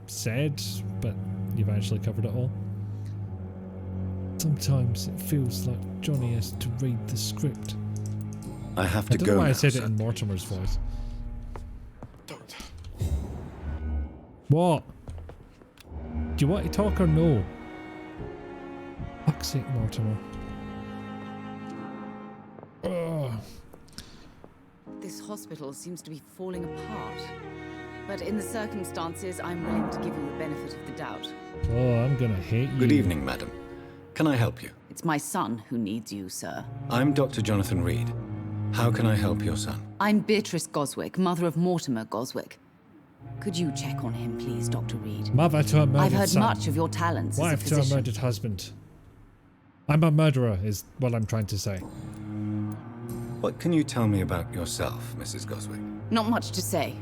said, but you've actually covered it all. Sometimes it feels like Johnny has to read the script. I have I to don't go know why I now, said sir. it in Mortimer's voice. What? Do you want to talk or no? Fuck's sake, Mortimer. Ugh. This hospital seems to be falling apart. But in the circumstances, I'm willing to give you the benefit of the doubt. Oh, I'm gonna hate you. Good evening, madam. Can I help you? It's my son who needs you, sir. I'm Dr. Jonathan Reed. How can I help your son? I'm Beatrice Goswick, mother of Mortimer Goswick. Could you check on him, please, Dr. Reed? Mother to a murdered I've heard son. much of your talents as a Wife to a physician. murdered husband. I'm a murderer, is what I'm trying to say. What can you tell me about yourself, Mrs. Goswick? Not much to say.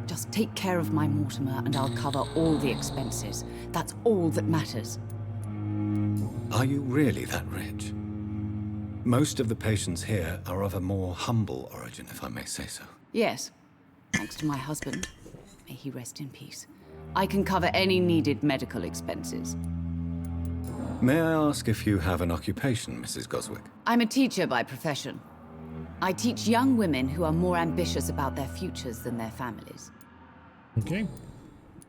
Just take care of my Mortimer and I'll cover all the expenses. That's all that matters. Are you really that rich? Most of the patients here are of a more humble origin, if I may say so. Yes. Thanks to my husband. May he rest in peace. I can cover any needed medical expenses. May I ask if you have an occupation, Mrs. Goswick? I'm a teacher by profession. I teach young women who are more ambitious about their futures than their families. Okay.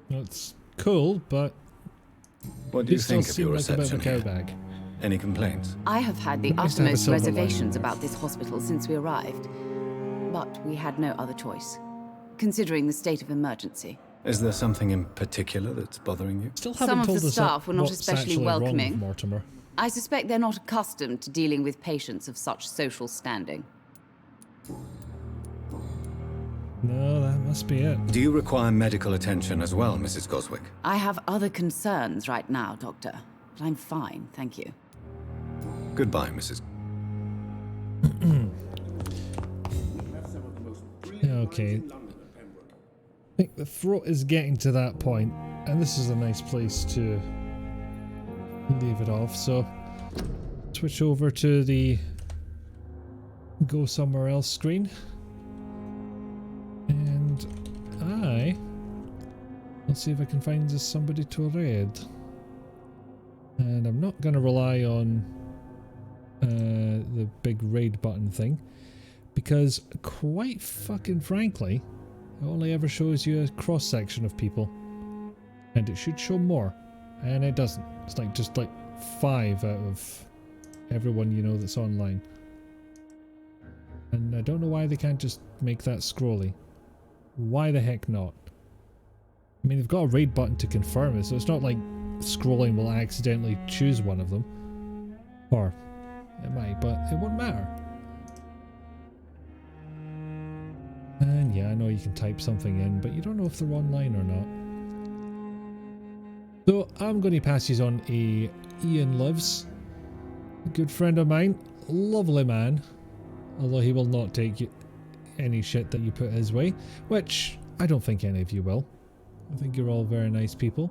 That's cool, but... What do you still think of your seem like a bit of reception a cow here? bag. Any complaints? I have had the Nice to have a utmost silver lining. reservations about this hospital since we arrived. But we had no other choice, considering the state of emergency. Is there something in particular that's bothering you? Still Some haven't of told the us staff were not what's especially actually wrong with welcoming. Mortimer. I suspect they're not accustomed to dealing with patients of such social standing. No, that must be it. Do you require medical attention as well, Mrs. Goswick? I have other concerns right now, Doctor. But I'm fine, thank you. Goodbye, Mrs. Okay. I think the throat is getting to that point, and this is a nice place to leave it off. So, switch over to the go somewhere else screen, and I'll see if I can find just somebody to raid. And I'm not going to rely on the big raid button thing, because quite fucking frankly, it only ever shows you a cross section of people, and it should show more, and it doesn't. It's like just like 5 out of everyone you know that's online, and I don't know why they can't just make that scrolly. Why the heck not? I mean, they've got a raid button to confirm it, so it's not like scrolling will accidentally choose one of them, or it might, but it won't matter. And yeah, I know you can type something in, but you don't know if they're online or not. So I'm going to pass these on to Ian Lives, a good friend of mine, lovely man, although he will not take any shit that you put his way, which I don't think any of you will. I think you're all very nice people.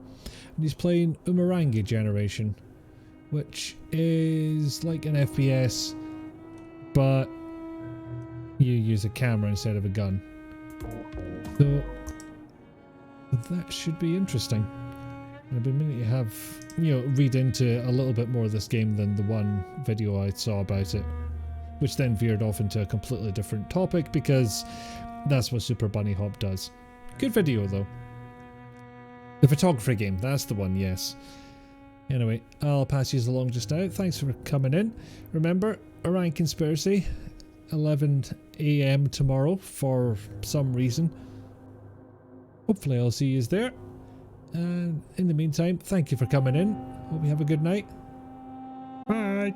And he's playing Umurangi Generation, which is like an FPS, but you use a camera instead of a gun. So that should be interesting. And the minute you have, read into a little bit more of this game than the one video I saw about it, which then veered off into a completely different topic, because that's what Super Bunny Hop does. Good video though. The photography game, that's the one, yes. Anyway, I'll pass you along just now. Thanks for coming in. Remember, Orion Conspiracy, 11 AM tomorrow for some reason. Hopefully I'll see you there. And in the meantime, thank you for coming in. Hope you have a good night. Bye.